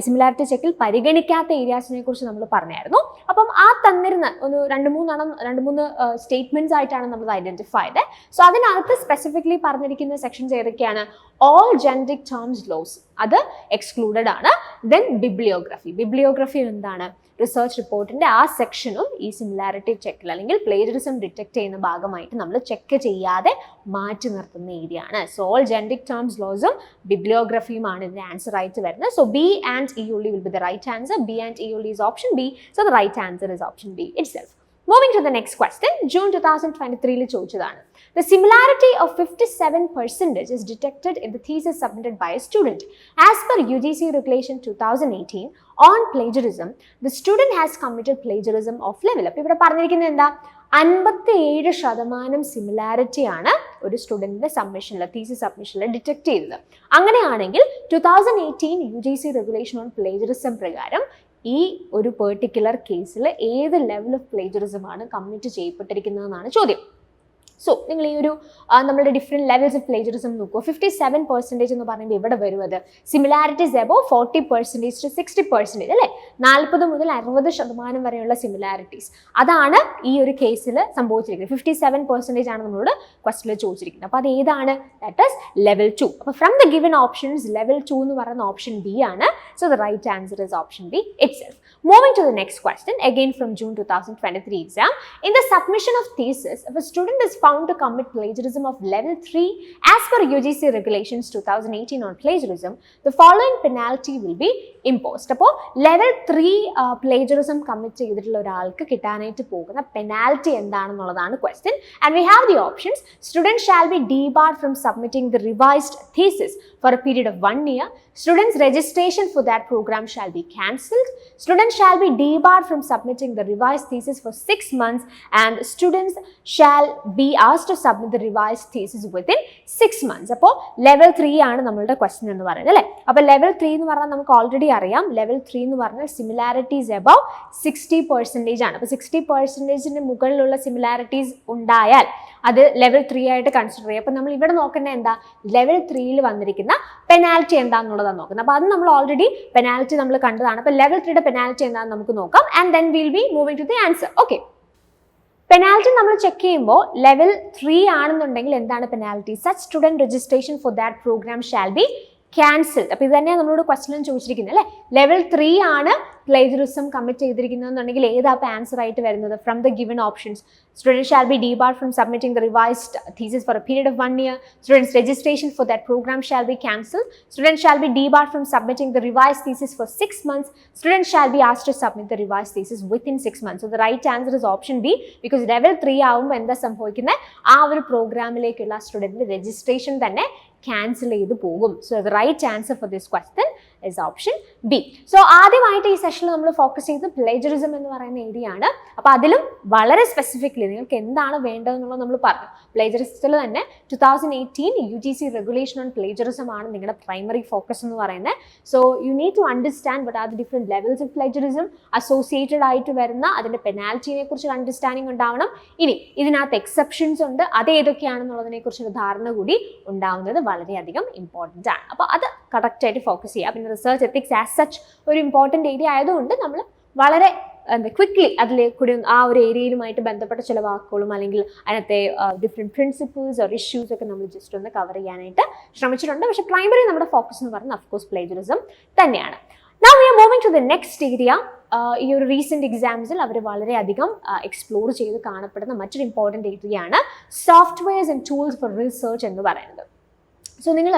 സിമിലാരിറ്റി ചെക്കിൽ പരിഗണിക്കാത്ത ഏരിയാസിനെ കുറിച്ച് നമ്മൾ പറഞ്ഞായിരുന്നു. അപ്പം ആ തന്നിരുന്ന ഒരു രണ്ട് മൂന്ന് സ്റ്റേറ്റ്മെന്റ്സ് ആയിട്ടാണ് നമ്മൾ ഐഡന്റിഫൈ ചെയ്തത്. സോ അതിനകത്ത് സ്പെസിഫിക്കലി പറഞ്ഞിരിക്കുന്ന സെക്ഷൻസ് ഏതൊക്കെയാണ്? ഓൾ ജനറിക് ടേംസ് ലോസ്, അത് എക്സ്ക്ലൂഡഡ് ആണ്. ദെൻ ബിബ്ലിയോഗ്രഫി എന്താണ്? റിസർച്ച് റിപ്പോർട്ടിൻ്റെ ആ സെക്ഷനും ഈ സിമിലാരിറ്റി ചെക്കിൽ അല്ലെങ്കിൽ പ്ലേജറിസം ഡിറ്റക്ട് ചെയ്യുന്ന ഭാഗമായിട്ട് നമ്മൾ ചെക്ക് ചെയ്യാതെ മാറ്റി നിർത്തുന്ന ഏരിയ ആണ്. സോ ഓൾ ജനറിക് ടേംസ് ലോസും ബിബ്ലിയോഗ്രഫിയുമാണ് ഇതിൻ്റെ ആൻസർ ആയിട്ട് വരുന്നത്. So B and E only will be the right answer. B and E only is option B. So the right answer is option B itself. Moving to the next question, June 2023 ചോദിച്ചതാണ്. The similarity of 57% is detected in the thesis submitted by a student. As per UGC regulation 2018 on plagiarism, the student has committed plagiarism of level. അപ്പോൾ ഇവിടെ പറഞ്ഞിരിക്കുന്നത് എന്താ? 57% similarity ആണ് ഒരു സ്റ്റുഡൻറ്റിൻ്റെ സബ്മിഷനിൽ, thesis സബ്മിഷനിൽ detect ചെയ്തത്. അങ്ങനെയാണെങ്കിൽ 2018 UGC regulation on plagiarism പ്രകാരം ഈ ഒരു പെർട്ടിക്കുലർ കേസിൽ ഏത് ലെവൽ ഓഫ് പ്ലേജറിസം ആണ് കമ്മിറ്റ് ചെയ്യപ്പെട്ടിരിക്കുന്നതെന്നാണ് ചോദ്യം. സോ നിങ്ങൾ ഈ ഒരു നമ്മുടെ ഡിഫറെൻറ്റ് ലെവൽസ് ഓഫ് പ്ലേജറിസം നോക്കുക. 57% എന്ന് പറയുമ്പോൾ ഇവിടെ വരുന്നത് സിമിലാരിറ്റീസ് എബോവ് 40% to 60% അല്ലേ? 40 മുതൽ 60% വരെയുള്ള സിമിലാരിറ്റീസ്, അതാണ് ഈ ഒരു കേസിൽ സംഭവിച്ചിരിക്കുന്നത്. 57% ആണ് നമ്മളോട് ക്വസ്റ്റ്യനിൽ ചോദിച്ചിരിക്കുന്നത്. അപ്പോൾ അത് ഏതാണ്? That is level 2. അപ്പോൾ from the given options level 2 എന്ന് പറയുന്ന ഓപ്ഷൻ ബി ആണ്. So the right answer is option B itself. Moving to the next question, again from June 2023 exam. In the submission of thesis, if a student is found to commit plagiarism of level 3 as per UGC regulations 2018 on plagiarism, the following penalty will be imposed. അപ്പോൾ level 3 plagiarism commit ചെയ്തിട്ടുള്ള ഒരാൾക്ക് കിട്ടാനായിട്ട് പോകുന്ന penalty എന്താണെന്നുള്ളതാണ് question. And we have the options. Student shall be debarred from submitting the revised thesis for a period of 1 year. Students' registration for that program shall be cancelled. Students shall be debarred from submitting the revised thesis for 6 months, and students shall be asked to submit the revised thesis within 6 months. അപ്പോൾ level 3 ആണ് നമ്മളുടെ question എന്ന് പറയുന്നത് അല്ലേ. അപ്പോൾ level 3 എന്ന് പറഞ്ഞാൽ നമുക്ക് ഓൾറെഡി അറിയാം, ലെവൽ 3 എന്ന് പറഞ്ഞാൽ സിമിലാരിറ്റീസ് എബവ് 60% ആണ്. അപ്പോൾ 60%ന് മുകളിലുള്ള സിമിലാരിറ്റീസ് ഉണ്ടായാൽ അത് ലെവൽ 3 ആയിട്ട് കൺസിഡർ ചെയ്യും. അപ്പോൾ നമ്മൾ ഇവിടെ നോക്കേണ്ടത് എന്താ, ലെവൽ 3യിൽ വന്നിരിക്കുന്ന പെനാൽറ്റി എന്താണെന്നുള്ളതാണ് നോക്കുന്നത്. അപ്പോൾ അത് നമ്മൾ ഓൾറെഡി പെനാൽറ്റി നമ്മൾ കണ്ടതാണ്. അപ്പോൾ ലെവൽ 3യുടെ പെനാൽറ്റി എന്താണെന്ന് നമുക്ക് നോക്കാം. And then will be moving to the answer. Okay, penalty നമ്മൾ ചെക്ക് ചെയ്യുമ്പോൾ ലെവൽ 3 ആണെന്നുണ്ടെങ്കിൽ എന്താണ് penalty? Such student registration for that programme shall be cancelled. അപ്പോൾ ഇത് തന്നെയാണ് നമ്മളോട് ക്വസ്റ്റ്യൻ ചോദിച്ചിരിക്കുന്നത് അല്ലേ. ലെവൽ 3 ആണ് പ്ലേജറിസം കമ്മിറ്റ് ചെയ്തിരിക്കുന്നതെന്നുണ്ടെങ്കിൽ ഏതാ അപ്പോൾ ആൻസർ ആയിട്ട് വരുന്നത്? From the given options, student shall B debarred from submitting the revised thesis for a period of 1 year. Students' registration for that program shall be cancelled. Students shall be debarred from submitting the revised thesis for 6 months. Students shall be asked to submit the revised thesis within 6 months. So the right answer is option B, because level 3 ആവുമ്പോൾ എന്താ സംഭവിക്കുന്നത്, ആ ഒരു പ്രോഗ്രാമിലേക്കുള്ള സ്റ്റുഡൻറ്റിൻ്റെ registration തന്നെ cancel ചെയ്ത് പോകും. So the right answer for this question is option B. So ആദ്യമായിട്ട് ഈ സെഷനിൽ നമ്മൾ ഫോക്കസ് ചെയ്ത് പ്ലേജറിസം എന്ന് പറയുന്ന ഏരിയ ആണ്. അപ്പോൾ അതിലും വളരെ സ്പെസിഫിക്കലി നിങ്ങൾക്ക് എന്താണ് വേണ്ടതെന്നുള്ളത് നമ്മൾ പറഞ്ഞു. പ്ലേജറിസത്തിൽ തന്നെ 2018 UGC റെഗുലേഷൻ ഓൺ പ്ലേജറിസം ആണ് നിങ്ങളുടെ പ്രൈമറി ഫോക്കസ് എന്ന് പറയുന്നത്. So you need to understand what are the different levels of plagiarism, associated ആയിട്ട് വരുന്ന അതിൻ്റെ പെനാൽറ്റിനെ കുറിച്ച് അണ്ടർസ്റ്റാൻഡിങ് ഉണ്ടാവണം. ഇനി ഇതിനകത്ത് എക്സെപ്ഷൻസ് ഉണ്ട്, അത് ഏതൊക്കെയാണെന്നുള്ളതിനെ കുറിച്ചൊരു ധാരണ കൂടി ഉണ്ടാവുന്നത് വളരെയധികം ഇമ്പോർട്ടൻ്റ് ആണ്. അപ്പോൾ അത് കറക്റ്റായിട്ട് ഫോക്കസ് ചെയ്യുക. പിന്നെ റിസർച്ച് എത്തിക്സ് ആസ് സച്ച് ഒരു ഇമ്പോർട്ടൻ്റ് ഏരിയ ആയതുകൊണ്ട് നമ്മൾ വളരെ ക്വിക്ക്ലി അതിൽ കൂടി ആ ഒരു ഏരിയയിലുമായിട്ട് ബന്ധപ്പെട്ട ചില വാക്കുകളും അല്ലെങ്കിൽ അതിനകത്തെ ഡിഫറെൻറ്റ് പ്രിൻസിപ്പിൾസ് ഓർ ഇഷ്യൂസ് ഒക്കെ നമ്മൾ ജസ്റ്റ് ഒന്ന് കവർ ചെയ്യാനായിട്ട് ശ്രമിച്ചിട്ടുണ്ട്. പക്ഷേ പ്രൈമറി നമ്മുടെ ഫോക്കസ് എന്ന് പറയുന്നത് ഓഫ് കോഴ്സ് പ്ലേജറിസം തന്നെയാണ്. Now we are moving to the next area. ഈ ഒരു റീസെൻറ്റ് എക്സാംസിൽ അവർ വളരെയധികം എക്സ്പ്ലോർ ചെയ്ത് കാണപ്പെടുന്ന മറ്റൊരു ഇമ്പോർട്ടൻ്റ് ഏരിയ ആണ് softwares and tools for research എന്ന് പറയുന്നത്. സോ നിങ്ങൾ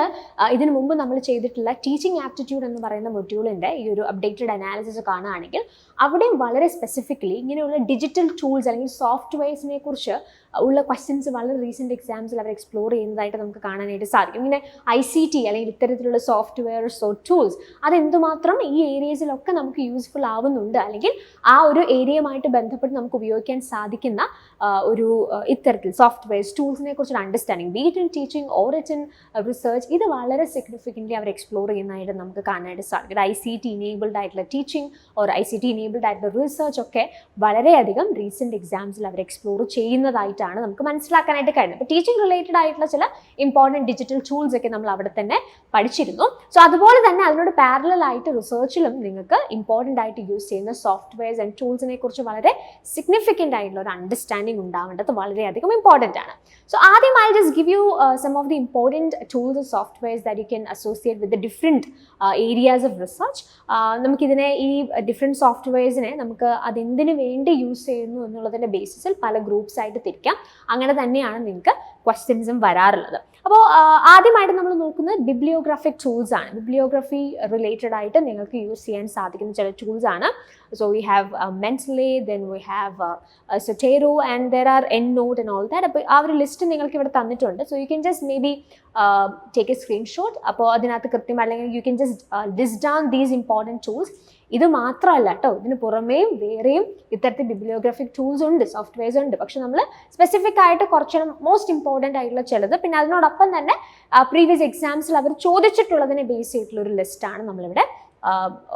ഇതിനു മുമ്പ് നമ്മൾ ചെയ്തിട്ടുള്ള ടീച്ചിങ് ആപ്റ്റിറ്റ്യൂഡ് എന്ന് പറയുന്ന മൊഡ്യൂളിൻ്റെ ഈ ഒരു അപ്ഡേറ്റഡ് അനാലിസിസ് കാണുകയാണെങ്കിൽ അവിടെയും വളരെ സ്പെസിഫിക്കലി ഇങ്ങനെയുള്ള ഡിജിറ്റൽ ടൂൾസ് അല്ലെങ്കിൽ സോഫ്റ്റ്വെയർസിനെ കുറിച്ച് ഉള്ള ക്വസ്റ്റ്യൻസ് വളരെ റീസെൻറ്റ് എക്സാംസിൽ അവർ എക്സ്പ്ലോർ ചെയ്യുന്നതായിട്ട് നമുക്ക് കാണാനായിട്ട് സാധിക്കും. ഇങ്ങനെ ICT അല്ലെങ്കിൽ ഇത്തരത്തിലുള്ള സോഫ്റ്റ്വെയർസോ ടൂൾസ് അതെന്തുമാത്രം ഈ ഏരിയസിലൊക്കെ നമുക്ക് യൂസ്ഫുൾ ആവുന്നുണ്ട്, അല്ലെങ്കിൽ ആ ഒരു ഏരിയയുമായിട്ട് ബന്ധപ്പെട്ട് നമുക്ക് ഉപയോഗിക്കാൻ സാധിക്കുന്ന ഒരു ഇത്തരത്തിൽ സോഫ്റ്റ്വെയർസ് ടൂൾസിനെ കുറിച്ചൊരു understanding, B it in teaching or it in research, ഇത് വളരെ സിഗ്നിഫിക്കൻ്റ്ലി അവർ എക്സ്പ്ലോർ ചെയ്യുന്നതായിട്ട് നമുക്ക് കാണാനായിട്ട് സാധിക്കും. ICT ഇനേബിൾഡ് ആയിട്ടുള്ള ടീച്ചിങ് ഓർ ICT ഇനേബിൾഡ് ആയിട്ടുള്ള റിസർച്ച് ഒക്കെ വളരെയധികം റീസെൻറ്റ് എക്സാംസിൽ അവർ എക്സ്പ്ലോർ ചെയ്യുന്നതായിട്ടാണ് നമുക്ക് മനസ്സിലാക്കാനായിട്ട് കഴിയുന്നത്. അപ്പോൾ ടീച്ചിങ് റിലേറ്റഡ് ആയിട്ടുള്ള ചില ഇമ്പോർട്ടൻറ്റ് ഡിജിറ്റൽ ടൂൾസ് ഒക്കെ നമ്മൾ അവിടെ തന്നെ പഠിച്ചിരുന്നു. സോ അതുപോലെ തന്നെ അതിനോട് പാരലൽ ആയിട്ട് റിസർച്ചിലും നിങ്ങൾക്ക് ഇമ്പോർട്ടൻ്റ് ആയിട്ട് യൂസ് ചെയ്യുന്ന സോഫ്റ്റ്വെയർസ് ആൻഡ് ടൂൾസിനെ കുറിച്ച് വളരെ സിഗ്നിഫിക്കൻ്റ് ആയിട്ടുള്ള ഒരു അണ്ടർസ്റ്റാൻഡിങ് ഉണ്ടാവേണ്ടത് വളരെയധികം ഇമ്പോർട്ടൻ്റ് ആണ്. സോ ആദ്യം I just give you some of the important tools or softwares that you can associate with the different areas of research. നമുക്കിതിനെ ഈ ഡിഫറെൻറ്റ് സോഫ്റ്റ്വെയർസിനെ നമുക്ക് അതെന്തിനു വേണ്ടി യൂസ് ചെയ്യുന്നു എന്നുള്ളതിൻ്റെ ബേസിസിൽ പല ഗ്രൂപ്പ്സ് ആയിട്ട് തിരിക്കാം. അങ്ങനെ തന്നെയാണ് നിങ്ങൾക്ക് ക്വസ്റ്റ്യൻസും വരാറുള്ളത്. അപ്പോൾ ആദ്യമായിട്ട് നമ്മൾ നോക്കുന്നത് ബിബ്ലിയോഗ്രാഫിക് ടൂൾസ് ആണ്. ബിബ്ലിയോഗ്രഫി റിലേറ്റഡ് ആയിട്ട് നിങ്ങൾക്ക് യൂസ് ചെയ്യാൻ സാധിക്കുന്ന ചില ടൂൾസ് ആണ്. So we have Mendeley, then we have Zotero, and there are EndNote and all that. അപ്പോൾ ആ ഒരു ലിസ്റ്റ് നിങ്ങൾക്ക് ഇവിടെ തന്നിട്ടുണ്ട്. So you can just maybe take a screenshot. അപ്പോൾ അതിനകത്ത് കൃത്യമായി അല്ലെങ്കിൽ you can just list down these important tools. ഇത് മാത്രമല്ല കേട്ടോ, ഇതിന് പുറമേയും വേറെയും ഇത്തരത്തിൽ ബിബ്ലിയോഗ്രാഫിക് ടൂൾസ് ഉണ്ട്, സോഫ്റ്റ്വെയർസ് ഉണ്ട്. പക്ഷെ നമ്മൾ സ്പെസിഫിക് ആയിട്ട് കുറച്ച് മോസ്റ്റ് ഇമ്പോർട്ടൻ്റ് ആയിട്ടുള്ള ചിലത്, പിന്നെ അതിനോടൊപ്പം തന്നെ പ്രീവിയസ് എക്സാംസിൽ അവർ ചോദിച്ചിട്ടുള്ളതിനെ ബേസ് ചെയ്തിട്ടുള്ള ഒരു ലിസ്റ്റാണ് നമ്മളിവിടെ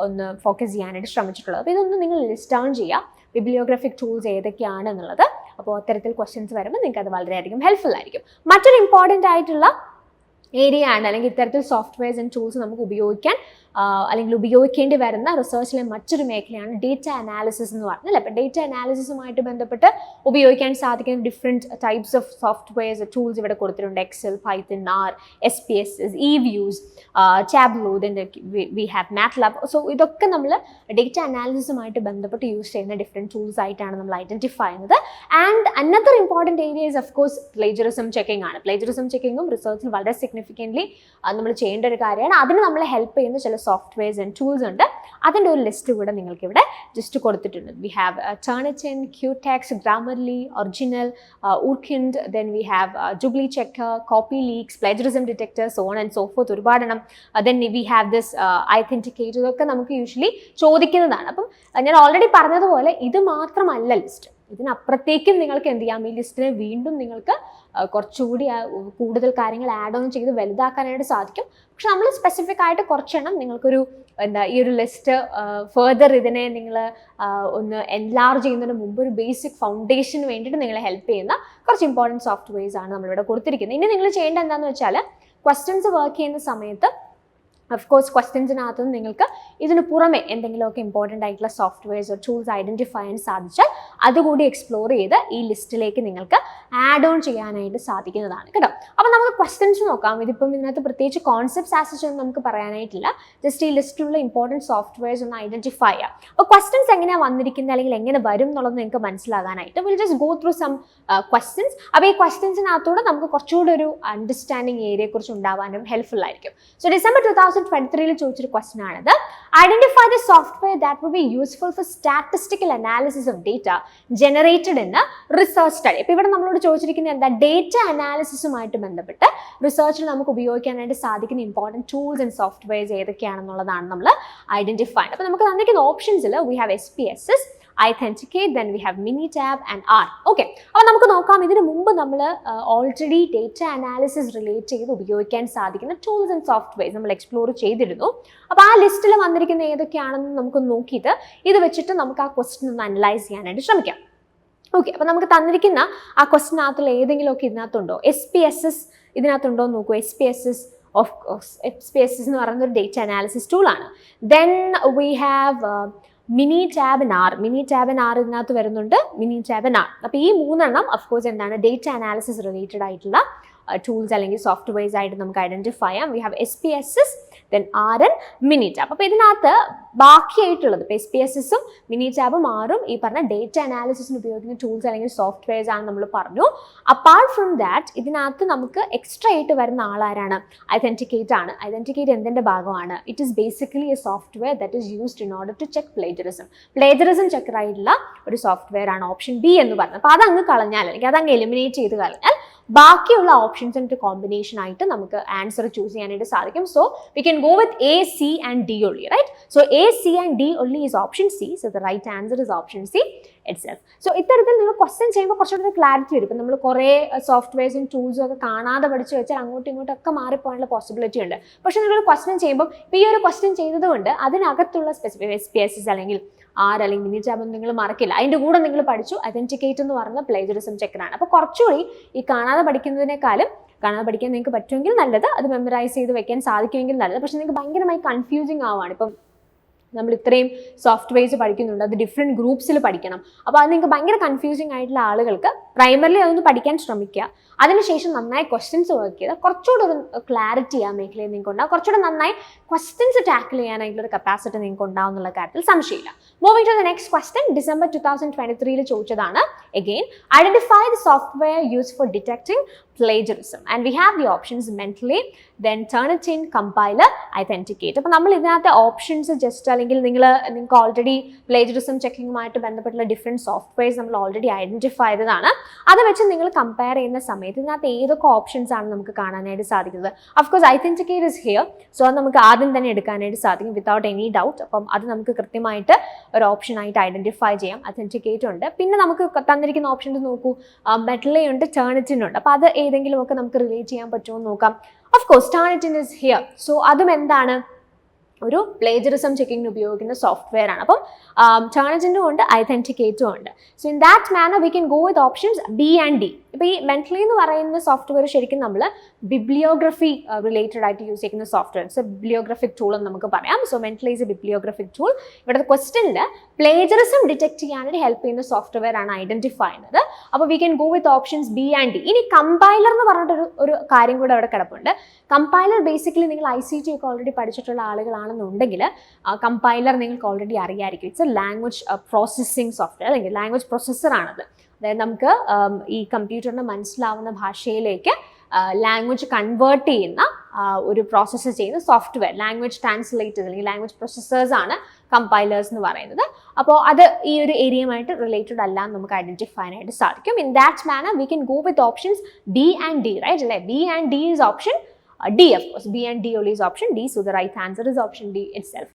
ഒന്ന് ഫോക്കസ് ചെയ്യാനായിട്ട് ശ്രമിച്ചിട്ടുള്ളത്. അപ്പോൾ ഇതൊന്ന് നിങ്ങൾ ലിസ്റ്റ് ഡൗൺ ചെയ്യുക, ബിബ്ലിയോഗ്രാഫിക് ടൂൾസ് ഏതൊക്കെയാണ് എന്നുള്ളത്. അപ്പോൾ അത്തരത്തിൽ ക്വസ്റ്റ്യൻസ് വരുമ്പോൾ നിങ്ങൾക്ക് അത് വളരെയധികം ഹെൽപ്ഫുൾ ആയിരിക്കും. മറ്റൊരു ഇമ്പോർട്ടൻ്റ് ആയിട്ടുള്ള ഏരിയ ആണ്, അല്ലെങ്കിൽ ഇത്തരത്തിൽ സോഫ്റ്റ്വെയർസ് ആൻഡ് ടൂൾസ് നമുക്ക് ഉപയോഗിക്കാൻ അല്ലെങ്കിൽ ഉപയോഗിക്കേണ്ടി വരുന്ന റിസർച്ചിലെ മറ്റൊരു മേഖലയാണ് ഡേറ്റ അനാലിസിസ് എന്ന് പറഞ്ഞാൽ. അപ്പോൾ ഡേറ്റ അനാലിസിസുമായിട്ട് ബന്ധപ്പെട്ട് ഉപയോഗിക്കാൻ സാധിക്കുന്ന different types of softwares tools ഇവിടെ കൊടുത്തിട്ടുണ്ട്. Excel, Python, R, SPSS, eViews, Tableau, then we have MATLAB. So ഇതൊക്കെ നമ്മൾ ഡേറ്റ അനാലിസിസുമായിട്ട് ബന്ധപ്പെട്ട് യൂസ് ചെയ്യുന്ന ഡിഫറെൻറ്റ് ടൂൾസ് ആയിട്ടാണ് നമ്മൾ ഐഡൻറ്റിഫൈ ചെയ്യുന്നത്. And another important area is of course plagiarism checking ആണ്. പ്ലേജറിസം ചെക്കിങ്ങും റിസർച്ചിൽ വളരെ സിഗ്നിഫിക്കൻ്റ്ലി നമ്മൾ ചെയ്യേണ്ട ഒരു കാര്യമാണ്. അതിന് നമ്മളെ ഹെൽപ്പ് ചെയ്യുന്ന ചില സോഫ്റ്റ്വെയർസ് ആൻഡ് ടൂൾസ് ഉണ്ട്. അതിൻ്റെ ഒരു ലിസ്റ്റ് കൂടെ നിങ്ങൾക്ക് ഇവിടെ ജസ്റ്റ് കൊടുത്തിട്ടുണ്ട്. We have Turnitin, Qtex, Grammarly, Original, Urkind, then we have Jubilee Checker, CopyLeaks, Plagiarism Detector, so on and so forth. ഒരുപാടെണ്ണം. then we have this Authenticator. ഇതൊക്കെ നമുക്ക് യൂഷ്വലി ചോദിക്കുന്നതാണ്. അപ്പം ഞാൻ ഓൾറെഡി പറഞ്ഞതുപോലെ ഇത് മാത്രമല്ല ലിസ്റ്റ്. ഇതിനപ്പുറത്തേക്കും നിങ്ങൾക്ക് എന്ത് ചെയ്യാം, ഈ ലിസ്റ്റിനെ വീണ്ടും നിങ്ങൾക്ക് കുറച്ചുകൂടി കൂടുതൽ കാര്യങ്ങൾ ആഡ് ഓൺ ചെയ്ത് വലുതാക്കാനായിട്ട് സാധിക്കും. പക്ഷെ നമ്മൾ സ്പെസിഫിക് ആയിട്ട് കുറച്ചെണ്ണം നിങ്ങൾക്കൊരു ഈ ഒരു ലിസ്റ്റ് ഫെർദർ ഇതിനെ നിങ്ങൾ ഒന്ന് എൻലാർജ് ചെയ്യുന്നതിന് മുമ്പ് ഒരു ബേസിക് ഫൗണ്ടേഷന് വേണ്ടിയിട്ട് നിങ്ങളെ ഹെൽപ്പ് ചെയ്യുന്ന കുറച്ച് ഇമ്പോർട്ടൻറ്റ് സോഫ്റ്റ്വെയർസ് ആണ് നമ്മളിവിടെ കൊടുത്തിരിക്കുന്നത്. ഇനി നിങ്ങൾ ചെയ്യേണ്ടത് എന്താണെന്ന് വെച്ചാൽ, ക്വസ്റ്റ്യൻസ് വർക്ക് ചെയ്യുന്ന സമയത്ത് ഓഫ് കോഴ്സ് ക്വസ്റ്റ്യൻസിനകത്ത് നിങ്ങൾക്ക് ഇതിന് പുറമെ എന്തെങ്കിലുമൊക്കെ ഇമ്പോർട്ടൻ്റ് ആയിട്ടുള്ള സോഫ്റ്റ്വെയർസോ ടൂൾസ് ഐഡൻറ്റിഫൈ ചെയ്യാൻ സാധിച്ചാൽ അതുകൂടി എക്സ്പ്ലോർ ചെയ്ത് ഈ ലിസ്റ്റിലേക്ക് നിങ്ങൾക്ക് ആഡ് ഓൺ ചെയ്യാനായിട്ട് സാധിക്കുന്നതാണ് കേട്ടോ. അപ്പോൾ നമുക്ക് ക്വസ്റ്റ്യൻസ് നോക്കാം. ഇതിപ്പം ഇതിനകത്ത് പ്രത്യേകിച്ച് കോൺസെപ്റ്റ്സ് ആസസ് ഒന്നും നമുക്ക് പറയാനായിട്ടില്ല. ജസ്റ്റ് ഈ ലിസ്റ്റിലുള്ള ഇമ്പോർട്ടൻറ്റ് സോഫ്റ്റ്വെയർസ് ഒന്ന് ഐഡൻറ്റിഫൈ ചെയ്യാം. അപ്പോൾ ക്വസ്റ്റ്യൻസ് എങ്ങനെയാണ് വന്നിരിക്കുന്നത് അല്ലെങ്കിൽ എങ്ങനെ വരും എന്നുള്ളത് നിങ്ങൾക്ക് മനസ്സിലാകാനായിട്ട് will just go through some questions. അപ്പോൾ ഈ ക്വസ്റ്റ്യൻസിനകത്തൂടെ നമുക്ക് കുറച്ചുകൂടി ഒരു അണ്ടർസ്റ്റാൻഡിങ് ഏരിയയെക്കുറിച്ച് ഉണ്ടാവാനും ഹെൽപ്ഫുൾ ആയിരിക്കും. സോ ഡിസംബർ 2023 ചോദിച്ചൊരു ക്വസ്റ്റ്യൻ ആണിത്. Identify the software that will be useful for statistical analysis of data generated in research study. അപ്പോൾ ഇവിടെ നമ്മളോട് ചോദിച്ചിരിക്കുന്നത് എന്താ, ഡേറ്റ അനാലിസിസുമായിട്ട് ബന്ധപ്പെട്ട് റിസർച്ചിൽ നമുക്ക് ഉപയോഗിക്കാനായിട്ട് സാധിക്കുന്ന ഇമ്പോർട്ടൻറ്റ് ടൂൾസ് ആൻഡ് സോഫ്റ്റ്വെയർസ് ഏതൊക്കെയാണെന്നുള്ളതാണ് നമ്മൾ ഐഡന്റിഫൈ. അപ്പോൾ നമുക്ക് തന്നിരിക്കുന്ന ഓപ്ഷൻസിൽ we have SPSS, Authenticate, then we have Minitab and R. Okay, അപ്പോൾ നമുക്ക് നോക്കാം. ഇതിന് മുമ്പ് നമ്മൾ ഓൾറെഡി ഡേറ്റ അനാലിസിസ് റിലേറ്റ് ചെയ്ത് ഉപയോഗിക്കാൻ സാധിക്കുന്ന ടൂൾസ് ആൻഡ് സോഫ്റ്റ്വെയർസ് നമ്മൾ എക്സ്പ്ലോർ ചെയ്തിരുന്നു. അപ്പോൾ ആ ലിസ്റ്റിൽ വന്നിരിക്കുന്ന ഏതൊക്കെയാണെന്ന് നമുക്ക് നോക്കിയിട്ട് ഇത് വെച്ചിട്ട് നമുക്ക് ആ ക്വസ്റ്റ്യൻ ഒന്ന് അനലൈസ് ചെയ്യാനായിട്ട് ശ്രമിക്കാം. ഓക്കെ, അപ്പോൾ നമുക്ക് തന്നിരിക്കുന്ന ആ ക്വസ്റ്റ്യനകത്തുള്ള ഏതെങ്കിലുമൊക്കെ ഇതിനകത്തുണ്ടോ? SPSS ഇതിനകത്തുണ്ടോ എന്ന് നോക്കൂ. SPSS ഓഫ് കോഴ്സ് SPSS എന്ന് പറയുന്ന ഒരു ഡേറ്റ അനാലിസിസ് ടൂളാണ്. Then we have Minitab and R. Minitab and R ഇതിനകത്ത് വരുന്നുണ്ട്. Minitab and R. അപ്പോൾ ഈ മൂന്നെണ്ണം ഓഫ് കോഴ്സ് എന്താണ്, ഡേറ്റ അനാലിസിസ് റിലേറ്റഡ് ആയിട്ടുള്ള ടൂൾസ് അല്ലെങ്കിൽ സോഫ്റ്റ്വെയർസ് ആയിട്ട് നമുക്ക് ഐഡന്റിഫൈ ചെയ്യാം. V have SPSS, then R and Minitab. അപ്പോൾ ഇതിനകത്ത് ബാക്കിയായിട്ടുള്ളത് ഇപ്പോൾ SPSSും Minitabും Rഉം ഈ പറഞ്ഞ ഡേറ്റ അനാലിസിസിന് ഉപയോഗിക്കുന്ന ടൂൾസ് അല്ലെങ്കിൽ സോഫ്റ്റ്വെയർസ് ആണ് നമ്മൾ പറഞ്ഞു. അപ്പാർട്ട് ഫ്രം ദാറ്റ് ഇതിനകത്ത് നമുക്ക് എക്സ്ട്രാ ആയിട്ട് വരുന്ന ആളാരാണ്? ഐതന്റിക്കേറ്റ് ആണ്. ഐതന്റിക്കേറ്റ് എന്തിൻ്റെ ഭാഗമാണ്? It is basically a software that is used in order to check plagiarism check ആയിട്ടുള്ള ഒരു സോഫ്റ്റ്വെയർ ആണ് ഓപ്ഷൻ ബി എന്ന് പറഞ്ഞത്. അപ്പോൾ അതങ്ങ് കളഞ്ഞാൽ അല്ലെങ്കിൽ അതങ്ങ് എലിമിനേറ്റ് ചെയ്ത് കളഞ്ഞാൽ ബാക്കിയുള്ള ഓപ്ഷൻസിൻ്റെ കോമ്പിനേഷൻ ആയിട്ട് നമുക്ക് ആൻസർ ചൂസ് ചെയ്യാനായിട്ട് സാധിക്കും. So V can go with A, C and D only, right? So A, C and D only is option C. So the right answer is option C itself. So ഇത്തരത്തിൽ നിങ്ങൾ question ചെയ്യുമ്പോൾ കുറച്ചുകൂടി clarity വരും. ഇപ്പം നമ്മൾ കുറേ സോഫ്റ്റ്വെയർസും ടൂൾസും ഒക്കെ കാണാതെ പഠിച്ച് വെച്ചാൽ അങ്ങോട്ടും ഇങ്ങോട്ടൊക്കെ മാറിപ്പോകാനുള്ള പോസിബിലിറ്റി ഉണ്ട്. പക്ഷേ നിങ്ങൾ ക്വസ്റ്റ്യൻ ചെയ്യുമ്പോൾ ഇപ്പോൾ ഈ ഒരു ക്വസ്റ്റ്യൻ ചെയ്തതുകൊണ്ട് അതിനകത്തുള്ള സ്പെസിഫിക് SPSS അല്ലെങ്കിൽ R അല്ലെങ്കിൽ Minitab ഒന്നും നിങ്ങൾ മറക്കില്ല. അതിൻ്റെ കൂടെ നിങ്ങൾ പഠിച്ചു Authenticate എന്ന് പറയുന്ന പ്ലേജറിസം ചെക്കറാണ്. അപ്പോൾ കുറച്ചുകൂടി ഈ കാണാതെ പഠിക്കുന്നതിനേക്കാളും കാണാതെ പഠിക്കാൻ നിങ്ങൾക്ക് പറ്റുമെങ്കിൽ നല്ലത്, അത് മെമ്മറൈസ് ചെയ്ത് വെക്കാൻ സാധിക്കുമെങ്കിൽ നല്ലത്. പക്ഷേ നിങ്ങൾക്ക് ഭയങ്കരമായി കൺഫ്യൂസിങ് ആവുകയാണ്. ഇപ്പം നമ്മൾ ഇത്രയും സോഫ്റ്റ്വെയർസ് പഠിക്കുന്നുണ്ട്, അത് ഡിഫറെൻറ്റ് ഗ്രൂപ്പ്സിൽ പഠിക്കണം. അപ്പോൾ അത് നിങ്ങൾക്ക് ഭയങ്കര കൺഫ്യൂസിങ് ആയിട്ടുള്ള ആളുകൾക്ക് പ്രൈമറിലി അതൊന്ന് പഠിക്കാൻ ശ്രമിക്കുക. അതിനുശേഷം നന്നായി ക്വസ്റ്റ്യൻസ് വർക്ക് ചെയ്താൽ കുറച്ചുകൂടെ ഒരു ക്ലാരിറ്റി ആ മേഖലയിൽ നിങ്ങൾക്ക് ഉണ്ടാകും. കുറച്ചുകൂടെ നന്നായി ക്വസ്റ്റ്യൻസ് ടാക്കിൾ ചെയ്യാനായിട്ടുള്ള കപ്പാസിറ്റി നിങ്ങൾക്ക് ഉണ്ടാവും എന്നുള്ള കാര്യത്തിൽ സംശയമില്ല. Moving to the next question, December 2023 ചോദിച്ചതാണ്. Again, identify the software used for detecting plagiarism. And we have the options mentally, then Turnitin, Compiler, Authenticate. അപ്പോൾ നമ്മൾ ഇതിനകത്തെ ഓപ്ഷൻസ് ജസ്റ്റ് അല്ലെങ്കിൽ നിങ്ങൾക്ക് ഓൾറെഡി പ്ലേജറിസം ചെക്കിങ്ങുമായിട്ട് ബന്ധപ്പെട്ടുള്ള ഡിഫറെൻറ്റ് സോഫ്റ്റ്വെയർസ് നമ്മൾ ഓൾറെഡി ഐഡൻറ്റിഫൈ ചെയ്തതാണ്. അത് വെച്ച് നിങ്ങൾ കമ്പയർ ചെയ്യുന്ന സമയത്ത് ഇതിനകത്ത് ഏതൊക്കെ ഓപ്ഷൻസ് ആണ് നമുക്ക് കാണാനായിട്ട് സാധിക്കുന്നത്? Of course Authenticate is here. So അത് നമുക്ക് ആദ്യം തന്നെ എടുക്കാനായിട്ട് സാധിക്കും വിത്തൗട്ട് എനി ഡൗട്ട്. അപ്പം അത് നമുക്ക് കൃത്യമായിട്ട് ഒരു ഓപ്ഷനായിട്ട് ഐഡൻറ്റിഫൈ ചെയ്യാം. Authenticate ഉണ്ട്. പിന്നെ നമുക്ക് തന്നിരിക്കുന്ന ഓപ്ഷൻസ് നോക്കൂ, മെറ്റലി ഉണ്ട്, Turnitin ഉണ്ട്. അപ്പോൾ അത് ഏതെങ്കിലും ഒക്കെ നമുക്ക് റിലേറ്റ് ചെയ്യാൻ പറ്റുമോ എന്ന് നോക്കാം. Of course Turnitin is here. So അതും എന്താണ്, ഒരു പ്ലേജറിസം ചെക്കിങ്ങിന് ഉപയോഗിക്കുന്ന സോഫ്റ്റ്വെയർ ആണ്. അപ്പം Turnitin ഉണ്ട്, Authenticateും ഉണ്ട്. So in that manner we can go with options B and D. ഇപ്പോൾ ഈ മെന്റലി എന്ന് പറയുന്ന സോഫ്റ്റ്വെയർ ശരിക്കും നമ്മൾ ബിബ്ലിയോഗ്രഫി റിലേറ്റഡ് ആയിട്ട് യൂസ് ചെയ്യുന്ന സോഫ്റ്റ്വെയർ, സോ ബിബ്ലിയോഗ്രഫിക് ടൂൾ എന്ന് നമുക്ക് പറയാം. So Mendeley is a bibliographic tool. ഇവിടുത്തെ ക്വസ്റ്റ്യനിൽ പ്ലേജറിസം ഡിറ്റക്ട് ചെയ്യാനായിട്ട് ഹെൽപ്പ് ചെയ്യുന്ന സോഫ്റ്റ്വെയർ ആണ് ഐഡന്റിഫൈ ചെയ്യുന്നത്. അപ്പോൾ we can go with options B and D. ഇനി കമ്പൈലർ എന്ന് പറഞ്ഞിട്ടൊരു ഒരു കാര്യം കൂടെ അവിടെ കിടപ്പുണ്ട്. കമ്പൈലർ ബേസിക്കലി നിങ്ങൾ ICT ഒക്കെ ഓൾറെഡി പഠിച്ചിട്ടുള്ള ആളുകളാണെന്നുണ്ടെങ്കിൽ കമ്പൈലർ നിങ്ങൾക്ക് ഓൾറെഡി അറിയാമായിരിക്കും. It's a language processing software അല്ലെങ്കിൽ ലാംഗ്വേജ് പ്രൊസസ്സറാണത്. അതായത് നമുക്ക് ഈ കമ്പ്യൂട്ടറിന് മനസ്സിലാവുന്ന ഭാഷയിലേക്ക് ലാംഗ്വേജ് കൺവേർട്ട് ചെയ്യുന്ന ഒരു പ്രോസസ്സ് ചെയ്യുന്ന സോഫ്റ്റ്വെയർ, ലാംഗ്വേജ് ട്രാൻസ്ലേറ്റേഴ്സ് അല്ലെങ്കിൽ ലാംഗ്വേജ് പ്രൊസസ്സേഴ്സ് ആണ് കമ്പൈലേഴ്സ് എന്ന് പറയുന്നത്. അപ്പോൾ അത് ഈ ഒരു ഏരിയയുമായിട്ട് റിലേറ്റഡ് അല്ല എന്ന് നമുക്ക് ഐഡന്റിഫൈ ആയിട്ട് സാധിക്കും. In that manner we can go with options B and D, right അല്ലേ? B and D is option D, of course. B and D only is option D. So the right answer is option D itself.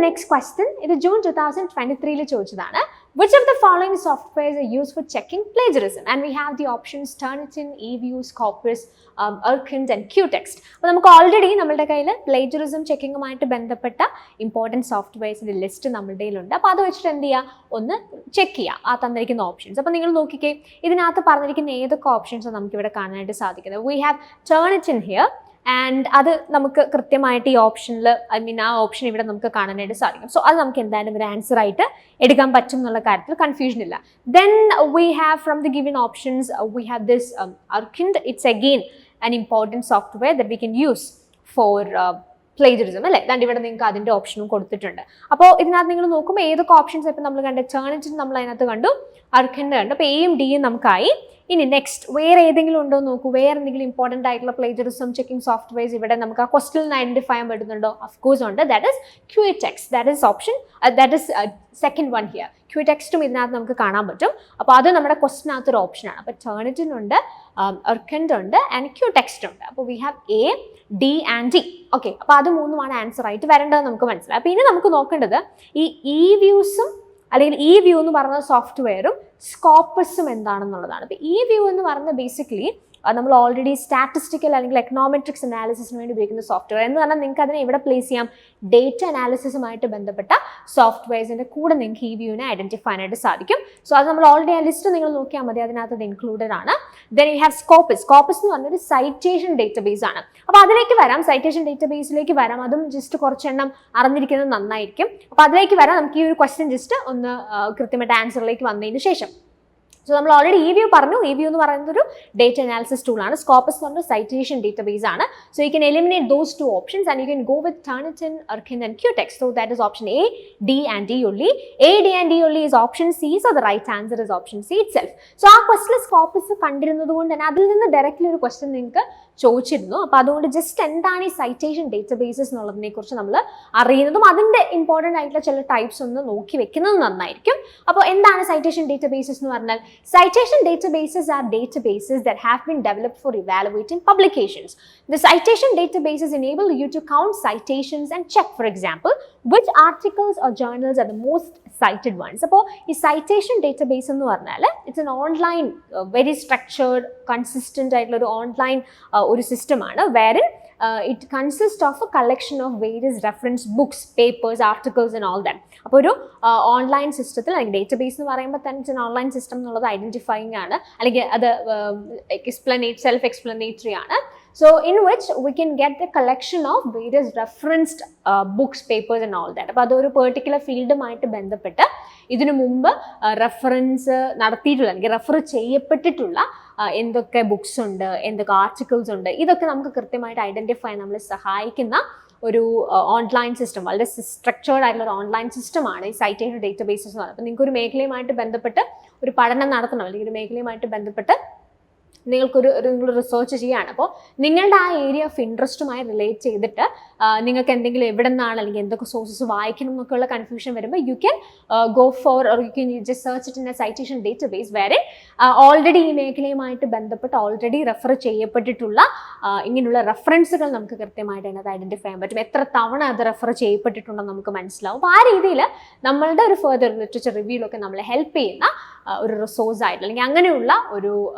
Next question ഇത് June 2023 ചോദിച്ചതാണ്. Which of the following softwares are used for checking plagiarism? And we have the options Turnitin, eView, Scopus, Urkind and Qtext. അപ്പോൾ നമുക്ക് already നമ്മുടെ കയ്യിൽ plagiarism ചെക്കിങ്ങുമായിട്ട് ബന്ധപ്പെട്ട important സോഫ്റ്റ്വെയർസിൻ്റെ list നമ്മുടെ കയ്യിലുണ്ട്. അപ്പോൾ അത് വെച്ചിട്ട് എന്ത് ചെയ്യുക, ഒന്ന് ചെക്ക് ചെയ്യുക ആ തന്നിരിക്കുന്ന ഓപ്ഷൻസ്. അപ്പോൾ നിങ്ങൾ നോക്കിക്കേ, ഇതിനകത്ത് പറഞ്ഞിരിക്കുന്ന ഏതൊക്കെ ഓപ്ഷൻസാണ് നമുക്കിവിടെ കാണാനായിട്ട് സാധിക്കുന്നത്. We have Turnitin here and അത് നമുക്ക് കൃത്യമായിട്ട് ഈ ഓപ്ഷനിൽ ആ ഓപ്ഷൻ ഇവിടെ നമുക്ക് കാണാനായിട്ട് സാധിക്കും. സോ അത് നമുക്ക് എന്തായാലും ഒരു ആൻസർ ആയിട്ട് എടുക്കാൻ പറ്റും എന്നുള്ള കാര്യത്തിൽ കൺഫ്യൂഷൻ ഇല്ല. Then we have from the given options we have this Urkind. It's again an important software that we can use for plagiarism അല്ലേ. ദാണ്ട് ഇവിടെ നിങ്ങൾക്ക് അതിൻ്റെ ഓപ്ഷനും കൊടുത്തിട്ടുണ്ട്. അപ്പോൾ ഇതിനകത്ത് നിങ്ങൾ നോക്കുമ്പോൾ ഏതൊക്കെ ഓപ്ഷൻസ് ഇപ്പം നമ്മൾ കണ്ട Turnitin നമ്മൾ അതിനകത്ത് കണ്ടു, Urkind കണ്ടു. അപ്പോൾ എയും ഡിയും നമുക്കായി. ഇനി നെക്സ്റ്റ് വേറെ ഏതെങ്കിലും ഉണ്ടോ നോക്കൂ, വേറെ എന്തെങ്കിലും ഇമ്പോർട്ടൻ്റ് ആയിട്ടുള്ള പ്ലേജറിസം ചെക്കിംഗ് സോഫ്റ്റ്വെയർസ് ഇവിടെ നമുക്ക് ആ ക്വസ്റ്റനിൽ ഐഡന്റിഫൈ ചെയ്യാൻ പറ്റുന്നുണ്ടോ? ഓഫ്കോഴ്സ് ഉണ്ട്. That is Qtext. That is option, that is second one here. Qtextum ഇതിനകത്ത് നമുക്ക് കാണാൻ പറ്റും. അപ്പോൾ അത് നമ്മുടെ ക്വസ്റ്റിനകത്തൊരു ഓപ്ഷനാണ്. അപ്പോൾ Turnitin ഉണ്ട്, Urkind ഉണ്ട് ആൻഡ് Qtext ഉണ്ട്. അപ്പോൾ we have A, D and D. Okay, അപ്പോൾ അത് മൂന്നുമാണ് ആൻസർ ആയിട്ട് വരേണ്ടത് നമുക്ക് മനസ്സിലായി. അപ്പോൾ ഇനി നമുക്ക് നോക്കേണ്ടത് ഈ eViewസും അല്ലെങ്കിൽ eView എന്ന് പറയുന്ന സോഫ്റ്റ്വെയറും സ്കോപ്പസും എന്താണെന്നുള്ളതാണ്. അപ്പോൾ eView എന്ന് പറയുന്നത് ബേസിക്കലി നമ്മൾ ഓൾറെഡി സ്റ്റാറ്റിസ്റ്റിക്കൽ അല്ലെങ്കിൽ എക്കണോമെട്രിക്സ് അനാലിസിസിന് വേണ്ടി ഉപയോഗിക്കുന്ന സോഫ്റ്റ്വെയർ എന്ന് പറഞ്ഞാൽ നിങ്ങൾക്ക് അതിനെ എവിടെ പ്ലേസ് ചെയ്യാം, ഡേറ്റ അനാലിസിസുമായിട്ട് ബന്ധപ്പെട്ട സോഫ്റ്റ്വെയർസിൻ്റെ കൂടെ നിങ്ങൾക്ക് eViewനെ ഐഡന്റിഫൈ ആയിട്ട് സാധിക്കും. സോ അത് നമ്മൾ ഓൾറെഡി ആ ലിസ്റ്റ് നിങ്ങൾ നോക്കിയാൽ മതി, അതിനകത്ത് അത് ഇൻക്ലൂഡഡ് ആണ്. Then you have Scopus. Scopus എന്ന് പറഞ്ഞൊരു സൈറ്റേഷൻ ഡേറ്റാബേസ് ആണ്. അപ്പോൾ അതിലേക്ക് വരാം, സൈറ്റേഷൻ ഡേറ്റാബേസിലേക്ക് വരാം. അതും ജസ്റ്റ് കുറച്ചെണ്ണം അറിഞ്ഞിരിക്കുന്നത് നന്നായിരിക്കും. അപ്പോൾ അതിലേക്ക് വരാം. നമുക്ക് ഈ ഒരു ക്വസ്റ്റ്യൻ ജസ്റ്റ് ഒന്ന് കൃത്യമായിട്ട് ആൻസറിലേക്ക് വന്നതിന് ശേഷം. സോ നമ്മൾ ഓൾറെഡി eView പറഞ്ഞു. eView എന്ന് പറയുന്നത് ഒരു ഡേറ്റ അനാലിസിസ് ടൂളാണ്. Scopus എന്ന് പറഞ്ഞ സൈറ്റേഷൻ ഡേറ്റാബേസ് ആണ്. So you can eliminate those two options and you can go with Turnitin, Urkind and Qtext. So that is option A, D and D only. A, D and D only is option C. So the right answer is option C itself. So ആ ക്വസ്റ്റിൽ Scopus കണ്ടിരുന്നത് കൊണ്ട് തന്നെ അതിൽ നിന്ന് directly ഒരു question നിങ്ങൾക്ക് ചോദിച്ചിരുന്നു. അപ്പോൾ അതുകൊണ്ട് ജസ്റ്റ് എന്താണ് ഈ സൈറ്റേഷൻ ഡേറ്റാബേസസ് എന്നുള്ളതിനെ കുറിച്ച് നമ്മൾ അറിയുന്നതും അതിൻ്റെ ഇമ്പോർട്ടൻ്റ് ആയിട്ടുള്ള ചില ടൈപ്സ് ഒന്ന് നോക്കി വെക്കുന്നത് നന്നായിരിക്കും. അപ്പോൾ എന്താണ് സൈറ്റേഷൻ ഡേറ്റാബേസസ് എന്ന് പറഞ്ഞാൽ, citation databases are databases that have been developed for evaluating publications. The citation databases enable you to count citations and check, for example, which articles or journals are the most cited ones. അപ്പോൾ ഈ citation database എന്ന് പറഞ്ഞാൽ it's an online very structured consistent ആയിട്ടുള്ള ഒരു online ഒരു സിസ്റ്റമാണ് wherein it consists of a collection of various reference books, papers, articles and all that. അപ്പോൾ ഒരു ഓൺലൈൻ സിസ്റ്റത്തിൽ അല്ലെങ്കിൽ ഡേറ്റാബേസ് എന്ന് പറയുമ്പോൾ തന്നെ ഓൺലൈൻ സിസ്റ്റം എന്നുള്ളത് ഐഡന്റിഫൈങ് ആണ്, അല്ലെങ്കിൽ അത് സെൽഫ് എക്സ്പ്ലനേറ്ററി ആണ്. So in which we can get the collection of various referenced books, papers and all that. അപ്പോൾ അതൊരു പെർട്ടിക്കുലർ ഫീൽഡുമായിട്ട് ബന്ധപ്പെട്ട് ഇതിനു മുമ്പ് റെഫറൻസ് നടത്തിയിട്ടുള്ള അല്ലെങ്കിൽ റെഫർ ചെയ്യപ്പെട്ടിട്ടുള്ള എന്തൊക്കെ ബുക്സ് ഉണ്ട്, എന്തൊക്കെ ആർട്ടിക്കിൾസ് ഉണ്ട്, ഇതൊക്കെ നമുക്ക് കൃത്യമായിട്ട് ഐഡന്റിഫൈ നമ്മളെ സഹായിക്കുന്ന ഒരു ഓൺലൈൻ സിസ്റ്റം, വളരെ സ്ട്രക്ചേർഡ് ആയിട്ടുള്ള ഒരു ഓൺലൈൻ സിസ്റ്റമാണ് ഈ സൈറ്റേഷൻ ഡേറ്റാബേസസ് എന്ന് പറയുന്നത്. അപ്പോൾ നിങ്ങൾക്ക് ഒരു മേഖലയുമായിട്ട് ബന്ധപ്പെട്ട് ഒരു പഠനം നടത്തണം, അല്ലെങ്കിൽ ഒരു മേഖലയുമായിട്ട് ബന്ധപ്പെട്ട് നിങ്ങൾ റിസർച്ച് ചെയ്യുകയാണ്. അപ്പോൾ നിങ്ങളുടെ ആ ഏരിയ ഓഫ് ഇൻട്രസ്റ്റുമായി റിലേറ്റ് ചെയ്തിട്ട് നിങ്ങൾക്ക് എന്തെങ്കിലും എവിടെ നിന്നാണ് അല്ലെങ്കിൽ എന്തൊക്കെ സോഴ്സസ് വായിക്കണം എന്നൊക്കെയുള്ള കൺഫ്യൂഷൻ വരുമ്പോൾ U can go for or you can just search it in A citation database വേറെ ഓൾറെഡി ഈ മേഖലയുമായിട്ട് ബന്ധപ്പെട്ട് ഓൾറെഡി റെഫർ ചെയ്യപ്പെട്ടിട്ടുള്ള ഇങ്ങനെയുള്ള റെഫറൻസുകൾ നമുക്ക് കൃത്യമായിട്ട് അതിനകത്ത് ഐഡന്റിഫൈ ചെയ്യാൻ പറ്റും. എത്ര തവണ അത് റെഫർ ചെയ്യപ്പെട്ടിട്ടുണ്ടെന്ന് നമുക്ക് മനസ്സിലാവും. അപ്പോൾ ആ രീതിയിൽ നമ്മളുടെ ഒരു ഫെർദർ ലിറ്ററേച്ചർ റിവ്യൂലൊക്കെ നമ്മളെ ഹെൽപ്പ് ചെയ്യുന്ന ഒരു റിസോഴ്സ് ആയിട്ട് അല്ലെങ്കിൽ അങ്ങനെയുള്ള ഒരു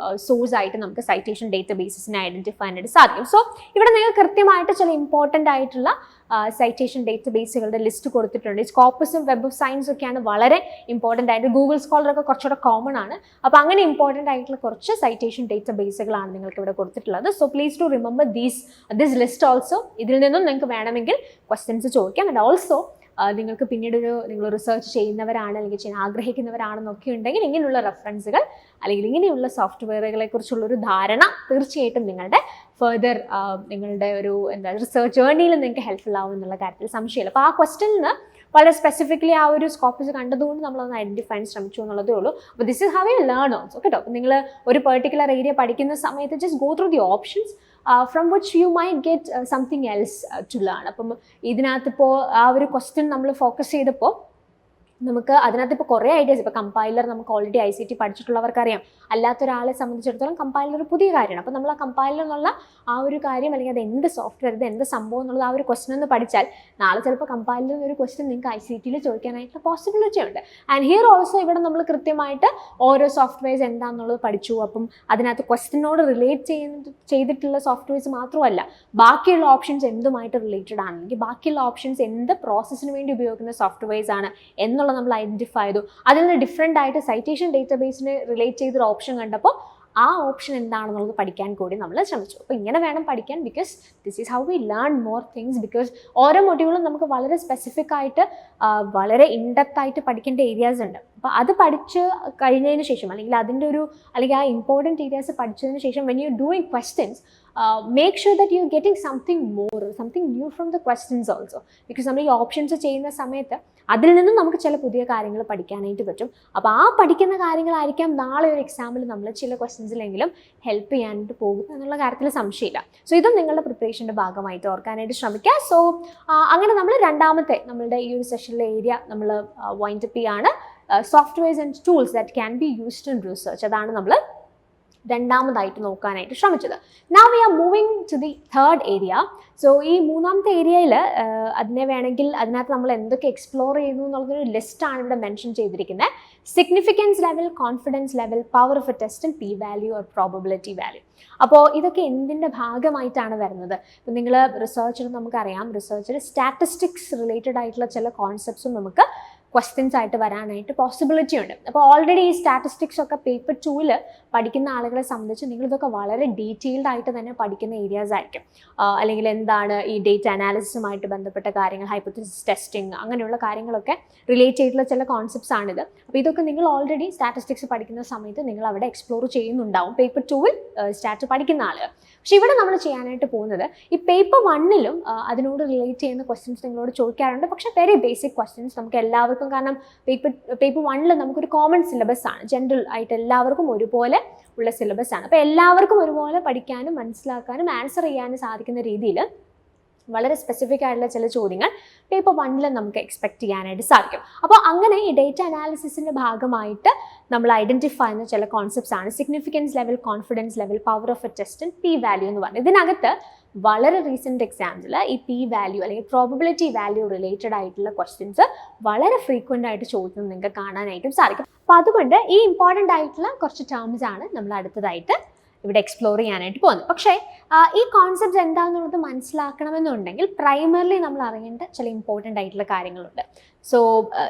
സോഴ്സ് ആയിട്ട് നമുക്ക് സൈറ്റേഷൻ ഡേറ്റാബേസസിനെ ഐഡന്റിഫൈ ചെയ്യാനായിട്ട് സാധിക്കും. സോ ഇവിടെ നിങ്ങൾക്ക് കൃത്യമായിട്ട് ചില ഇമ്പോർട്ടൻ്റ് ആയിട്ടുള്ള സൈറ്റേഷൻ ഡേറ്റാബേസുകളുടെ ലിസ്റ്റ് കൊടുത്തിട്ടുണ്ട്. സ്കോപ്പസും വെബ് ഓഫ് സയൻസും ഒക്കെയാണ് വളരെ ഇമ്പോർട്ടൻ്റ് ആയിട്ട്. ഗൂഗിൾ സ്കോളറൊക്കെ കുറച്ചുകൂടെ കോമൺ ആണ്. അപ്പോൾ അങ്ങനെ ഇമ്പോർട്ടൻ്റ് ആയിട്ടുള്ള കുറച്ച് സൈറ്റേഷൻ ഡേറ്റാബേസുകളാണ് നിങ്ങൾക്ക് ഇവിടെ കൊടുത്തിട്ടുള്ളത്. So please to remember this list also. ഇതിൽ നിന്നും നിങ്ങൾക്ക് വേണമെങ്കിൽ ക്വസ്റ്റ്യൻസ് ചോദിക്കാം. ആൻഡ് ഓൾസോ നിങ്ങൾക്ക് പിന്നീട് നിങ്ങൾ റിസർച്ച് ചെയ്യുന്നവരാണ് അല്ലെങ്കിൽ ചെയ്യാൻ ആഗ്രഹിക്കുന്നവരാണെന്നൊക്കെ ഉണ്ടെങ്കിൽ ഇങ്ങനെയുള്ള റെഫറൻസുകൾ അല്ലെങ്കിൽ ഇങ്ങനെയുള്ള സോഫ്റ്റ്വെയറുകളെ കുറിച്ചുള്ളൊരു ധാരണ തീർച്ചയായിട്ടും നിങ്ങളുടെ ഫെർദർ നിങ്ങളുടെ ഒരു റിസർച്ച് ജേർണിയിൽ നിങ്ങൾക്ക് ഹെൽപ്ഫുൾ ആവും എന്നുള്ള കാര്യത്തിൽ സംശയമില്ല. അപ്പോൾ ആ ക്വസ്റ്റ്യനിൽ വളരെ സ്പെസിഫിക്കലി ആ ഒരു സ്കോപ്പസ് കണ്ടതുകൊണ്ട് നമ്മളൊന്ന് ഐഡന്റിഫൈ ചെയ്യാൻ ശ്രമിച്ചു എന്നുള്ളതേ ഉള്ളൂ. അപ്പോൾ this is how you learn also കേട്ടോ. അപ്പോൾ നിങ്ങൾ ഒരു പെർട്ടിക്കുലർ ഏരിയ പഠിക്കുന്ന സമയത്ത് just go through the options from which you might get something else to learn. അപ്പം ഇതിനകത്തിപ്പോൾ ആ ഒരു ക്വസ്റ്റ്യൻ നമ്മൾ ഫോക്കസ് ചെയ്തപ്പോൾ നമുക്ക് അതിനകത്ത് ഇപ്പോൾ കുറേ ഐഡിയാസ്, ഇപ്പോൾ കമ്പൈലർ നമുക്ക് ഓൾറെഡി ICT പഠിച്ചിട്ടുള്ളവർക്കറിയാം. അല്ലാത്തൊരാളെ സംബന്ധിച്ചിടത്തോളം കമ്പൈലർ ഒരു പുതിയ കാര്യമാണ്. അപ്പോൾ നമ്മൾ ആ കമ്പൈലർ എന്നുള്ള ആ ഒരു കാര്യം, അല്ലെങ്കിൽ അത് എന്ത് സോഫ്റ്റ്വെയർ, ഇത് എന്ത് സംഭവം എന്നുള്ളത് ആ ഒരു ക്വസ്റ്റൻ ഒന്ന് പഠിച്ചാൽ നാളെ ചിലപ്പോൾ കമ്പൈലർ ഒരു ക്വസ്റ്റൻ നിങ്ങൾക്ക് ICTയിൽ ചോദിക്കാനായിട്ടുള്ള പോസിബിലിറ്റി ഉണ്ട്. ആൻഡ് ഹിയർ ഓൾസോ ഇവിടെ നമ്മൾ കൃത്യമായിട്ട് ഓരോ സോഫ്റ്റ്വെയർസ് എന്താണെന്നുള്ളത് പഠിച്ചു. അപ്പം അതിനകത്ത് ക്വസ്റ്റനോട് റിലേറ്റ് ചെയ്തിട്ടുള്ള സോഫ്റ്റ്വെയർസ് മാത്രമല്ല, ബാക്കിയുള്ള ഓപ്ഷൻസ് എന്തുമായിട്ട് റിലേറ്റഡ് ആണ്, അല്ലെങ്കിൽ ബാക്കിയുള്ള ഓപ്ഷൻസ് എന്ത് പ്രോസസ്സിന് വേണ്ടി ഉപയോഗിക്കുന്ന സോഫ്റ്റ്വെയർസ് ആണ് എന്നുള്ള നമ്മൾ ഐഡന്റിഫൈ ചെയ്തു. അതിൽ നിന്ന് ഡിഫറെൻ്റ് ആയിട്ട് സൈറ്റേഷൻ ഡേറ്റാബേസിന് റിലേറ്റ് ചെയ്തൊരു ഓപ്ഷൻ കണ്ടപ്പോൾ ആ ഓപ്ഷൻ എന്താണെന്നുള്ളത് പഠിക്കാൻ കൂടി നമ്മൾ ശ്രമിച്ചു. അപ്പോൾ ഇങ്ങനെ വേണം പഠിക്കാൻ, because this is how we learn more things. Because ഓരോ മൊഡ്യൂളും നമുക്ക് വളരെ സ്പെസിഫിക് ആയിട്ട് വളരെ ഇൻഡെപ്ത് ആയിട്ട് പഠിക്കേണ്ട ഏരിയാസ് ഉണ്ട്. അപ്പോൾ അത് പഠിച്ച് കഴിഞ്ഞതിന് ശേഷം, അല്ലെങ്കിൽ ആ ഇമ്പോർട്ടൻറ്റ് ഏരിയാസ് പഠിച്ചതിന് ശേഷം when you doing questions, make sure that you are getting something more, something new from the questions also. Because നമ്മൾ ഈ ഓപ്ഷൻസ് ചെയ്യുന്ന സമയത്ത് അതിൽ നിന്നും നമുക്ക് ചില പുതിയ കാര്യങ്ങൾ പഠിക്കാനായിട്ട് പറ്റും. അപ്പോൾ ആ പഠിക്കുന്ന കാര്യങ്ങളായിരിക്കാം നാളെ ഒരു എക്സാമിൽ നമ്മൾ ചില ക്വസ്റ്റ്യൻസിലെങ്കിലും ഹെൽപ്പ് ചെയ്യാനായിട്ട് പോകും എന്നുള്ള കാര്യത്തിൽ സംശയമില്ല. സോ ഇതും നിങ്ങളുടെ പ്രിപ്പറേഷൻ്റെ ഭാഗമായിട്ട് ഓർക്കാനായിട്ട് ശ്രമിക്കുക. സോ അങ്ങനെ നമ്മൾ രണ്ടാമത്തെ നമ്മളുടെ ഈ ഒരു സെഷനിലെ ഏരിയ നമ്മൾ വൈൻഡപ്പ് ചെയ്യാണ്. Softwares and tools that can be used in research, അതാണ് നമ്മൾ രണ്ടാമതായിട്ട് നോക്കാനായിട്ട് ശ്രമിച്ചത്. Now we are moving to the third area. So ഈ മൂന്നാമത്തെ ഏരിയയിൽ അതിനകത്ത് നമ്മൾ എന്തൊക്കെ എക്സ്പ്ലോർ ചെയ്യുന്നു എന്നുള്ളൊരു ലിസ്റ്റാണ് ഇവിടെ മെൻഷൻ ചെയ്തിരിക്കുന്നത്. Significance level, confidence level, power of A test, and P value or probability value. അപ്പോൾ ഇതൊക്കെ എന്തിൻ്റെ ഭാഗമായിട്ടാണ് വരുന്നത്? ഇപ്പം നിങ്ങൾ റിസർച്ചിൽ നമുക്കറിയാം, റിസർച്ചിൽ സ്റ്റാറ്റിസ്റ്റിക്സ് റിലേറ്റഡ് ആയിട്ടുള്ള ചില കോൺസെപ്റ്റ്സും നമുക്ക് ക്വസ്റ്റ്യൻസ് ആയിട്ട് വരാനായിട്ട് പോസിബിലിറ്റി ഉണ്ട്. അപ്പോൾ ഓൾറെഡി ഈ സ്റ്റാറ്റിസ്റ്റിക്സ് ഒക്കെ പേപ്പർ 2 പഠിക്കുന്ന ആളുകളെ സംബന്ധിച്ച് നിങ്ങളിതൊക്കെ വളരെ ഡീറ്റെയിൽഡ് ആയിട്ട് തന്നെ പഠിക്കുന്ന ഏരിയാസ് ആയിരിക്കും. അല്ലെങ്കിൽ എന്താണ് ഈ ഡേറ്റ അനാലിസിസുമായിട്ട് ബന്ധപ്പെട്ട കാര്യങ്ങൾ, ഹൈപ്പോത്തസിസ് ടെസ്റ്റിംഗ്, അങ്ങനെയുള്ള കാര്യങ്ങളൊക്കെ റിലേറ്റ് ചെയ്തിട്ടുള്ള ചില കോൺസെപ്റ്റ്സ് ആണിത്. അപ്പോൾ ഇതൊക്കെ നിങ്ങൾ ഓൾറെഡി സ്റ്റാറ്റിസ്റ്റിക്സ് പഠിക്കുന്ന സമയത്ത് നിങ്ങൾ അവിടെ എക്സ്പ്ലോർ ചെയ്യുന്നുണ്ടാവും, പേപ്പർ 2 സ്റ്റാറ്റ് പഠിക്കുന്ന ആളുകൾ. പക്ഷെ ഇവിടെ നമ്മൾ ചെയ്യാനായിട്ട് പോകുന്നത് ഈ പേപ്പർ 1 അതിനോട് റിലേറ്റ് ചെയ്യുന്ന ക്വസ്റ്റ്യൻസ് നിങ്ങളോട് ചോദിക്കാറുണ്ട്. പക്ഷേ വെരി ബേസിക് ക്വസ്റ്റ്യൻസ് നമുക്ക് എല്ലാവർക്കും, കാരണം പേപ്പർ 1 നമുക്കൊരു കോമൺ സിലബസ് ആണ്, ജനറൽ ആയിട്ട് എല്ലാവർക്കും ഒരുപോലെ ഉള്ള സിലബസ് ആണ്. അപ്പോൾ എല്ലാവർക്കും ഒരുപോലെ പഠിക്കാനും മനസ്സിലാക്കാനും ആൻസർ ചെയ്യാനും സാധിക്കുന്ന രീതിയിൽ വളരെ സ്പെസിഫിക് ആയിട്ടുള്ള ചില ചോദ്യങ്ങൾ പേപ്പർ 1 നമുക്ക് എക്സ്പെക്ട് ചെയ്യാനായിട്ട് സാധിക്കും. അപ്പോൾ അങ്ങനെ ഈ ഡേറ്റ അനാലിസിസിൻ്റെ ഭാഗമായിട്ട് നമ്മൾ ഐഡൻറ്റിഫൈ ചെയ്യുന്ന ചില കോൺസെപ്റ്റ്സ് ആണ് significance level, confidence level, power of A test, and P value എന്ന് പറയുന്നത്. ഇതിനകത്ത് വളരെ റീസെൻറ്റ് എക്സാംസിൽ ഈ P വാല്യൂ അല്ലെങ്കിൽ പ്രോബബിലിറ്റി വാല്യൂ റിലേറ്റഡ് ആയിട്ടുള്ള ക്വസ്റ്റ്യൻസ് വളരെ ഫ്രീക്വൻ്റ് ആയിട്ട് ചോദിക്കുന്നത് നിങ്ങൾക്ക് കാണാനായിട്ടും സാധിക്കും. അപ്പോൾ അതുകൊണ്ട് ഈ ഇമ്പോർട്ടൻ്റ് ആയിട്ടുള്ള കുറച്ച് ടേംസ് ആണ് നമ്മൾ അടുത്തതായിട്ട് ഇവിടെ എക്സ്പ്ലോർ ചെയ്യാനായിട്ട് പോകുന്നത്. പക്ഷേ ഈ കോൺസെപ്റ്റ്സ് എന്താണെന്നുള്ളത് മനസ്സിലാക്കണമെന്നുണ്ടെങ്കിൽ പ്രൈമറിലി നമ്മൾ അറിയേണ്ട ചില ഇമ്പോർട്ടൻ്റ് ആയിട്ടുള്ള കാര്യങ്ങളുണ്ട്. സോ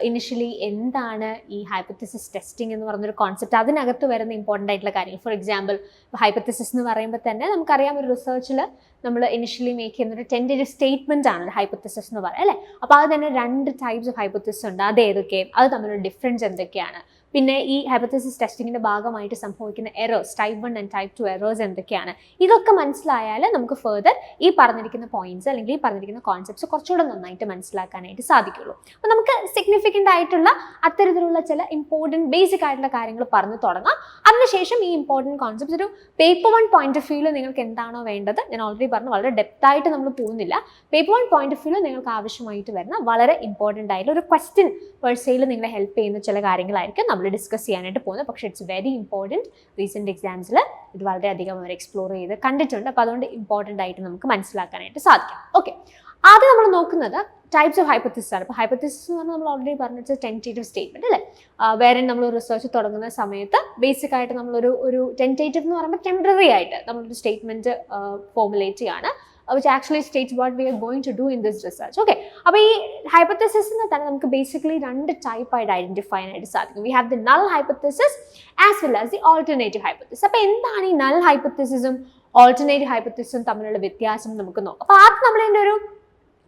ഇനിഷ്യലി എന്താണ് ഈ ഹൈപ്പോത്തസിസ് ടെസ്റ്റിംഗ് എന്ന് പറയുന്നൊരു കോൺസെപ്റ്റ്, അതിനകത്ത് വരുന്ന ഇമ്പോർട്ടൻ്റ് ആയിട്ടുള്ള കാര്യങ്ങൾ. ഫോർ എക്സാമ്പിൾ, ഹൈപ്പോത്തസിസ് എന്ന് പറയുമ്പോൾ തന്നെ നമുക്കറിയാം, ഒരു റിസർച്ചിൽ നമ്മൾ ഇനിഷ്യലി മേക്ക് ചെയ്യുന്നൊരു ടെൻറ്റേറ്റീവ് സ്റ്റേറ്റ്മെൻറ്റ് ആണ് ഹൈപ്പോത്തസിസ് എന്ന് പറയുക, അല്ലേ? അപ്പോൾ അത് തന്നെ 2 ടൈപ്സ് ഓഫ് ഹൈപ്പോത്തസിസ് ഉണ്ട്. അത് ഏതൊക്കെ, അത് തമ്മിലുള്ള ഡിഫറൻസ് എന്തൊക്കെയാണ്, പിന്നെ ഈ ഹൈപ്പോത്തസിസ് ടെസ്റ്റിങ്ങിൻ്റെ ഭാഗമായിട്ട് സംഭവിക്കുന്ന errors, type 1 and type 2 errors എന്തൊക്കെയാണ്, ഇതൊക്കെ മനസ്സിലായാൽ നമുക്ക് ഫെർദർ ഈ പറഞ്ഞിരിക്കുന്ന പോയിന്റ്സ് അല്ലെങ്കിൽ ഈ പറഞ്ഞിരിക്കുന്ന കോൺസെപ്റ്റ്സ് കുറച്ചുകൂടെ നന്നായിട്ട് മനസ്സിലാക്കാനായിട്ട് സാധിക്കുള്ളൂ. അപ്പോൾ നമുക്ക് സിഗ്നിഫിക്കൻ്റ് ആയിട്ടുള്ള അത്തരത്തിലുള്ള ചില ഇമ്പോർട്ടൻറ്റ് ബേസിക് ആയിട്ടുള്ള കാര്യങ്ങൾ പറഞ്ഞു തുടങ്ങാം. അതിനുശേഷം ഈ ഇമ്പോർട്ടൻറ്റ് കോൺസെപ്റ്റ്സ് ഒരു പേപ്പർ 1 പോയിന്റ് ഓഫ് വ്യൂവിൽ നിങ്ങൾക്ക് എന്താണോ വേണ്ടത്, ഞാൻ ഓൾറെഡി പറഞ്ഞു വളരെ ഡെപ്തായിട്ട് നമ്മൾ പോകുന്നില്ല, പേപ്പർ 1 പോയിന്റ് ഓഫ് വ്യൂവിൽ നിങ്ങൾക്ക് ആവശ്യമായിട്ട് വരുന്ന വളരെ ഇമ്പോർട്ടൻ്റ് ആയിട്ടുള്ള ഒരു ക്വസ്റ്റ്യൻ പേഴ്സയിൽ നിങ്ങളെ ഹെൽപ്പ് ചെയ്യുന്ന ചില കാര്യങ്ങളായിരിക്കും നമ്മൾ ഡിസ്കസ് ചെയ്യാനായിട്ട് പോകുന്നത്. പക്ഷേ ഇറ്റ്സ് വെരി ഇമ്പോർട്ടൻറ്റ്. റീസെൻറ്റ് എക്സാംസിൽ ഇത് വളരെയധികം അവർ എക്സ്പ്ലോർ ചെയ്ത് കണ്ടിട്ടുണ്ട്. അപ്പോൾ അതുകൊണ്ട് ഇമ്പോർട്ടൻ്റ് ആയിട്ട് നമുക്ക് മനസ്സിലാക്കാനായിട്ട് സാധിക്കും. ഓക്കെ, ആദ്യം നമ്മൾ നോക്കുന്നത് ടൈപ്സ് ഓഫ് ഹൈപ്പോത്തസിസ് ആണ്. അപ്പോൾ ഹൈപ്പോത്തസിസ് എന്ന് പറഞ്ഞാൽ നമ്മൾ ഓൾറെഡി പറഞ്ഞിട്ട് ടെൻറ്റേറ്റീവ് സ്റ്റേറ്റ്മെൻറ്റ്, അല്ലേ? വേറെ നമ്മൾ റിസർച്ച് തുടങ്ങുന്ന സമയത്ത് ബേസിക് ആയിട്ട് നമ്മളൊരു ടെൻറ്റേറ്റീവ് എന്ന് പറയുമ്പോൾ ടെമ്പററി ആയിട്ട് നമ്മളൊരു സ്റ്റേറ്റ്മെൻറ്റ് ഫോർമുലേറ്റ് ചെയ്യാണ്, which actually states what we are going to do in this research. Okay, അപ്പോൾ ഈ ഹൈപ്പോത്തസിസിനെ തന്നെ നമുക്ക് ബേസിക്കലി 2 ടൈപ്പായിട്ട് ഐഡൻറ്റിഫൈ ചെയ്യാനായിട്ട് സാധിക്കും. V have the null hypothesis as well as the alternative hypothesis. അപ്പോൾ എന്താണ് ഈ നൾ ഹൈപ്പോത്തസിസും ഓൾട്ടർനേറ്റീവ് ഹൈപ്പോത്തസിസും തമ്മിലുള്ള വ്യത്യാസം നമുക്ക് നോക്കാം. അപ്പോൾ ആദ്യം നമ്മളതിൻ്റെ ഒരു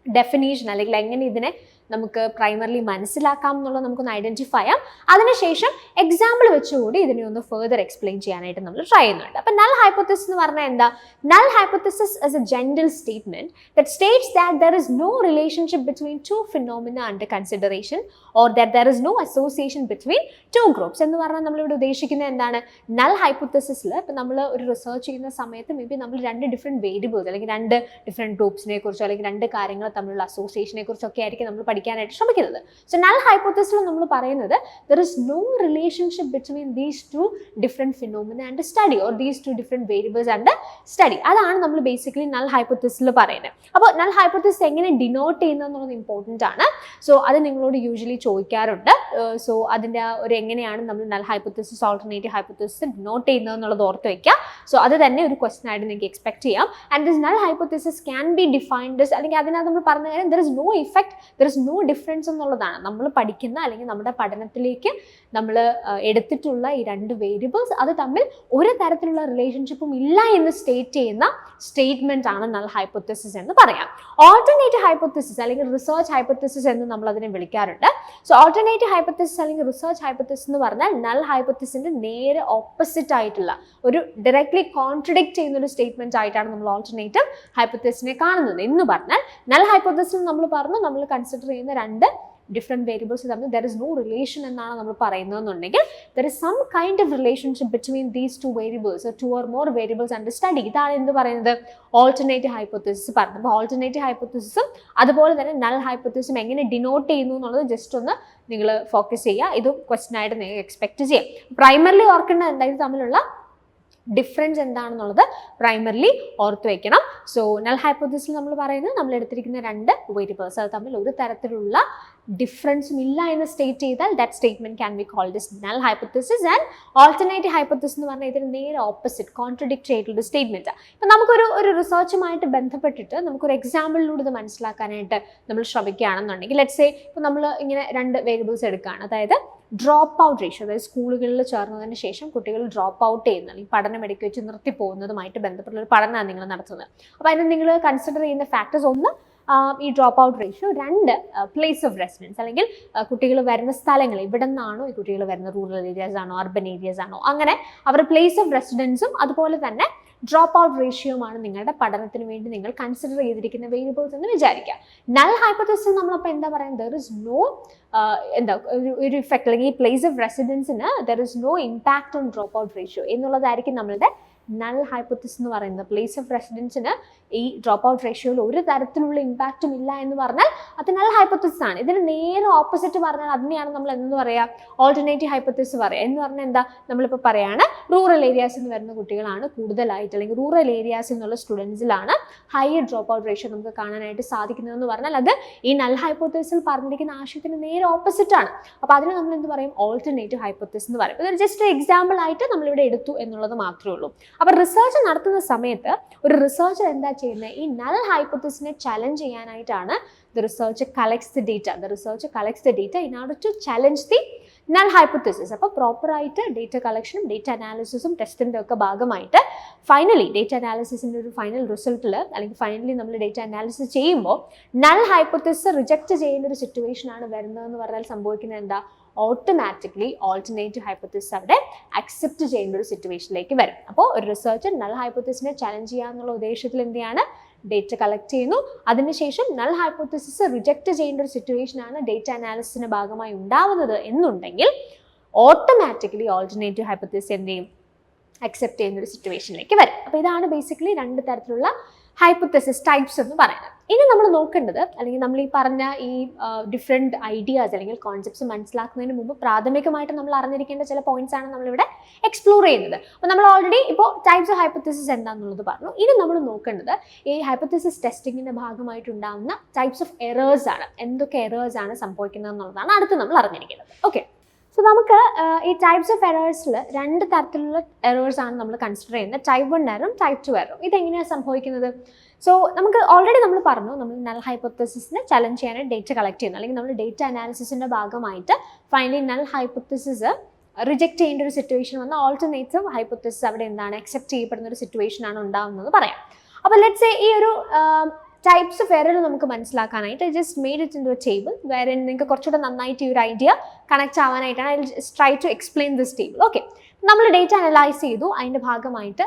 ഡെഫിനേഷൻ അല്ലെങ്കിൽ എങ്ങനെ ഇതിനെ നമുക്ക് പ്രൈമറിലി മനസ്സിലാക്കാം എന്നുള്ളത് നമുക്കൊന്ന് ഐഡൻറ്റിഫൈ ചെയ്യാം. അതിനുശേഷം എക്സാമ്പിൾ വെച്ചുകൂടി ഇതിനെ ഒന്ന് ഫെർദർ എക്സ്പ്ലെയിൻ ചെയ്യാനായിട്ട് നമ്മൾ ട്രൈ ചെയ്യുന്നുണ്ട്. അപ്പം നൾ ഹൈപ്പോത്തസിസ് എന്ന് പറഞ്ഞാൽ എന്താ? Null hypothesis is a general statement that states that there is no relationship between 2 phenomena under consideration or that there is no association between 2 groups എന്ന് പറഞ്ഞാൽ നമ്മളിവിടെ ഉദ്ദേശിക്കുന്നത് എന്താണ്? നൾ ഹൈപ്പോത്തസിസിൽ ഇപ്പം നമ്മൾ ഒരു റിസർച്ച് ചെയ്യുന്ന സമയത്ത് മേ ബി നമ്മൾ 2 ഡിഫറെൻറ്റ് വേരിയബിൾസ് അല്ലെങ്കിൽ 2 ഡിഫറെൻറ്റ് ഗ്രൂപ്പ്സിനെ കുറിച്ചോ അല്ലെങ്കിൽ 2 കാര്യങ്ങൾ തമ്മിലുള്ള അസോസിയേഷനെ കുറിച്ചൊക്കെ ആയിരിക്കും നമ്മൾ പഠിക്കുന്നത്. പഠിക്കാനായിട്ട് ശ്രമിക്കുന്നത്. സോ നൾ ഹൈപ്പോത്തസിസിൽ നമ്മൾ പറയുന്നത് there is no relationship between these two different phenomena and study or these two different variables and study. അതാണ് നമ്മൾ ബേസിക്കലി നൾ ഹൈപ്പോത്തസിസിൽ പറയുന്നത്. അപ്പോൾ നൾ ഹൈപ്പോത്തസിസ് എങ്ങനെ ഡിനോട്ട് ചെയ്യുന്നത് എന്നുള്ളത് ഇമ്പോർട്ടൻ്റ് ആണ്. സോ അത് നിങ്ങളോട് യൂഷ്വലി ചോദിക്കാറുണ്ട്. സോ അതിൻ്റെ ഒരു എങ്ങനെയാണ് നമ്മൾ null hypothesis alternative hypothesis denote ചെയ്യുന്നത് എന്നുള്ളത് ഓർത്ത് വയ്ക്കുക. സോ അത് തന്നെ ഒരു ക്വസ്റ്റൻ ആയിട്ട് നിങ്ങൾക്ക് എക്സ്പെക്ട് ചെയ്യാം. And this null hypothesis can be defined അല്ലെങ്കിൽ അതിനകത്ത് നമ്മൾ പറഞ്ഞ കാര്യം there is no effect, there is no difference എന്നുള്ളതാണ്. നമ്മൾ പഠിക്കുന്ന അല്ലെങ്കിൽ നമ്മുടെ പഠനത്തിലേക്ക് നമ്മൾ എടുത്തിട്ടുള്ള ഈ രണ്ട് വേരിയബിൾസ് അത് തമ്മിൽ ഒരു തരത്തിലുള്ള റിലേഷൻഷിപ്പും ഇല്ല എന്ന് സ്റ്റേറ്റ് ചെയ്യുന്ന സ്റ്റേറ്റ്മെന്റ് ആണ് നൾ ഹൈപ്പോത്തസിസ് എന്ന് പറയാം. ഓൾട്ടർനേറ്റീവ് ഹൈപ്പോത്തസിസ് അല്ലെങ്കിൽ റിസർച്ച് ഹൈപ്പോത്തസിസ് എന്ന് നമ്മൾ അതിനെ വിളിക്കാറുണ്ട്. സോ ഓൾട്ടർനേറ്റീവ് ഹൈപ്പോത്തസിസ് അല്ലെങ്കിൽ റിസർച്ച് ഹൈപ്പോത്തസിസ് എന്ന് പറഞ്ഞാൽ നൾ ഹൈപ്പോത്തസിസിന്റെ നേരെ ഓപ്പോസിറ്റ് ആയിട്ടുള്ള ഒരു ഡയറക്ട്ലി കോൺട്രഡിക്റ്റ് ചെയ്യുന്ന ഒരു സ്റ്റേറ്റ്മെന്റ് ആയിട്ടാണ് നമ്മൾ ഓൾട്ടർനേറ്റീവ് ഹൈപ്പോത്തസിസിനെ കാണുന്നത്. എന്ന് പറഞ്ഞാൽ നൾ ഹൈപ്പോത്തസിസ് നമ്മൾ പറഞ്ഞു നമ്മൾ കൺസിഡർ ചെയ്യുന്ന രണ്ട് ഡിഫറെൻറ്റ് വേരിയബിൾസ് തമ്മിൽ ദർ ഇസ് നോ റിലേഷൻ എന്നാണ് നമ്മൾ പറയുന്നതെന്നുണ്ടെങ്കിൽ there is some kind of relationship between these two variables, two or more variables under study. ഇതാണ് എന്ത് പറയുന്നത് ഓൾട്ടർനേറ്റീവ് ഹൈപ്പോത്തസിസ് പറയുന്നത്. അപ്പോൾ ഓൾട്ടർനേറ്റീവ് ഹൈപ്പോത്തസിസും അതുപോലെ തന്നെ നൾ ഹൈപ്പോത്തസിസും എങ്ങനെ ഡിനോട്ട് ചെയ്യുന്നു എന്നുള്ളത് ജസ്റ്റ് ഒന്ന് നിങ്ങൾ ഫോക്കസ് ചെയ്യുക. ഇത് ക്വസ്റ്റൻ ആയിട്ട് നിങ്ങൾക്ക് എക്സ്പെക്ട് ചെയ്യാം. പ്രൈമറിലി ഓർക്കേണ്ട എന്തായാലും തമ്മിലുള്ള ഡിഫറൻസ് എന്താണെന്നുള്ളത് പ്രൈമറിലി ഓർത്ത് വയ്ക്കണം. സോ നൾ ഹൈപ്പോത്തസിസിൽ നമ്മൾ പറയുന്നത് നമ്മൾ എടുത്തിരിക്കുന്ന രണ്ട് വേരിയബിൾസ് അത് തമ്മിൽ ഒരു തരത്തിലുള്ള ഡിഫറൻസും ഇല്ല എന്ന് സ്റ്റേറ്റ് ചെയ്താൽ that statement can be called is null hypothesis. And alternative hypothesis എന്ന് പറഞ്ഞാൽ ഇതിന് നേരെ ഓപ്പോസിറ്റ് കോൺട്രഡിക്റ്റ് ആയിട്ടുള്ള സ്റ്റേറ്റ്മെന്റ്. ഇപ്പം നമുക്കൊരു റിസർച്ചുമായിട്ട് ബന്ധപ്പെട്ടിട്ട് നമുക്കൊരു എക്സാമ്പിളിലൂടെ ഇത് മനസ്സിലാക്കാനായിട്ട് നമ്മൾ ശ്രമിക്കുകയാണെന്നുണ്ടെങ്കിൽ ലെറ്റ്സ് സേ ഇപ്പോൾ നമ്മൾ ഇങ്ങനെ രണ്ട് വേരിയബിൾസ് എടുക്കുകയാണ്. അതായത് ഡ്രോപ്പ് ഔട്ട് റേഷ്യോ, അതായത് സ്കൂളുകളിൽ ചേർന്നതിന് ശേഷം കുട്ടികൾ ഡ്രോപ്പ് ഔട്ട് ചെയ്യുന്ന അല്ലെങ്കിൽ പഠനം ഇടയ്ക്ക് വെച്ച് നിർത്തി പോകുന്നതുമായിട്ട് ബന്ധപ്പെട്ടുള്ള ഒരു പഠനമാണ് നിങ്ങൾ നടത്തുന്നത്. അപ്പോൾ അതിന് നിങ്ങൾ കൺസിഡർ ചെയ്യുന്ന ഫാക്ടേഴ്സ് ഒന്ന് ഈ ഡ്രോപ്പ് ഔട്ട് റേഷ്യോ, രണ്ട് പ്ലേസ് ഓഫ് റെസിഡൻസ് അല്ലെങ്കിൽ കുട്ടികൾ വരുന്ന സ്ഥലങ്ങൾ എവിടെ നിന്നാണോ ഈ കുട്ടികൾ വരുന്ന റൂറൽ ഏരിയാസ് ആണോ അർബൻ ഏരിയാസ് ആണോ അങ്ങനെ അവരുടെ പ്ലേസ് ഓഫ് റെസിഡൻസും അതുപോലെ തന്നെ ഡ്രോപ്പ് ഔട്ട് റേഷ്യോമാണ് നിങ്ങളുടെ പഠനത്തിന് വേണ്ടി നിങ്ങൾ കൺസിഡർ ചെയ്തിരിക്കുന്ന വേരിയബിൾസ് എന്ന് വിചാരിക്കുക. നൾ ഹൈപ്പോത്തസിസ് നമ്മളപ്പോൾ എന്താ പറയുന്നത് ദർ ഇസ് നോ ഒരു ഇഫക്റ്റ് അല്ലെങ്കിൽ ഈ പ്ലേസ് ഓഫ് റെസിഡൻസിന് there is no impact on drop out ratio എന്നുള്ളതായിരിക്കും നമ്മളുടെ നൾ ഹൈപ്പോത്തസിസ് എന്ന് പറയുന്നത്. പ്ലേസ് ഓഫ് റെസിഡൻസിന് ഈ ഡ്രോപ്പ് ഔട്ട് റേഷ്യോയിൽ ഒരു തരത്തിലുള്ള ഇമ്പാക്റ്റും ഇല്ല എന്ന് പറഞ്ഞാൽ അത് നൾ ഹൈപ്പോത്തസിസ് ആണ്. ഇതിന് നേരെ ഓപ്പോസിറ്റ് പറഞ്ഞാൽ അതിനെയാണ് നമ്മൾ എന്ന് പറയുക ഓൾട്ടർനേറ്റീവ് ഹൈപ്പോത്തസിസ് പറയുക. എന്ന് പറഞ്ഞാൽ എന്താ നമ്മളിപ്പോൾ പറയുകയാണ് റൂറൽ ഏരിയാസിൽ നിന്ന് വരുന്ന കുട്ടികളാണ് കൂടുതലായിട്ട് അല്ലെങ്കിൽ റൂറൽ ഏരിയാസിൽ നിന്നുള്ള സ്റ്റുഡൻസിലാണ് ഹയർ ഡ്രോപ്പ് ഔട്ട് റേഷ്യോ നമുക്ക് കാണാനായിട്ട് സാധിക്കുന്നതെന്ന് പറഞ്ഞാൽ അത് ഈ നൾ ഹൈപ്പോത്തസിസിൽ പറഞ്ഞിരിക്കുന്ന ആശയത്തിന് നേരെ ഓപ്പോസിറ്റ് ആണ്. അപ്പോൾ അതിന് നമ്മൾ എന്ത് പറയും ഓൾട്ടർനേറ്റീവ് ഹൈപ്പോത്തസിസ് എന്ന് പറയും. ഇതൊരു ജസ്റ്റ് ഒരു എക്സാമ്പിൾ ആയിട്ട് നമ്മളിവിടെ എടുത്തു എന്നുള്ളത് മാത്രമേ ഉള്ളൂ. അപ്പോൾ റിസർച്ച് നടത്തുന്ന സമയത്ത് ഒരു റിസർച്ചർ എന്താ ചെയ്യുന്നത് ഈ നൾ ഹൈപ്പോത്തസിസിനെ ചലഞ്ച് ചെയ്യാനായിട്ടാണ് the researcher collects the data in order to challenge the null hypothesis. അപ്പോൾ പ്രോപ്പർ ആയിട്ട് ഡേറ്റ കളക്ഷനും ഡേറ്റ അനാലിസിസും ടെസ്റ്റിൻ്റെ ഒക്കെ ഭാഗമായിട്ട് ഫൈനലി ഡേറ്റ അനാലിസിസിൻ്റെ ഒരു ഫൈനൽ റിസൾട്ടിൽ അല്ലെങ്കിൽ ഫൈനലി നമ്മൾ ഡേറ്റ അനാലിസിസ് ചെയ്യുമ്പോൾ നൾ ഹൈപ്പോത്തസിസ് റിജക്റ്റ് ചെയ്യുന്ന ഒരു സിറ്റുവേഷൻ ആണ് വരുന്നതെന്ന് പറഞ്ഞാൽ സംഭവിക്കുന്നത് എന്താ ഓട്ടോമാറ്റിക്കലി ഓൾട്ടർനേറ്റീവ് ഹൈപ്പോത്തസിസ് അവിടെ അക്സെപ്റ്റ് ചെയ്യുന്ന ഒരു സിറ്റുവേഷനിലേക്ക് വരും. അപ്പോൾ ഒരു റിസർച്ചർ നൾ ഹൈപ്പോത്തസിസിനെ ചലഞ്ച് ചെയ്യാന്നുള്ള ഉദ്ദേശത്തിൽ എന്ത് ചെയ്യാണ് ഡേറ്റ കളക്ട് ചെയ്യുന്നു. അതിനുശേഷം നൾ ഹൈപ്പോത്തസിസ് റിജക്റ്റ് ചെയ്യേണ്ട ഒരു സിറ്റുവേഷനാണ് ഡേറ്റ അനാലിസിസിന്റെ ഭാഗമായി ഉണ്ടാവുന്നത് എന്നുണ്ടെങ്കിൽ ഓട്ടോമാറ്റിക്കലി ഓൾട്ടർനേറ്റീവ് ഹൈപ്പോത്തസിസ് എന്ത് ചെയ്യും അക്സെപ്റ്റ് ചെയ്യുന്ന ഒരു സിറ്റുവേഷനിലേക്ക് വരും. അപ്പോൾ ഇതാണ് ബേസിക്കലി രണ്ട് തരത്തിലുള്ള ഹൈപ്പോത്തസിസ് ടൈപ്സ് എന്ന് പറയുന്നത്. ഇനി നമ്മൾ നോക്കേണ്ടത് അല്ലെങ്കിൽ നമ്മൾ ഈ പറഞ്ഞ ഈ ഡിഫറെൻറ്റ് ഐഡിയാസ് അല്ലെങ്കിൽ കോൺസെപ്റ്റ്സ് മനസ്സിലാക്കുന്നതിന് മുമ്പ് പ്രാഥമികമായിട്ട് നമ്മൾ അറിഞ്ഞിരിക്കേണ്ട ചില പോയിന്റ്സ് ആണ് നമ്മളിവിടെ എക്സ്പ്ലോർ ചെയ്യുന്നത്. അപ്പോൾ നമ്മൾ ഓൾറെഡി ഇപ്പോൾ ടൈപ്സ് ഓഫ് ഹൈപ്പോത്തസിസ് എന്താണെന്നുള്ളത് പറഞ്ഞു. ഇനി നമ്മൾ നോക്കേണ്ടത് ഈ ഹൈപ്പോത്തസിസ് ടെസ്റ്റിങ്ങിൻ്റെ ഭാഗമായിട്ടുണ്ടാകുന്ന ടൈപ്സ് ഓഫ് എറേഴ്സ് ആണ്. എന്തൊക്കെ എറേഴ്സ് ആണ് സംഭവിക്കുന്നത് എന്നുള്ളതാണ് അടുത്ത് നമ്മൾ അറിഞ്ഞിരിക്കുന്നത്. ഓക്കെ, സോ നമുക്ക് ഈ ടൈപ്സ് ഓഫ് എറേഴ്സിൽ രണ്ട് തരത്തിലുള്ള എറേഴ്സ് ആണ് നമ്മൾ കൺസിഡർ ചെയ്യുന്നത്. ടൈപ്പ് 1 എററും ടൈപ്പ് 2 എററും. ഇതെങ്ങനെയാണ് സംഭവിക്കുന്നത്? സോ നമുക്ക് ഓൾറെഡി നമ്മൾ പറഞ്ഞു നമ്മൾ നൾ ഹൈപ്പോത്തസിസിനെ ചലഞ്ച് ചെയ്യാനായിട്ട് ഡേറ്റ കളക്ട് ചെയ്യുന്നു അല്ലെങ്കിൽ നമ്മൾ ഡേറ്റ അനാലിസിസിൻ്റെ ഭാഗമായിട്ട് ഫൈനലി നൾ ഹൈപ്പോത്തസിസ് റിജക്റ്റ് ചെയ്യേണ്ട ഒരു സിറ്റുവേഷൻ വന്ന ഓൾട്ടർനേറ്റീവ് ഹൈപ്പോത്തസിസ് അവിടെ എന്താണ് അക്സെപ്റ്റ് ചെയ്യപ്പെടുന്ന ഒരു സിറ്റുവേഷൻ ആണ് ഉണ്ടാകുന്നത് പറയാം. അപ്പോൾ ലെറ്റ്സ് സേ ഈ ഒരു ടൈപ്സ് ഓഫ് എറർ നമുക്ക് മനസ്സിലാക്കാനായിട്ട് just made it into a table വേറെ നിങ്ങൾക്ക് കുറച്ചുകൂടെ നന്നായിട്ട് ഈ ഒരു ഐഡിയ കണക്ട് ആവാനായിട്ടാണ് I just try to explain this table. Okay, നമ്മൾ ഡേറ്റ അനലൈസ് ചെയ്തു. അതിൻ്റെ ഭാഗമായിട്ട്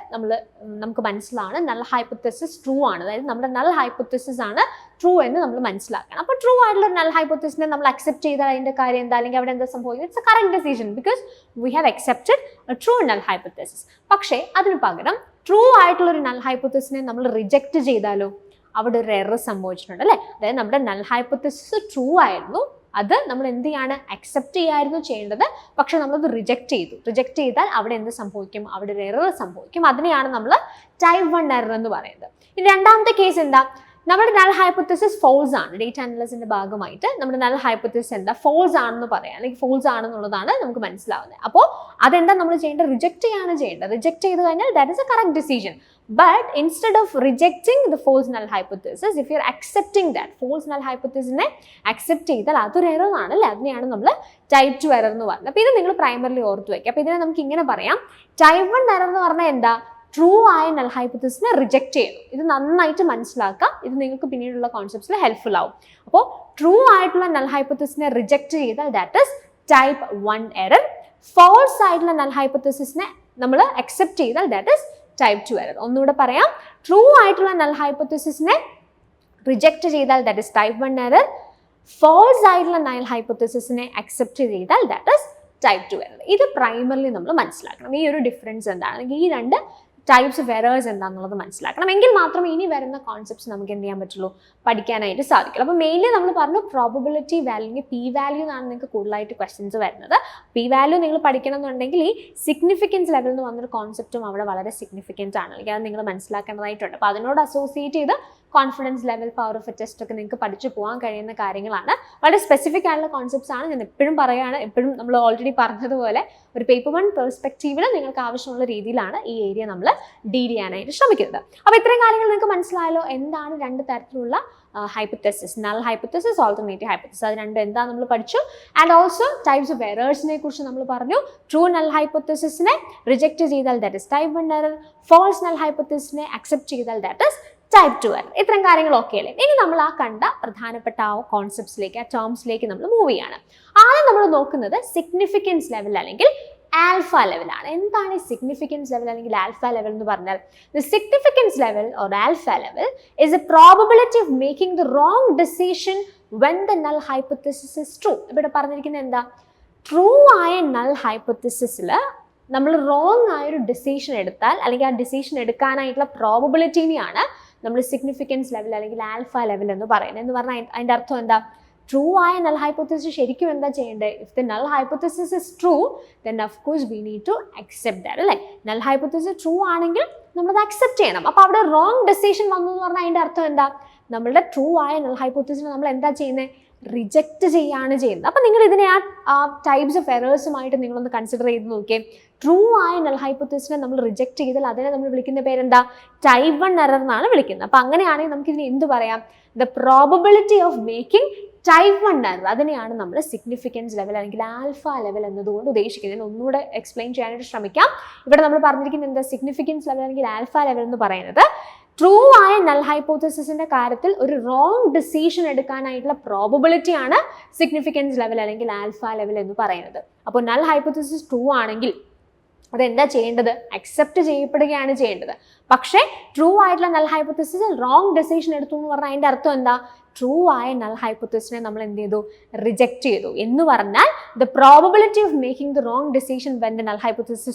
നമുക്ക് മനസ്സിലാണ് നൾ ഹൈപ്പോത്തസിസ് ട്രൂ ആണ്. അതായത് നമ്മുടെ നൾ ഹൈപ്പോത്തസിസ് ആണ് ട്രൂ എന്ന് നമ്മൾ മനസ്സിലാക്കണം. അപ്പോൾ ട്രൂ ആയിട്ടുള്ള നൾ ഹൈപ്പോത്തസിസിനെ നമ്മൾ അക്സെപ്റ്റ് ചെയ്താൽ അതിൻ്റെ കാര്യം എന്താ അല്ലെങ്കിൽ അവിടെ എന്താ സംഭവിക്കുന്നത്? It's A correct decision because we have accepted A true null hypothesis. പക്ഷേ അതിന് പകരം ട്രൂ ആയിട്ടുള്ള ഒരു നൾ ഹൈപ്പോത്തസിസിനെ നമ്മൾ റിജക്റ്റ് ചെയ്താലോ അവിടെ ഒരു എറർ സംഭവിച്ചിട്ടുണ്ട് അല്ലേ. അതായത് നമ്മുടെ നൾ ഹൈപ്പോത്തസിസ് ട്രൂ ആയിരുന്നു, അത് നമ്മൾ എന്ത് ചെയ്യാണ്, അക്സെപ്റ്റ് ചെയ്യായിരുന്നു ചെയ്യേണ്ടത്, പക്ഷെ നമ്മളത് റിജക്റ്റ് ചെയ്താൽ അവിടെ എന്ത് സംഭവിക്കും, അവിടെ ഒരു എറർ സംഭവിക്കും. അതിനെയാണ് നമ്മൾ ടൈപ്പ് 1 എറർ എന്ന് പറയുന്നത്. ഇനി രണ്ടാമത്തെ കേസ് എന്താ, നമ്മുടെ നൾ ഹൈപ്പോത്തസിസ് ഫോൾസ് ആണ്. ഡേറ്റ അനാലിസിന്റെ ഭാഗമായിട്ട് നമ്മുടെ നൾ ഹൈപ്പോത്തസിസ് എന്താ, ഫോൾസ് ആണെന്ന് പറയാം, അല്ലെങ്കിൽ ഫോൾസ് ആണെന്നുള്ളതാണ് നമുക്ക് മനസ്സിലാവുന്നത്. അപ്പോൾ അതെന്താ നമ്മൾ ചെയ്യേണ്ടത്, റിജക്റ്റ് ചെയ്യാണ് ചെയ്യേണ്ടത്. റിജക്റ്റ് ചെയ്ത് കഴിഞ്ഞാൽ that is A correct decision. But instead of rejecting the false null hypothesis, if you are accepting that false null hypothesis accept ചെയ്താൽ അതൊരു എറർ ആണ് അല്ലേ. അതിനെയാണ് നമ്മൾ ടൈപ്പ് 2 എറർ എന്ന് പറയുന്നത്. അപ്പോൾ ഇത് നിങ്ങൾ പ്രൈമറിലി ഓർത്ത് വയ്ക്കുക. അപ്പോൾ ഇതിനെ നമുക്ക് ഇങ്ങനെ പറയാം, ടൈപ്പ് 1 എറർ എന്ന് പറഞ്ഞാൽ എന്താ, ട്രൂ ആയ നൾ ഹൈപ്പോത്തസിസിനെ റിജക്റ്റ് ചെയ്യുന്നു. ഇത് നന്നായിട്ട് മനസ്സിലാക്കാം, ഇത് നിങ്ങൾക്ക് പിന്നീടുള്ള കോൺസെപ്റ്റ്സിൽ ഹെൽപ്ഫുൾ ആവും. അപ്പോൾ ട്രൂ ആയിട്ടുള്ള നൾ ഹൈപ്പോത്തസിസിനെ റിജക്റ്റ് ചെയ്താൽ that is type 1 error. False ആയിട്ടുള്ള നൾ ഹൈപ്പോത്തസിസിനെ നമ്മൾ അക്സെപ്റ്റ് ചെയ്താൽ ദാറ്റ് ഇസ് ടൈപ്പ് 2 എറർ. ഒന്നുകൂടെ പറയാം, ട്രൂ ആയിട്ടുള്ള നൾ ഹൈപ്പോത്തസിസിനെ റിജക്റ്റ് ചെയ്താൽ that is type 1 error. False ആയിട്ടുള്ള നൾ ഹൈപ്പോത്തസിസിനെ അക്സെപ്റ്റ് ചെയ്താൽ ദാറ്റ് ഇസ് ടൈപ്പ് 2 എറർ. ഇത് പ്രൈമറിലി നമ്മൾ മനസ്സിലാക്കണം. ഈ ഒരു ഡിഫറൻസ് എന്താണ്, ഈ രണ്ട് ടൈപ്സ് ഓഫ് എറേഴ്സ് എന്താണെന്നുള്ളത് മനസ്സിലാക്കണം. എങ്കിൽ മാത്രമേ ഇനി വരുന്ന കോൺസെപ്റ്റ്സ് നമുക്ക് എന്ത് ചെയ്യാൻ പറ്റുള്ളൂ, പഠിക്കാനായിട്ട് സാധിക്കുള്ളൂ. അപ്പോൾ മെയിൻലി നമ്മൾ പറഞ്ഞു പ്രോബബിലിറ്റി വാല്യൂ, അല്ലെങ്കിൽ പി വാല്യൂ എന്നാണ് നിങ്ങൾക്ക് കൂടുതലായിട്ട് ക്വസ്റ്റ്യൻസ് വരുന്നത്. പി വാല്യൂ നിങ്ങൾ പഠിക്കണം എന്നുണ്ടെങ്കിൽ ഈ സിഗ്നിഫിക്കൻസ് ലെവൽ എന്ന് പറഞ്ഞൊരു കോൺസെപ്റ്റും അവിടെ വളരെ സിഗ്നിഫിക്കൻ്റ് ആണ്, അല്ലെങ്കിൽ അത് നിങ്ങൾ മനസ്സിലാക്കേണ്ടതായിട്ടുണ്ട്. അപ്പോൾ അതിനോട് അസോസിയേറ്റ് ചെയ്ത് confidence level, power of A test ഒക്കെ നിങ്ങൾക്ക് പഠിച്ചു പോകാൻ കഴിയുന്ന കാര്യങ്ങളാണ്. വളരെ സ്പെസിഫിക് ആയിട്ടുള്ള കോൺസെപ്റ്റ്സ് ആണ്. ഞാൻ എപ്പോഴും പറയുകയാണ്, എപ്പോഴും നമ്മൾ ഓൾറെഡി പറഞ്ഞതുപോലെ ഒരു പേപ്പർ 1 പെർസ്പെക്റ്റീവിൽ നിങ്ങൾക്ക് ആവശ്യമുള്ള രീതിയിലാണ് ഈ ഏരിയ നമ്മൾ ഡീൽ ചെയ്യാനായിട്ട് ശ്രമിക്കുന്നത്. അപ്പോൾ ഇത്രയും കാര്യങ്ങൾ നിങ്ങൾക്ക് മനസ്സിലായല്ലോ, എന്താണ് രണ്ട് തരത്തിലുള്ള hypothesis, null hypothesis, alternative hypothesis, അത് രണ്ടും എന്താ നമ്മൾ പഠിച്ചു. ആൻഡ് ഓൾസോ ടൈപ്സ് ഓഫ് എറേഴ്സിനെ കുറിച്ച് നമ്മൾ പറഞ്ഞു. ട്രൂ നൾ ഹൈപ്പോത്തസിസിനെ റിജക്റ്റ് ചെയ്താൽ that is type 1 error. False null ഹൈപ്പോത്തസിസിനെ അക്സെപ്റ്റ് ചെയ്താൽ ദാറ്റ് ഇസ് ടൈപ്പ് 2 എറർ. ഇത്തരം കാര്യങ്ങൾ ഓക്കെ അല്ലേ. ഇനി നമ്മൾ ആ കണ്ട പ്രധാനപ്പെട്ട ആ കോൺസെപ്റ്റ്സിലേക്ക്, ആ ടേംസിലേക്ക് നമ്മൾ മൂവ് ചെയ്യാണ്. ആദ്യം നമ്മൾ നോക്കുന്നത് സിഗ്നിഫിക്കൻസ് ലെവൽ അല്ലെങ്കിൽ ആൽഫ ലെവലാണ്. എന്താണ് ഈ സിഗ്നിഫിക്കൻസ് ലെവൽ അല്ലെങ്കിൽ ആൽഫ ലെവൽ എന്ന് പറഞ്ഞാൽ, the significance level or alpha level is A probability of making the wrong decision when the null hypothesis is true. ഇവിടെ പറഞ്ഞിരിക്കുന്നത് എന്താ, ട്രൂ ആയ നൾ ഹൈപ്പോത്തസിസിൽ നമ്മൾ റോങ് ആയൊരു ഡിസിഷൻ എടുത്താൽ, അല്ലെങ്കിൽ ആ ഡിസിഷൻ എടുക്കാനായിട്ടുള്ള പ്രോബബിലിറ്റിനെയാണ് നമ്മൾ സിഗ്നിഫിക്കൻസ് ലെവൽ അല്ലെങ്കിൽ ആൽഫ ലെവൽ എന്ന് പറയുന്നത്. എന്ന് പറഞ്ഞാൽ അതിൻ്റെ അർത്ഥം എന്താ, ട്രൂ ആയ നൾ ഹൈപ്പോത്തസിസ് ശരിക്കും എന്താ ചെയ്യേണ്ടത്, if the null hypothesis is true then of course we need to accept that അല്ലേ. നൾ ഹൈപ്പോത്തസിസ് ട്രൂ ആണെങ്കിൽ നമ്മളത് അക്സെപ്റ്റ് ചെയ്യണം. അപ്പോൾ അവിടെ റോങ് ഡിസിഷൻ വന്നു എന്ന് പറഞ്ഞാൽ അതിൻ്റെ അർത്ഥം എന്താ, നമ്മളുടെ ട്രൂ ആയ നൾ ഹൈപ്പോത്തസിസിനെ നമ്മൾ എന്താ ചെയ്യുന്നത്, റിജക്റ്റ് ചെയ്യാണ് ചെയ്യുന്നത്. അപ്പം നിങ്ങൾ ഇതിനെ ആ ടൈപ്സ് ഓഫ് എറേഴ്സുമായിട്ട് നിങ്ങളൊന്ന് കൺസിഡർ ചെയ്ത് നോക്കിയേ. ട്രൂ ആയ നൾ ഹൈപ്പോത്തസിസിനെ നമ്മൾ റിജക്റ്റ് ചെയ്താൽ അതിനെ നമ്മൾ വിളിക്കുന്ന പേരെന്താ, ടൈപ്പ് 1 എറർ എന്നാണ് വിളിക്കുന്നത്. അപ്പം അങ്ങനെയാണെങ്കിൽ നമുക്കിതിന് എന്ത് പറയാം, the probability of making type 1 error. അതിനെയാണ് നമ്മൾ സിഗ്നിഫിക്കൻസ് ലെവൽ അല്ലെങ്കിൽ ആൽഫ ലെവൽ എന്നതുകൊണ്ട് ഉദ്ദേശിക്കുന്നത്. ഞാൻ ഒന്നുകൂടെ എക്സ്പ്ലെയിൻ ചെയ്യാനായിട്ട് ശ്രമിക്കാം. ഇവിടെ നമ്മൾ പറഞ്ഞിരിക്കുന്നത് എന്താ, സിഗ്നിഫിക്കൻസ് ലെവൽ അല്ലെങ്കിൽ ആൽഫ ലെവൽ എന്ന് പറയുന്നത് ട്രൂ ആയ നൾ ഹൈപ്പോത്തസിസിന്റെ കാര്യത്തിൽ ഒരു റോങ് ഡിസിഷൻ എടുക്കാനായിട്ടുള്ള പ്രോബബിലിറ്റി ആണ് സിഗ്നിഫിക്കൻസ് ലെവൽ അല്ലെങ്കിൽ ആൽഫ ലെവൽ എന്ന് പറയുന്നത്. അപ്പോൾ നൾ ഹൈപ്പോത്തസിസ് ട്രൂ ആണെങ്കിൽ അതെന്താ ചെയ്യേണ്ടത്, അക്സെപ്റ്റ് ചെയ്യപ്പെടുകയാണ് ചെയ്യേണ്ടത്. പക്ഷേ ട്രൂ ആയിട്ടുള്ള നൾ ഹൈപ്പോത്തസിസിൽ റോങ് ഡിസിഷൻ എടുത്തു എന്ന് പറഞ്ഞാൽ അതിൻ്റെ അർത്ഥം എന്താ, ട്രൂ ആയ നൾ ഹൈപ്പോത്തസിസിനെ നമ്മൾ എന്ത് ചെയ്തു, റിജക്റ്റ് ചെയ്തു എന്ന് പറഞ്ഞാൽ the probability of making the wrong decision when the null hypothesis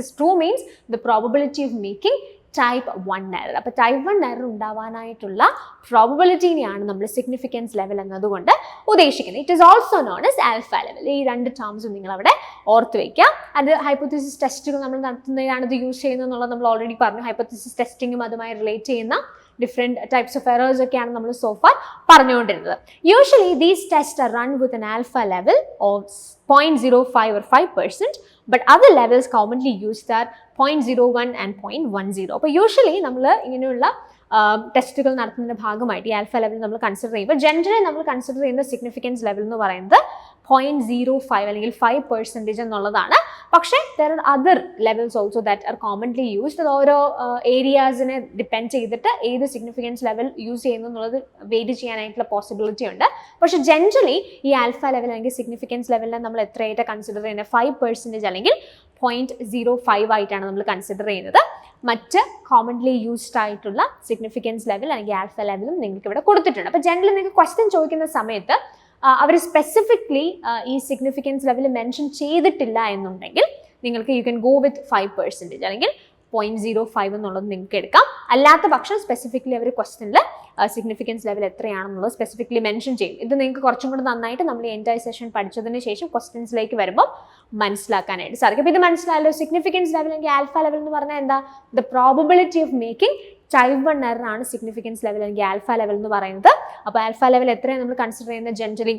is true means the probability of making type 1 error. അപ്പോൾ ടൈപ്പ് 1 എറർ ഉണ്ടാവാനായിട്ടുള്ള പ്രോബബിലിറ്റിനെയാണ് നമ്മൾ സിഗ്നിഫിക്കൻസ് ലെവൽ എന്നതുകൊണ്ട് ഉദ്ദേശിക്കുന്നത്. It is also known as alpha level. ഈ രണ്ട് ടേംസും നിങ്ങൾ അവിടെ ഓർത്ത് വയ്ക്കുക. അത് ഹൈപ്പോത്തസിസ് ടെസ്റ്റുകൾ നമ്മൾ നടത്തുന്നതിനാണ് ഇത് യൂസ് ചെയ്യുന്നത് എന്നുള്ളത് നമ്മൾ ഓൾറെഡി പറഞ്ഞു. ഹൈപ്പോത്തസിസ് ടെസ്റ്റിങ്ങും അതുമായി റിലേറ്റ് ചെയ്യുന്ന ഡിഫറെൻറ്റ് ടൈപ്സ് ഓഫ് എറേഴ്സ് ഒക്കെയാണ് നമ്മൾ സോഫാർ പറഞ്ഞുകൊണ്ടിരുന്നത്. Usually these test are run with an alpha level of 0.05 or 5%, but other levels commonly used are 0.01 and 0.10. അപ്പോൾ യൂഷ്വലി നമ്മൾ ഇങ്ങനെയുള്ള ടെസ്റ്റുകൾ നടത്തുന്നതിൻ്റെ ഭാഗമായിട്ട് ഈ ആൽഫ ലെവൽ നമ്മൾ കൺസിഡർ ചെയ്യുമ്പോൾ ജനറലി നമ്മൾ കൺസിഡർ ചെയ്യുന്ന സിഗ്നിഫിക്കൻസ് ലെവൽ എന്ന് പറയുന്നത് 0.05 അല്ലെങ്കിൽ 5% എന്നുള്ളതാണ്. പക്ഷേ there are other levels also that are commonly used. അത് ഓരോ ഏരിയാസിനെ ഡിപ്പെൻഡ് ചെയ്തിട്ട് ഏത് സിഗ്നിഫിക്കൻസ് ലെവൽ യൂസ് ചെയ്യുന്നു എന്നുള്ളത് വെയിറ്റ് ചെയ്യാനായിട്ടുള്ള പോസിബിലിറ്റി ഉണ്ട്. പക്ഷേ ജനറലി ഈ ആൽഫ ലെവൽ അല്ലെങ്കിൽ സിഗ്നിഫിക്കൻസ് ലെവലിനെ നമ്മൾ എത്രയായിട്ട് കൺസിഡർ ചെയ്യുന്നത്, 5% അല്ലെങ്കിൽ 0.05 ആയിട്ടാണ് നമ്മൾ കൺസിഡർ ചെയ്യുന്നത്. മറ്റ് കോമൺലി യൂസ്ഡ് ആയിട്ടുള്ള സിഗ്നിഫിക്കൻസ് ലെവൽ അല്ലെങ്കിൽ ആൽഫ ലെവലും നിങ്ങൾക്ക് ഇവിടെ കൊടുത്തിട്ടുണ്ട്. അപ്പോൾ ജനറലി നിങ്ങൾക്ക് ക്വസ്റ്റ്യൻ ചോദിക്കുന്ന സമയത്ത് അവർ സ്പെസിഫിക്കലി ഈ സിഗ്നിഫിക്കൻസ് ലെവൽ മെൻഷൻ ചെയ്തിട്ടില്ല എന്നുണ്ടെങ്കിൽ നിങ്ങൾക്ക് യു ക്യാൻ ഗോ വിത്ത് 5% അല്ലെങ്കിൽ 0.05 എന്നുള്ളത് നിങ്ങൾക്ക് എടുക്കാം. അല്ലാത്ത പക്ഷം സ്പെസിഫിക്കലി അവർ ക്വസ്റ്റനിൽ സിഗ്നിഫിക്കൻസ് ലെവൽ എത്രയാണെന്നുള്ളത് സ്പെസിഫിക്കലി മെൻഷൻ ചെയ്യും. ഇത് നിങ്ങൾക്ക് കുറച്ചും കൂടി നന്നായിട്ട് നമ്മൾ എൻറ്റയർ സെഷൻ പഠിച്ചതിന് ശേഷം ക്വസ്റ്റൻസിലേക്ക് വരുമ്പോൾ മനസ്സിലാക്കാനായിട്ട് സാധിക്കും. അപ്പോൾ ഇത് മനസ്സിലായല്ലോ. സിഗ്നിഫിക്കൻസ് ലെവൽ അല്ലെങ്കിൽ ആൽഫ ലെവൽ എന്ന് പറഞ്ഞാൽ എന്താ? The probability of making type 1 error ആണ് സിഗ്നിഫിക്കൻസ് ലെവൽ അല്ലെങ്കിൽ ആൽഫ ലെവൽ എന്ന് പറയുന്നത്. അപ്പോൾ ആൽഫ ലെവൽ എത്രയാണ് നമ്മൾ കൺസിഡർ ചെയ്യുന്നത്? ജനറലി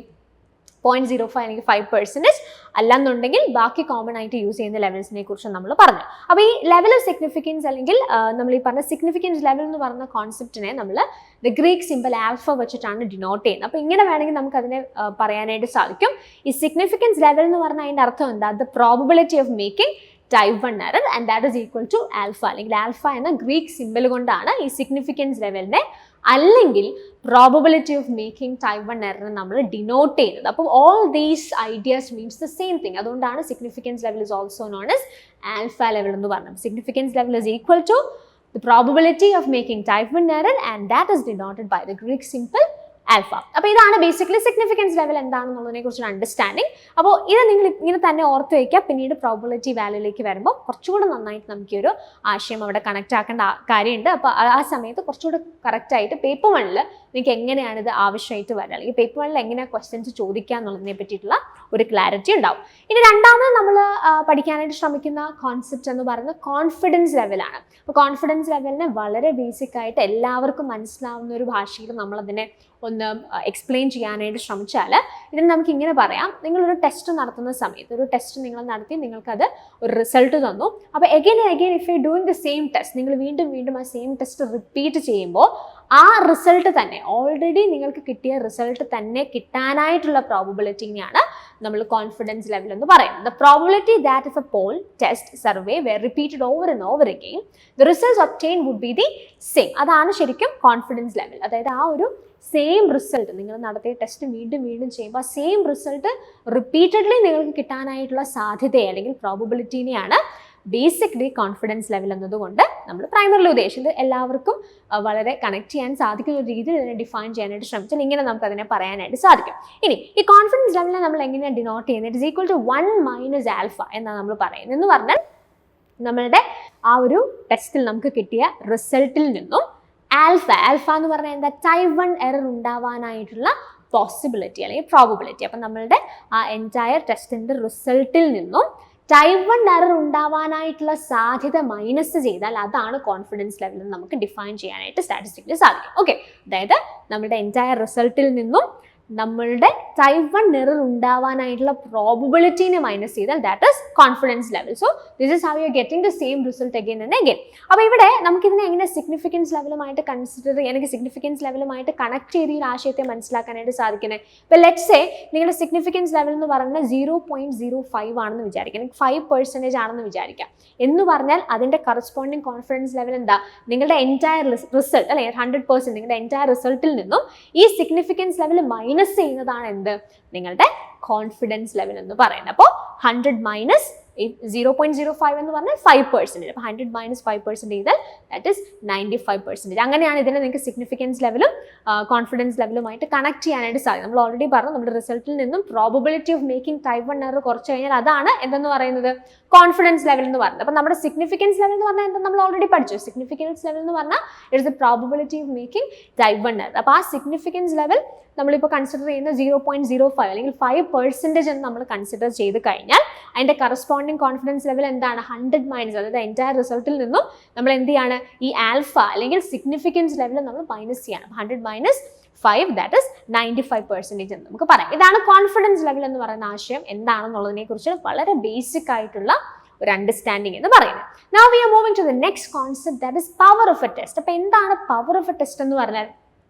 0.05 അല്ലെങ്കിൽ 5%, അല്ലാന്നുണ്ടെങ്കിൽ ബാക്കി കോമൺ ആയിട്ട് യൂസ് ചെയ്യുന്ന ലെവൽസിനെ കുറിച്ച് നമ്മൾ പറഞ്ഞു. അപ്പോൾ ഈ ലെവൽ ഓഫ് സിഗ്നിഫിക്കൻസ് അല്ലെങ്കിൽ നമ്മൾ ഈ പറഞ്ഞ സിഗ്നിഫിക്കൻസ് ലെവൽ എന്ന് പറയുന്ന കോൺസെപ്റ്റിനെ നമ്മൾ ദ ഗ്രീക്ക് സിമ്പിൾ ആൽഫ വെച്ചിട്ടാണ് ഡിനോട്ട് ചെയ്യുന്നത്. അപ്പോൾ ഇങ്ങനെ വേണമെങ്കിൽ നമുക്ക് അതിനെ പറയാനായിട്ട് സാധിക്കും. ഈ സിഗ്നിഫിക്കൻസ് ലെവൽ എന്ന് പറഞ്ഞാൽ അതിൻ്റെ അർത്ഥം എന്താ? The probability of making type 1 error and that is equal to alpha. അല്ലെങ്കിൽ ആൽഫ എന്ന ഗ്രീക്ക് സിമ്പിൾ കൊണ്ടാണ് ഈ സിഗ്നിഫിക്കൻസ് ലെവലിനെ അല്ലെങ്കിൽ probability of making type 1 error നമ്മൾ ഡിനോട്ട് ചെയ്യുന്നത്. അപ്പോൾ all these ideas means the same thing. അതുകൊണ്ടാണ് significance level is also known as alpha level എന്ന് പറഞ്ഞത്. Significance level is equal to the probability of making type 1 error and that is denoted by the Greek symbol alpha. അപ്പോൾ ഇതാണ് basically significance level എന്താണെന്നുള്ളതിനെ കുറിച്ചൊരു understanding. അപ്പോൾ ഇത് നിങ്ങൾ ഇങ്ങനെ തന്നെ ഓർത്ത് വയ്ക്കുക. പിന്നീട് പ്രോബബിലിറ്റി വാല്യൂയിലേക്ക് വരുമ്പോൾ കുറച്ചുകൂടെ നന്നായിട്ട് നമുക്ക് ഒരു ആശയം അവിടെ കണക്ട് ആക്കേണ്ട കാര്യമുണ്ട്. അപ്പോൾ ആ സമയത്ത് കുറച്ചുകൂടെ കറക്റ്റായിട്ട് പേപ്പർ 1 നിങ്ങൾക്ക് എങ്ങനെയാണ് ഇത് ആവശ്യമായിട്ട് വരിക, അല്ലെങ്കിൽ പേപ്പർ 1 എങ്ങനെയാണ് ക്വസ്റ്റ്യൻസ് ചോദിക്കുക എന്നുള്ളതിനെ പറ്റിയിട്ടുള്ള ഒരു ക്ലാരിറ്റി ഉണ്ടാവും. ഇനി രണ്ടാമത് നമ്മൾ പഠിക്കാനായിട്ട് ശ്രമിക്കുന്ന കോൺസെപ്റ്റ് എന്ന് പറയുന്നത് കോൺഫിഡൻസ് ലെവലാണ്. അപ്പോൾ കോൺഫിഡൻസ് ലെവലിനെ വളരെ ബേസിക് ആയിട്ട് എല്ലാവർക്കും മനസ്സിലാവുന്ന ഒരു ഭാഷയിൽ നമ്മളതിനെ ഒന്ന് എക്സ്പ്ലെയിൻ ചെയ്യാനായിട്ട് ശ്രമിച്ചാൽ ഇതിന് നമുക്ക് ഇങ്ങനെ പറയാം. നിങ്ങളൊരു ടെസ്റ്റ് നടത്തുന്ന സമയത്ത് ഒരു ടെസ്റ്റ് നിങ്ങൾ നടത്തി നിങ്ങൾക്കത് ഒരു റിസൾട്ട് തന്നു. അപ്പോൾ again if you doing the same test, നിങ്ങൾ വീണ്ടും ആ സെയിം ടെസ്റ്റ് റിപ്പീറ്റ് ചെയ്യുമ്പോൾ ആ റിസൾട്ട് തന്നെ ഓൾറെഡി നിങ്ങൾക്ക് കിട്ടിയ റിസൾട്ട് തന്നെ കിട്ടാനായിട്ടുള്ള പ്രോബബിലിറ്റിനെയാണ് നമ്മൾ കോൺഫിഡൻസ് ലെവൽ എന്ന് പറയുന്നത്. The probability that if a poll test survey were repeated over and over again the results obtain would be the same. അതാണ് ശരിക്കും കോൺഫിഡൻസ് ലെവൽ. അതായത് ആ ഒരു സെയിം റിസൾട്ട് നിങ്ങൾ നടത്തിയ ടെസ്റ്റ് വീണ്ടും ചെയ്യുമ്പോൾ ആ സെയിം റിസൾട്ട് റിപ്പീറ്റഡ്ലി നിങ്ങൾക്ക് കിട്ടാനായിട്ടുള്ള സാധ്യതയെ അല്ലെങ്കിൽ പ്രോബബിലിറ്റിനെയാണ് ബേസിക്കലി കോൺഫിഡൻസ് ലെവൽ എന്നതുകൊണ്ട് നമ്മൾ പ്രൈമറിലി ഉദ്ദേശിച്ചത്. എല്ലാവർക്കും വളരെ കണക്ട് ചെയ്യാൻ സാധിക്കുന്ന ഒരു രീതിയിൽ ഇതിനെ ഡിഫൈൻ ചെയ്യാനായിട്ട് ശ്രമിച്ചാൽ ഇങ്ങനെ നമുക്ക് അതിനെ പറയാനായിട്ട് സാധിക്കും. ഇനി ഈ കോൺഫിഡൻസ് ലെവലിനെ നമ്മൾ എങ്ങനെയാണ് ഡിനോട്ട് ചെയ്യുന്നത്? It is equal to 1 - alpha എന്നാണ് നമ്മൾ പറയുന്നത്. എന്ന് പറഞ്ഞാൽ നമ്മളുടെ ആ ഒരു ടെസ്റ്റിൽ നമുക്ക് കിട്ടിയ റിസൾട്ടിൽ നിന്നും ആൽഫ എന്ന് പറഞ്ഞാൽ എന്താ? ടൈപ്പ് 1 എറർ ഉണ്ടാവാനായിട്ടുള്ള പോസിബിലിറ്റി അല്ലെങ്കിൽ പ്രോബബിലിറ്റി. അപ്പം നമ്മളുടെ ആ എൻറ്റയർ ടെസ്റ്റിൻ്റെ റിസൾട്ടിൽ നിന്നും ടൈപ്പ് 1 എറർ ഉണ്ടാവാനായിട്ടുള്ള സാധ്യത മൈനസ് ചെയ്താൽ അതാണ് കോൺഫിഡൻസ് ലെവൽ എന്ന് നമുക്ക് ഡിഫൈൻ ചെയ്യാനായിട്ട് സ്റ്റാറ്റിസ്റ്റിക്കലി സാധിക്കും. ഓക്കെ, അതായത് നമ്മുടെ എൻറ്റയർ റിസൾട്ടിൽ നിന്നും നമ്മളുടെ ടൈപ്പ് 1 എറർ ഉണ്ടാവാനായിട്ടുള്ള പ്രോബബിലിറ്റിനെ മൈനസ് ചെയ്താൽ that is confidence level. So this is how you are getting the same result again and again. അപ്പോൾ ഇവിടെ നമുക്കിതിനെ എങ്ങനെ സിഗ്നിഫിക്കൻസ് ലെവലുമായിട്ട് കൺസിഡർ അല്ലെങ്കിൽ സിഗ്നിഫിക്കൻസ് ലെവലുമായിട്ട് കണക്ട് ചെയ്ത് ഈ ആശയത്തെ മനസ്സിലാക്കാനായിട്ട് സാധിക്കുന്നത്. ഇപ്പോൾ ലെറ്റ്സ് സേ നിങ്ങളുടെ സിഗ്നിഫിക്കൻസ് ലെവൽ എന്ന് പറയുന്നത് 0.05 ആണെന്ന് വിചാരിക്കാം, 5% ആണെന്ന് വിചാരിക്കാം. എന്ന് പറഞ്ഞാൽ അതിൻ്റെ കറസ്പോണ്ടിങ് കോൺഫിഡൻസ് ലെവൽ എന്താ? നിങ്ങളുടെ എൻറ്റയർ റിസൾട്ട് അല്ലെ 100% നിങ്ങളുടെ എൻറ്റയർ റിസൾട്ടിൽ നിന്നും ഈ സിഗ്നിഫിക്കൻസ് ലെവൽ മൈനസ് ചെയ്യുന്നതാണ് എന്ത്? നിങ്ങളുടെ കോൺഫിഡൻസ് ലെവൽ എന്ന് പറയുന്നത്. അപ്പോൾ 100 മൈനസ് 0.05 എന്ന് പറഞ്ഞാൽ 5%. അപ്പോൾ 100 മൈനസ് 5% ചെയ്താൽ ദാറ്റ് ഈസ് 95%. അങ്ങനെയാണ് ഇതിനെ നിങ്ങൾക്ക് സിഗ്നിഫിക്കൻസ് ലെവലും കോൺഫിഡൻസ് ലെവലുമായിട്ട് കണക്ട് ചെയ്യാനായിട്ട് സാധിക്കും. നമ്മൾ ഓൾറെഡി പറഞ്ഞു നമ്മുടെ റിസൾട്ടിൽ നിന്നും probability of making type 1 error കുറച്ച് കഴിഞ്ഞാൽ അതാണ് എന്തെന്ന് പറയുന്നത്? കോൺഫിഡൻസ് ലെവൽ എന്ന് പറയുന്നത്. അപ്പോൾ നമ്മുടെ സിഗ്നിഫിക്കൻസ് ലെവൽ എന്ന് പറഞ്ഞാൽ എന്താ? നമ്മൾ ഓൾറെഡി പഠിച്ചു. സിഗ്നിഫിക്കൻസ് ലെവൽ എന്ന് പറഞ്ഞാൽ it's the probability of making type 1 error. അപ്പോൾ ആ സിഗ്നിഫിക്കൻസ് ലെവൽ നമ്മളിപ്പോൾ കൺസിഡർ ചെയ്യുന്ന 0.05 അല്ലെങ്കിൽ 5% എന്ന് നമ്മൾ കൺസിഡർ ചെയ്ത് കഴിഞ്ഞാൽ അതിൻ്റെ കറസ്പോണ്ടിങ് കോൺഫിഡൻസ് ലെവൽ എന്താണ്? 100 മൈനസ്, അതായത് എൻറ്റയർ റിസൾട്ടിൽ നിന്നും നമ്മൾ എന്ത് ചെയ്യാണ്? ഈ ആൽഫ അല്ലെങ്കിൽ സിഗ്നിഫിക്കൻസ് ലെവൽ നമ്മൾ മൈനസ് ചെയ്യണം. 100 മൈനസ് 5 ദാറ്റ് ഈസ് 95% എന്ന് നമുക്ക് പറയാം. ഇതാണ് കോൺഫിഡൻസ് ലെവൽ എന്ന് പറയുന്ന ആശയം എന്താണെന്നുള്ളതിനെ കുറിച്ച് വളരെ ബേസിക് ആയിട്ടുള്ള ഒരു അണ്ടർസ്റ്റാൻഡിങ് എന്ന് പറയുന്നത്. Now we are moving to the next concept, that is power of a test. അപ്പോൾ എന്താണ് പവർ ഓഫ് എ ടെസ്റ്റ് എന്ന് പറഞ്ഞാൽ?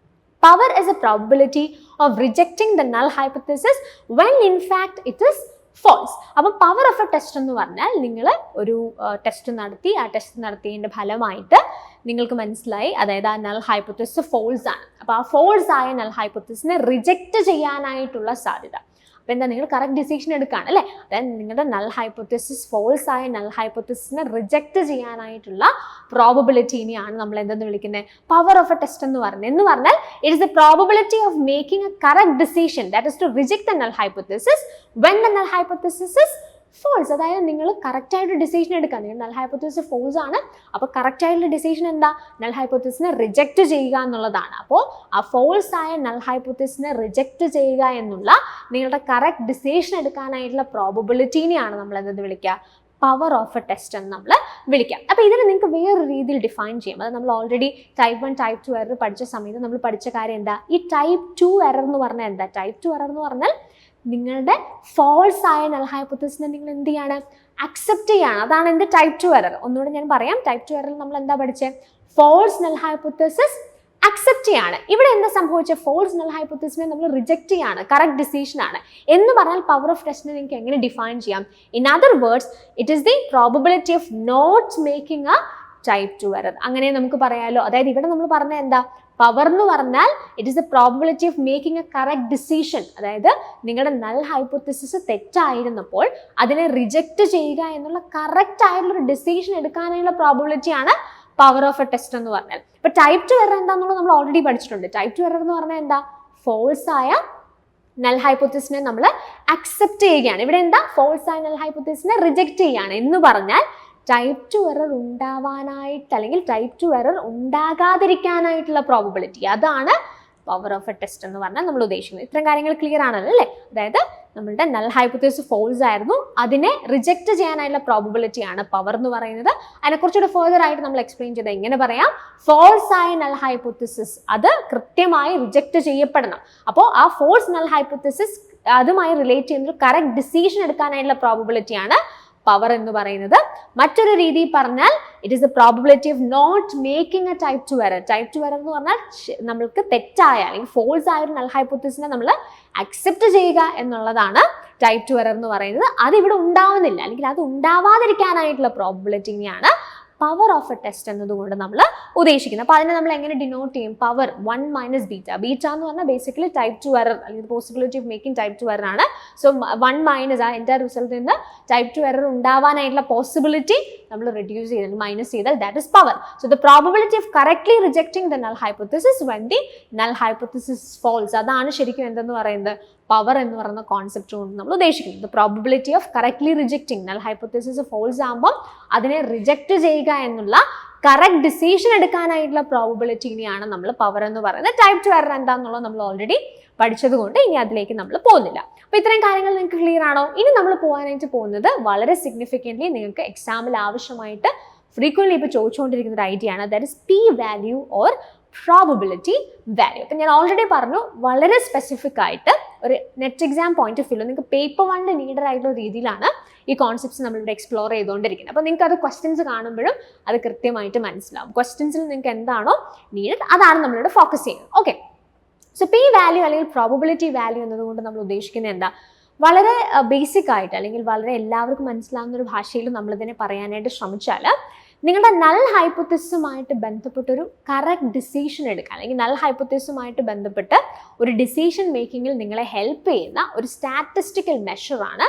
Power is a probability of rejecting the null hypothesis when in fact it is false. അപ്പോൾ power of A test എന്ന് പറഞ്ഞാൽ നിങ്ങൾ ഒരു test നടത്തി ആ ടെസ്റ്റ് നടത്തിയതിൻ്റെ ഫലമായിട്ട് നിങ്ങൾക്ക് മനസ്സിലായി അതായത് ആ നൾ ഹൈപ്പോത്തസിസ് ഫോൾസ് ആണ്. അപ്പോൾ ആ ഫോൾസ് ആയ നൾ ഹൈപ്പോത്തസിസിനെ റിജക്റ്റ് ചെയ്യാനായിട്ടുള്ള സാധ്യത. അപ്പോൾ എന്താ? നിങ്ങൾ കറക്റ്റ് ഡിസിഷൻ എടുക്കുകയാണ് അല്ലേ? അതായത് നിങ്ങളുടെ നൾ ഹൈപ്പോത്തസിസ് ഫോൾസ് ആയ നൾ ഹൈപ്പോത്തസിസിനെ റിജക്റ്റ് ചെയ്യാനായിട്ടുള്ള പ്രോബബിലിറ്റിനെയാണ് നമ്മൾ എന്തെന്ന് വിളിക്കുന്നത്? പവർ ഓഫ് എ ടെസ്റ്റ് എന്ന് പറയുന്നത്. എന്ന് പറഞ്ഞാൽ it is the probability of making a correct decision, that is to reject the null hypothesis when the null hypothesis is false. അതായത് നിങ്ങൾ കറക്റ്റായിട്ട് ഡിസിഷൻ എടുക്കുക. നിങ്ങൾ നൾ ഹൈപ്പോത്തസിസ് ഫോൾസ് ആണ്, അപ്പോൾ കറക്റ്റായിട്ടുള്ള ഡിസിഷൻ എന്താ? നൾ ഹൈപ്പോത്തസിസിനെ റിജക്റ്റ് ചെയ്യുക എന്നുള്ളതാണ്. അപ്പോൾ ആ ഫോൾസ് ആയ നൾ ഹൈപ്പോത്തസിസിനെ റിജക്റ്റ് ചെയ്യുക എന്നുള്ള നിങ്ങളുടെ കറക്റ്റ് ഡിസിഷൻ എടുക്കാനായിട്ടുള്ള പ്രോബബിലിറ്റീനെയാണ് നമ്മൾ എന്ത് വിളിക്കുക? പവർ ഓഫ് എ ടെസ്റ്റ് എന്ന് നമ്മൾ വിളിക്കാം. അപ്പോൾ ഇതിന് നിങ്ങൾക്ക് വേറൊരു രീതിയിൽ ഡിഫൈൻ ചെയ്യാം. അത് നമ്മൾ ഓൾറെഡി ടൈപ്പ് 1 ടൈപ്പ് 2 എറർ പഠിച്ച സമയത്ത് നമ്മൾ പഠിച്ച കാര്യം എന്താ? ഈ ടൈപ്പ് 2 എറർ എന്ന് പറഞ്ഞാൽ എന്താ? ടൈപ്പ് 2 എറർ എന്ന് പറഞ്ഞാൽ നിങ്ങളുടെ ഫോൾസ് ആയ നൾ ഹൈപ്പോത്തസിസിനെ നിങ്ങൾ എന്ത് ചെയ്യാണ്? അക്സെപ്റ്റ് ചെയ്യാണ്. അതാണ് എന്ത്? Type 2 error. ഒന്നുകൂടെ ഞാൻ പറയാം. ടൈപ്പ് 2 എററിൽ നമ്മൾ എന്താ പഠിച്ചത്? ഫോൾസ് നൾ ഹൈപ്പോത്തസിസ് അക്സെപ്റ്റ് ചെയ്യാണ്. ഇവിടെ എന്താ സംഭവിച്ചത്? ഫോൾസ് നൾ ഹൈപ്പോത്തസിസിനെ നമ്മൾ റിജക്റ്റ് ചെയ്യാണ്, കറക്റ്റ് ഡിസിഷൻ ആണ് എന്ന് പറഞ്ഞാൽ പവർ ഓഫ് ടെസ്റ്റിനെ നിങ്ങൾക്ക് എങ്ങനെ ഡിഫൈൻ ചെയ്യാം? In other words, it is the probability of not making a type 2 error. അങ്ങനെ നമുക്ക് പറയാമല്ലോ. അതായത് ഇവിടെ നമ്മൾ പറഞ്ഞ എന്താ? പവർ എന്ന് പറഞ്ഞാൽ it is the probability of making a correct decision. അതായത് നിങ്ങളുടെ നൾ ഹൈപ്പോത്തസിസ് തെറ്റായിരുന്നപ്പോൾ അതിനെ റിജക്റ്റ് ചെയ്യുക എന്നുള്ള കറക്റ്റ് ആയിട്ടുള്ള ഒരു ഡിസിഷൻ എടുക്കാനുള്ള പ്രോബബിലിറ്റിയാണ് പവർ ഓഫ് എ ടെസ്റ്റ് എന്ന് പറഞ്ഞാൽ. ഇപ്പൊ ടൈപ്പ് 2 എറർ എന്താണെന്നുള്ളത് നമ്മൾ ഓൾറെഡി പഠിച്ചിട്ടുണ്ട്. ടൈപ്പ് 2 എറർ എന്ന് പറഞ്ഞാൽ എന്താ? ഫോൾസ് ആയ നൾ ഹൈപ്പോത്തസിസിനെ നമ്മൾ അക്സെപ്റ്റ് ചെയ്യുകയാണ്. ഇവിടെ എന്താ? ഫോൾസ് ആയ നൾ ഹൈപ്പോത്തസിസിനെ റിജക്റ്റ് ചെയ്യുകയാണ് എന്ന് പറഞ്ഞാൽ ടൈപ്പ് 2 എറർ ഉണ്ടാവാനായിട്ട് അല്ലെങ്കിൽ ടൈപ്പ് 2 എറർ ഉണ്ടാകാതിരിക്കാനായിട്ടുള്ള പ്രോബബിലിറ്റി, അതാണ് പവർ ഓഫ് എ ടെസ്റ്റ് എന്ന് പറഞ്ഞാൽ നമ്മൾ ഉദ്ദേശിക്കുന്നത്. ഇത്തരം കാര്യങ്ങൾ ക്ലിയർ ആണല്ലോ അല്ലേ? അതായത് നമ്മളുടെ നൾ ഹൈപ്പോത്തസിസ് ഫോൾസ് ആയിരുന്നു, അതിനെ റിജക്റ്റ് ചെയ്യാനായിട്ടുള്ള പ്രോബബിലിറ്റിയാണ് പവർ എന്ന് പറയുന്നത്. അതിനെക്കുറിച്ചുകൂടെ ഫർദർ ആയിട്ട് നമ്മൾ എക്സ്പ്ലെയിൻ ചെയ്ത് എങ്ങനെ പറയാം? ഫോൾസ് ആയ നൾ ഹൈപ്പോത്തസിസ് അത് കൃത്യമായി റിജക്റ്റ് ചെയ്യപ്പെടണം. അപ്പോൾ ആ ഫോൾസ് നൾ ഹൈപ്പോത്തസിസ് അതുമായി റിലേറ്റ് ചെയ്യുന്ന ഒരു കറക്റ്റ് ഡിസിഷൻ എടുക്കാനായിട്ടുള്ള പ്രോബബിലിറ്റിയാണ് പവർ എന്ന് പറയുന്നത്. മറ്റൊരു രീതി പറഞ്ഞാൽ it is the probability of not making a type 2 error. Type 2 error എന്ന് പറഞ്ഞാൽ നമ്മൾക്ക് തെറ്റായ അല്ലെങ്കിൽ ഫോൾസ് ആയ ഒരു നൾ ഹൈപ്പോത്തസിസിനെ നമ്മൾ അക്സെപ്റ്റ് ചെയ്യുക എന്നുള്ളതാണ് ടൈപ്പ് 2 എറർ എന്ന് പറയുന്നത്. അതിവിടെ ഉണ്ടാവുന്നില്ല അല്ലെങ്കിൽ അത് ഉണ്ടാവാതിരിക്കാനായിട്ടുള്ള പ്രോബബിലിറ്റിനെയാണ് പവർ ഓഫ് എ ടെസ്റ്റ് എന്നതുകൊണ്ട് നമ്മൾ ഉദ്ദേശിക്കുന്നത്. അപ്പോൾ അതിനെ നമ്മൾ എങ്ങനെ ഡിനോട്ട് ചെയ്യും? Power 1 minus beta. ബീറ്റ എന്ന് പറഞ്ഞാൽ ബേസിക്കലി ടൈപ്പ് 2 എറർ അല്ലെങ്കിൽ possibility of making type 2 error ആണ്. സോ 1 മൈനസ് ആ എൻ്റെ റിസൾട്ടിൽ നിന്ന് ടൈപ്പ് 2 എറർ ഉണ്ടാവാനായിട്ടുള്ള പോസിബിലിറ്റി നമ്മൾ റെഡ്യൂസ് ചെയ്താൽ മൈനസ് ചെയ്താൽ that is power. So the probability of correctly rejecting the null hypothesis when the null hypothesis false, അതാണ് ശരിക്കും എന്തെന്ന് പറയുന്നത്? പവർ എന്ന് പറയുന്ന കോൺസെപ്റ്റ് കൊണ്ട് നമ്മൾ ഉദ്ദേശിക്കുന്നത്. The probability of correctly rejecting null hypothesis false ആകുമ്പോൾ അതിനെ റിജക്റ്റ് ചെയ്യുക എന്നുള്ള കറക്റ്റ് ഡിസിഷൻ എടുക്കാനായിട്ടുള്ള പ്രോബബിലിറ്റിനെയാണ് നമ്മൾ പവർ എന്ന് പറയുന്നത്. ടൈപ്പ് 2 എറർ എന്താണെന്നുള്ളത് നമ്മൾ ഓൾറെഡി പഠിച്ചത് കൊണ്ട് ഇനി അതിലേക്ക് നമ്മൾ പോകുന്നില്ല. അപ്പോൾ ഇത്രയും കാര്യങ്ങൾ നിങ്ങൾക്ക് ക്ലിയർ ആണോ? ഇനി നമ്മൾ പോകാനായിട്ട് പോകുന്നത് വളരെ സിഗ്നിഫിക്കൻ്റ്ലി നിങ്ങൾക്ക് എക്സാമിൽ ആവശ്യമായിട്ട് ഫ്രീക്വൻ്റ്ലി ഇപ്പോൾ ചോദിച്ചുകൊണ്ടിരിക്കുന്ന ഒരു ഐഡിയ ആണ്. That is P value or probability value. അപ്പം ഞാൻ ഓൾറെഡി പറഞ്ഞു, വളരെ സ്പെസിഫിക് ആയിട്ട് ഒരു net exam point of view നിങ്ങൾക്ക് പേപ്പർ 1 നീഡഡ് ആയിട്ടുള്ള രീതിയിലാണ് ഈ കോൺസെപ്റ്റ്സ് നമ്മളിവിടെ എക്സ്പ്ലോർ ചെയ്തുകൊണ്ടിരിക്കുന്നത്. അപ്പോൾ നിങ്ങൾക്ക് അത് ക്വസ്റ്റ്യൻസ് കാണുമ്പോഴും അത് കൃത്യമായിട്ട് മനസ്സിലാവും. ക്വസ്റ്റ്യൻസിൽ നിങ്ങൾക്ക് എന്താണോ നീഡഡ് അതാണ് നമ്മളിവിടെ ഫോക്കസ് ചെയ്യുന്നത്. ഓക്കെ, സോ പി വാല്യൂ അല്ലെങ്കിൽ പ്രോബബിലിറ്റി വാല്യൂ എന്നതുകൊണ്ട് നമ്മൾ ഉദ്ദേശിക്കുന്നത് എന്താ? വളരെ ബേസിക് ആയിട്ട് അല്ലെങ്കിൽ വളരെ എല്ലാവർക്കും മനസ്സിലാവുന്ന ഒരു ഭാഷയിൽ നമ്മളിതിനെ പറയാനായിട്ട് ശ്രമിച്ചാൽ നിങ്ങളുടെ നൾ ഹൈപ്പോത്തസിസുമായിട്ട് ബന്ധപ്പെട്ടൊരു കറക്റ്റ് ഡിസിഷൻ എടുക്കാൻ അല്ലെങ്കിൽ നൾ ഹൈപ്പോത്തസിസുമായിട്ട് ബന്ധപ്പെട്ട് ഒരു ഡിസിഷൻ മേക്കിങ്ങിൽ നിങ്ങളെ ഹെൽപ്പ് ചെയ്യുന്ന ഒരു സ്റ്റാറ്റിസ്റ്റിക്കൽ മെഷറാണ്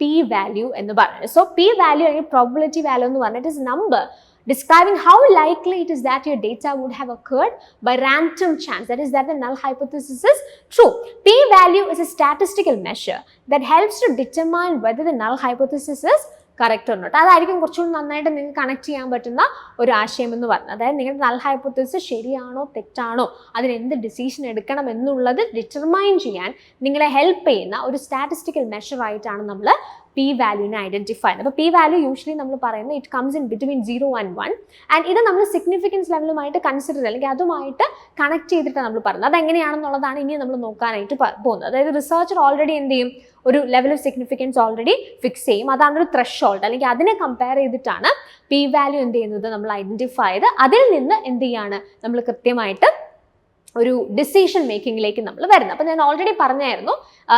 പി വാല്യൂ എന്ന് പറയുന്നത്. സോ പി വാല്യൂ അല്ലെങ്കിൽ പ്രോബബിലിറ്റി വാല്യൂ എന്ന് പറഞ്ഞിട്ട് is number describing how likely it is that your data would have occurred by random chance, that is that the null hypothesis is true. P value is a statistical measure that helps to determine whether the null hypothesis is correct ഉണ്ടോ. അതായിരിക്കും കുറച്ചുകൂടി നന്നായിട്ട് നിങ്ങൾക്ക് connect ചെയ്യാൻ പറ്റുന്ന ഒരു ആശയം എന്ന് പറഞ്ഞത്. അതായത് നിങ്ങളുടെ നൾ ഹൈപ്പോത്തസിസ് ശരിയാണോ തെറ്റാണോ, അതിന് എന്ത് ഡിസിഷൻ എടുക്കണം എന്നുള്ളത് ഡിറ്റർമൈൻ ചെയ്യാൻ നിങ്ങളെ ഹെൽപ്പ് ചെയ്യുന്ന ഒരു സ്റ്റാറ്റിസ്റ്റിക്കൽ മെഷർ ആയിട്ടാണ് നമ്മൾ പി വാല്യൂവിനെ ഐഡന്റിഫൈ ചെയ്യുന്നത്. അപ്പോൾ പി വാല്യൂ യൂഷ്വലി നമ്മൾ പറയുന്നത് it comes in between 0 and 1 and ഇത് നമ്മൾ സിഗ്നിഫിക്കൻസ് ലെവലുമായിട്ട് കൺസിഡർ അല്ലെങ്കിൽ അതുമായിട്ട് കണക്ട് ചെയ്തിട്ടാണ് നമ്മൾ പറയുന്നത്. അതെങ്ങനെയാണെന്നുള്ളതാണ് ഇനി നമ്മൾ നോക്കാനായിട്ട് പോകുന്നത്. അതായത് റിസർച്ചർ ഓൾറെഡി എന്ത് ചെയ്യും, ഒരു level of significance already fix ചെയ്യും. അതാണ് ഒരു ത്രഷോൾഡ് അല്ലെങ്കിൽ അതിനെ കമ്പയർ ചെയ്തിട്ടാണ് പി വാല്യൂ എന്ത് ചെയ്യുന്നത് നമ്മൾ ഐഡന്റിഫൈ ചെയ്ത് അതിൽ നിന്ന് എന്ത് ചെയ്യാണ് നമ്മൾ കൃത്യമായിട്ട് ഒരു ഡിസിഷൻ മേക്കിങ്ങിലേക്ക് നമ്മൾ വരുന്നത്. അപ്പോൾ ഞാൻ ഓൾറെഡി പറഞ്ഞായിരുന്നു,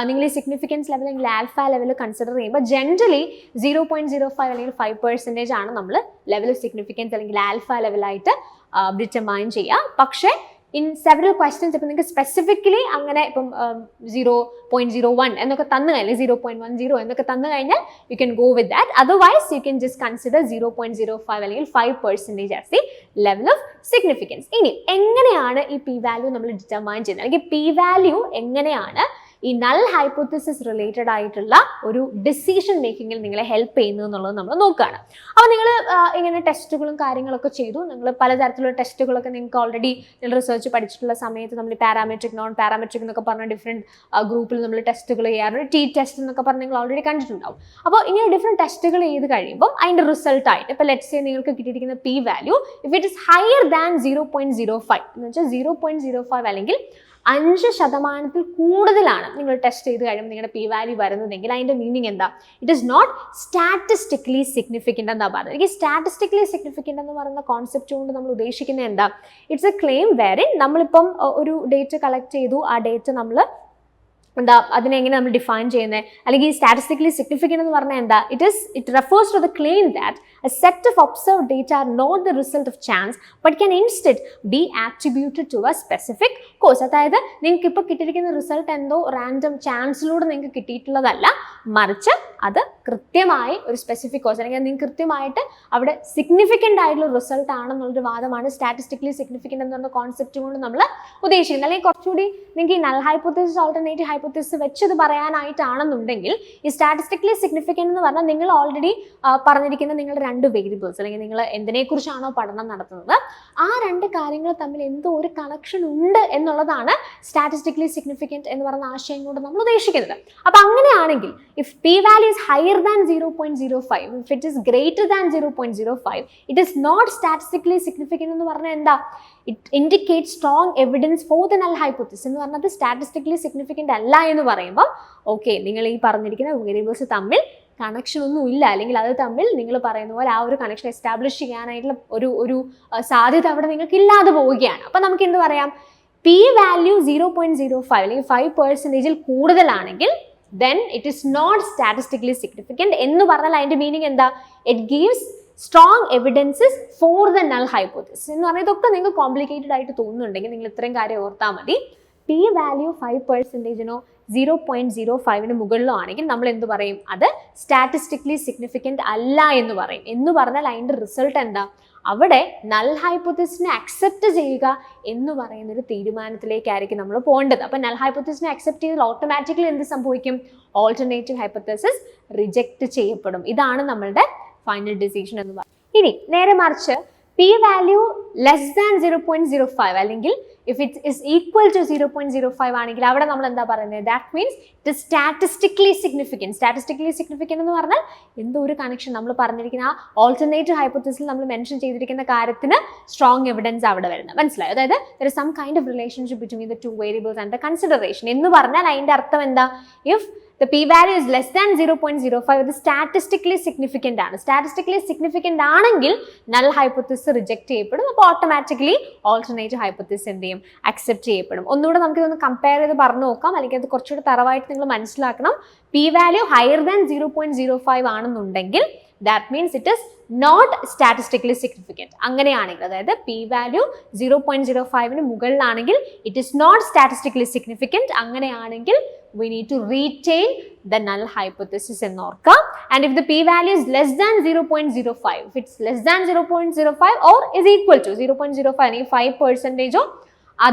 നിങ്ങൾ ഈ സിഗ്നിഫിക്കൻസ് ലെവൽ അല്ലെങ്കിൽ ആൽഫ ലെവൽ കൺസിഡർ ചെയ്യുമ്പോൾ ജനറലി 0.05 അല്ലെങ്കിൽ 5% ആണ് നമ്മൾ ലെവൽ ഓഫ് സിഗ്നിഫിക്കൻസ് അല്ലെങ്കിൽ ആൽഫ ലെവലായിട്ട് ഡിറ്റർമൈൻ ചെയ്യുക. പക്ഷേ ഇൻ സെവറൽ ക്വസ്റ്റ്യൻസ് ഇപ്പം നിങ്ങൾക്ക് സ്പെസിഫിക്കലി അങ്ങനെ ഇപ്പം 0.01 എന്നൊക്കെ തന്നു കഴിഞ്ഞാൽ 0.10 എന്നൊക്കെ തന്നു കഴിഞ്ഞാൽ U can go with that. Otherwise you can just consider 0.05 അല്ലെങ്കിൽ 5% as the level of significance. ഇനി എങ്ങനെയാണ് ഈ പി വാല്യൂ നമ്മൾ ഡിറ്റർമൈൻ ചെയ്യുന്നത് അല്ലെങ്കിൽ പി വാല്യൂ എങ്ങനെയാണ് ഈ നൾ ഹൈപ്പോത്തിസിസ് റിലേറ്റഡ് ആയിട്ടുള്ള ഒരു ഡിസിഷൻ മേക്കിങ്ങിൽ നിങ്ങളെ ഹെൽപ്പ് ചെയ്യുന്നു എന്നുള്ളത് നമ്മൾ നോക്കുകയാണ്. അപ്പോൾ നിങ്ങൾ ഇങ്ങനെ ടെസ്റ്റുകളും കാര്യങ്ങളൊക്കെ ചെയ്തു. നിങ്ങൾ പലതരത്തിലുള്ള ടെസ്റ്റുകളൊക്കെ നിങ്ങൾക്ക് ഓൾറെഡി നിങ്ങൾ റിസർച്ച് പഠിച്ചിട്ടുള്ള സമയത്ത് നമ്മൾ പാരാമെട്രിക് നോൺ പാരാമെട്രിക് എന്നൊക്കെ പറഞ്ഞ ഡിഫറെൻറ്റ് ഗ്രൂപ്പിൽ നമ്മൾ ടെസ്റ്റുകൾ ചെയ്യാറുണ്ട്. ടെസ്റ്റ് എന്നൊക്കെ പറഞ്ഞ് നിങ്ങൾ ഓൾറെഡി കണ്ടിട്ടുണ്ടാവും. അപ്പോൾ ഇങ്ങനെ ഡിഫറെൻറ്റ് ടെസ്റ്റുകൾ ചെയ്ത് കഴിയുമ്പോൾ അതിൻ്റെ റിസൾട്ടായിട്ട് ഇപ്പോൾ ലെറ്റ്സ് സേ നിങ്ങൾക്ക് കിട്ടിയിരിക്കുന്ന P value if it is higher than 0.05 എന്ന് വെച്ചാൽ 0.05 അല്ലെങ്കിൽ 5% കൂടുതലാണ് നിങ്ങൾ ടെസ്റ്റ് ചെയ്ത് കഴിയുമ്പോൾ നിങ്ങളുടെ പി വാല്യൂ വരുന്നതെങ്കിൽ അതിൻ്റെ മീനിങ് എന്താ? It is not statistically significant എന്നാണ് പറയുന്നത്. എനിക്ക് സ്റ്റാറ്റിസ്റ്റിക്കലി സിഗ്നിഫിക്കൻ്റ് എന്ന് പറയുന്ന കോൺസെപ്റ്റ് കൊണ്ട് നമ്മൾ ഉദ്ദേശിക്കുന്നത് എന്താ? ഇറ്റ്സ് എ ക്ലെയിം വേറിൻ നമ്മളിപ്പം ഒരു ഡേറ്റ കളക്ട് ചെയ്തു, ആ ഡേറ്റ നമ്മൾ എന്താ അതിനെ എങ്ങനെ നമ്മൾ ഡിഫൈൻ ചെയ്യുന്നത്, അല്ലെങ്കിൽ സ്റ്റാറ്റിസ്റ്റിക്കലി സിഗ്നിഫിക്കൻ്റ് എന്ന് പറഞ്ഞാൽ എന്താ? It refers to the claim that a set of observed data are not the result of chance but can instead be attributed to a specific cause. അതായത് നിങ്ങൾക്ക് ഇപ്പോൾ കിട്ടിയിരിക്കുന്ന റിസൾട്ട് എന്തോ റാൻഡം ചാൻസിലൂടെ നിങ്ങൾക്ക് കിട്ടിയിട്ടുള്ളതല്ല, മറിച്ച് അത് കൃത്യമായി ഒരു സ്പെസിഫിക് കോസ് അല്ലെങ്കിൽ നിങ്ങൾക്ക് കൃത്യമായിട്ട് അവിടെ സിഗ്നിഫിക്കൻ്റ് ആയിട്ടുള്ള റിസൾട്ട് ആണെന്നുള്ളൊരു വാദമാണ് സ്റ്റാറ്റിസ്റ്റിക്കലി സിഗ്നിഫിക്കൻ്റ് എന്ന് പറഞ്ഞ കോൺസെപ്റ്റ് കൊണ്ട് നമ്മൾ ഉദ്ദേശിക്കുന്നത്. അല്ലെങ്കിൽ കുറച്ചുകൂടി നിങ്ങൾക്ക് ഈ നൾ ഹൈപ്പോത്തിസിസ് ഓൾട്ടർനേറ്റീവ് ഹൈപ്പോത്തിസിസ് വെച്ചത് പറയാനായിട്ടാണെന്നുണ്ടെങ്കിൽ ഈ സ്റ്റാറ്റിസ്റ്റിക്കലി സിഗ്നിഫിക്കൻ്റ് എന്ന് പറഞ്ഞാൽ നിങ്ങൾ ഓൾറെഡി പറഞ്ഞിരിക്കുന്ന നിങ്ങളുടെ 2 വേരിയബിൾസ് അല്ലെങ്കിൽ നിങ്ങൾ എന്തിനെക്കുറിച്ചാണോ പഠനം നടത്തുന്നത് ആ 2 കാര്യങ്ങൾ തമ്മിൽ എന്തോ ഒരു കണക്ഷൻ ഉണ്ട് എന്നുള്ളതാണ് സ്റ്റാറ്റിസ്റ്റിക്കലി സിഗ്നിഫിക്കൻ്റ് എന്ന് പറയുന്ന ആശയം കൊണ്ട് നമ്മൾ ഉദ്ദേശിക്കുന്നത്. അപ്പോൾ അങ്ങനെയാണെങ്കിൽ if p value is higher than 0.05, if it is greater than 0.05, it is not statistically significant എന്ന് പറഞ്ഞാൽ എന്താ? It indicates strong evidence for the null hypothesis എന്ന് പറഞ്ഞാൽ അത് സ്റ്റാറ്റിസ്റ്റിക്കലി സിഗ്നിഫിക്കൻ്റ് അല്ല എന്ന് പറയുമ്പോൾ ഓക്കെ, നിങ്ങൾ ഈ പറഞ്ഞിരിക്കുന്ന വേരിയബിൾസ് തമ്മിൽ കണക്ഷൻ ഒന്നും ഇല്ല, അല്ലെങ്കിൽ അത് തമ്മിൽ നിങ്ങൾ പറയുന്ന പോലെ ആ ഒരു കണക്ഷൻ എസ്റ്റാബ്ലിഷ് ചെയ്യാനായിട്ടുള്ള ഒരു സാധ്യത അവിടെ നിങ്ങൾക്ക് ഇല്ലാതെ പോവുകയാണ്. അപ്പം നമുക്ക് എന്ത് പറയാം? പി വാല്യൂ 0.05 അല്ലെങ്കിൽ 5% കൂടുതലാണെങ്കിൽ then it is not statistically significant എന്ന് പറഞ്ഞാൽ അതിൻ്റെ മീനിങ് എന്താ? It gives strong evidences for the null hypothesis എന്ന് പറഞ്ഞാൽ ഇതൊക്കെ നിങ്ങൾക്ക് കോംപ്ലിക്കേറ്റഡ് ആയിട്ട് തോന്നുന്നുണ്ടെങ്കിൽ നിങ്ങൾ ഇത്രയും കാര്യം ഓർത്താൽ മതി. പി വാല്യൂ 5%-നോ 0.05-ന് മുകളിലോ ആണെങ്കിൽ നമ്മൾ എന്ത് പറയും? അത് സ്റ്റാറ്റിസ്റ്റിക്കലി സിഗ്നിഫിക്കൻ്റ് അല്ല എന്ന് പറയും. എന്ന് പറഞ്ഞാൽ അതിൻ്റെ റിസൾട്ട് എന്താ? അവിടെ നൾ ഹൈപ്പോത്തിസിനെ അക്സെപ്റ്റ് ചെയ്യുക എന്ന് പറയുന്നൊരു തീരുമാനത്തിലേക്കായിരിക്കും നമ്മൾ പോകേണ്ടത്. അപ്പം നൾ ഹൈപ്പോത്തിസിനെ അക്സെപ്റ്റ് ചെയ്താൽ ഓട്ടോമാറ്റിക്കലി എന്ത് സംഭവിക്കും? ഓൾട്ടർനേറ്റീവ് ഹൈപ്പോത്തിസിസ് റിജക്റ്റ് ചെയ്യപ്പെടും. ഇതാണ് നമ്മളുടെ ഫൈനൽ ഡിസിഷൻ എന്ന് പറയുന്നത്. ഇനി നേരെ മറിച്ച് പി വാല്യൂ ലെസ് ദാൻ 0.05 അല്ലെങ്കിൽ if it is equal to 0.05 ആണെങ്കിൽ അവിടെ നമ്മൾ എന്താ പറയുന്നത്? That means it is statistically significant. Statistically significant എന്ന് പറഞ്ഞാൽ എന്തോ ഒരു കണക്ഷൻ നമ്മൾ പറഞ്ഞിരിക്കുന്ന ആ ഓൾട്ടർനേറ്റീവ് ഹൈപ്പോത്തിസിൽ നമ്മൾ മെൻഷൻ ചെയ്തിരിക്കുന്ന കാര്യത്തിന് സ്ട്രോങ് എവിഡൻസ് അവിടെ വരുന്നത്. മനസ്സിലായോ? അതായത് there is some kind of relationship between the 2 variables and the consideration എന്ന് പറഞ്ഞാൽ അതിൻ്റെ അർത്ഥം എന്താ? If the p-value is less than 0.05, ഇത് സ്റ്റാറ്റിസ്റ്റിക്കലി സിഗ്നിഫിക്കൻ്റ് ആണ്. സ്റ്റാറ്റിസ്റ്റിക്കലി സിഗ്നിഫിക്കൻ്റ് ആണെങ്കിൽ നൾ ഹൈപ്പോത്തിസിസ് റിജക്ട് ചെയ്യപ്പെടും. അപ്പോൾ ഓട്ടോമാറ്റിക്കലി ഓൾട്ടർനേറ്റീവ് ഹൈപ്പോത്തിസിസ് എന്ത് ചെയ്യും? അക്സെപ്റ്റ് ചെയ്യപ്പെടും. ഒന്നുകൂടെ നമുക്കിതൊന്ന് കമ്പയർ ചെയ്ത് പറഞ്ഞു നോക്കാം, അല്ലെങ്കിൽ അത് കുറച്ചുകൂടി തറവായിട്ട് നിങ്ങൾ മനസ്സിലാക്കണം. പി വാല്യൂ ഹയർ ദാൻ 0.05 ആണെന്നുണ്ടെങ്കിൽ that means it is not statistically significant. അങ്ങനെയാണെങ്കിൽ അതായത് പി വാല്യൂ 0.05-ന് മുകളിലാണെങ്കിൽ it is not statistically significant. അങ്ങനെയാണെങ്കിൽ we need to retain the null hypothesis എന്ന് ഓർക്കുക. And if the p value is less than 0.05, if it's less than 0.05 or is equal to 0.05 അല്ലെങ്കിൽ 5%-ഓ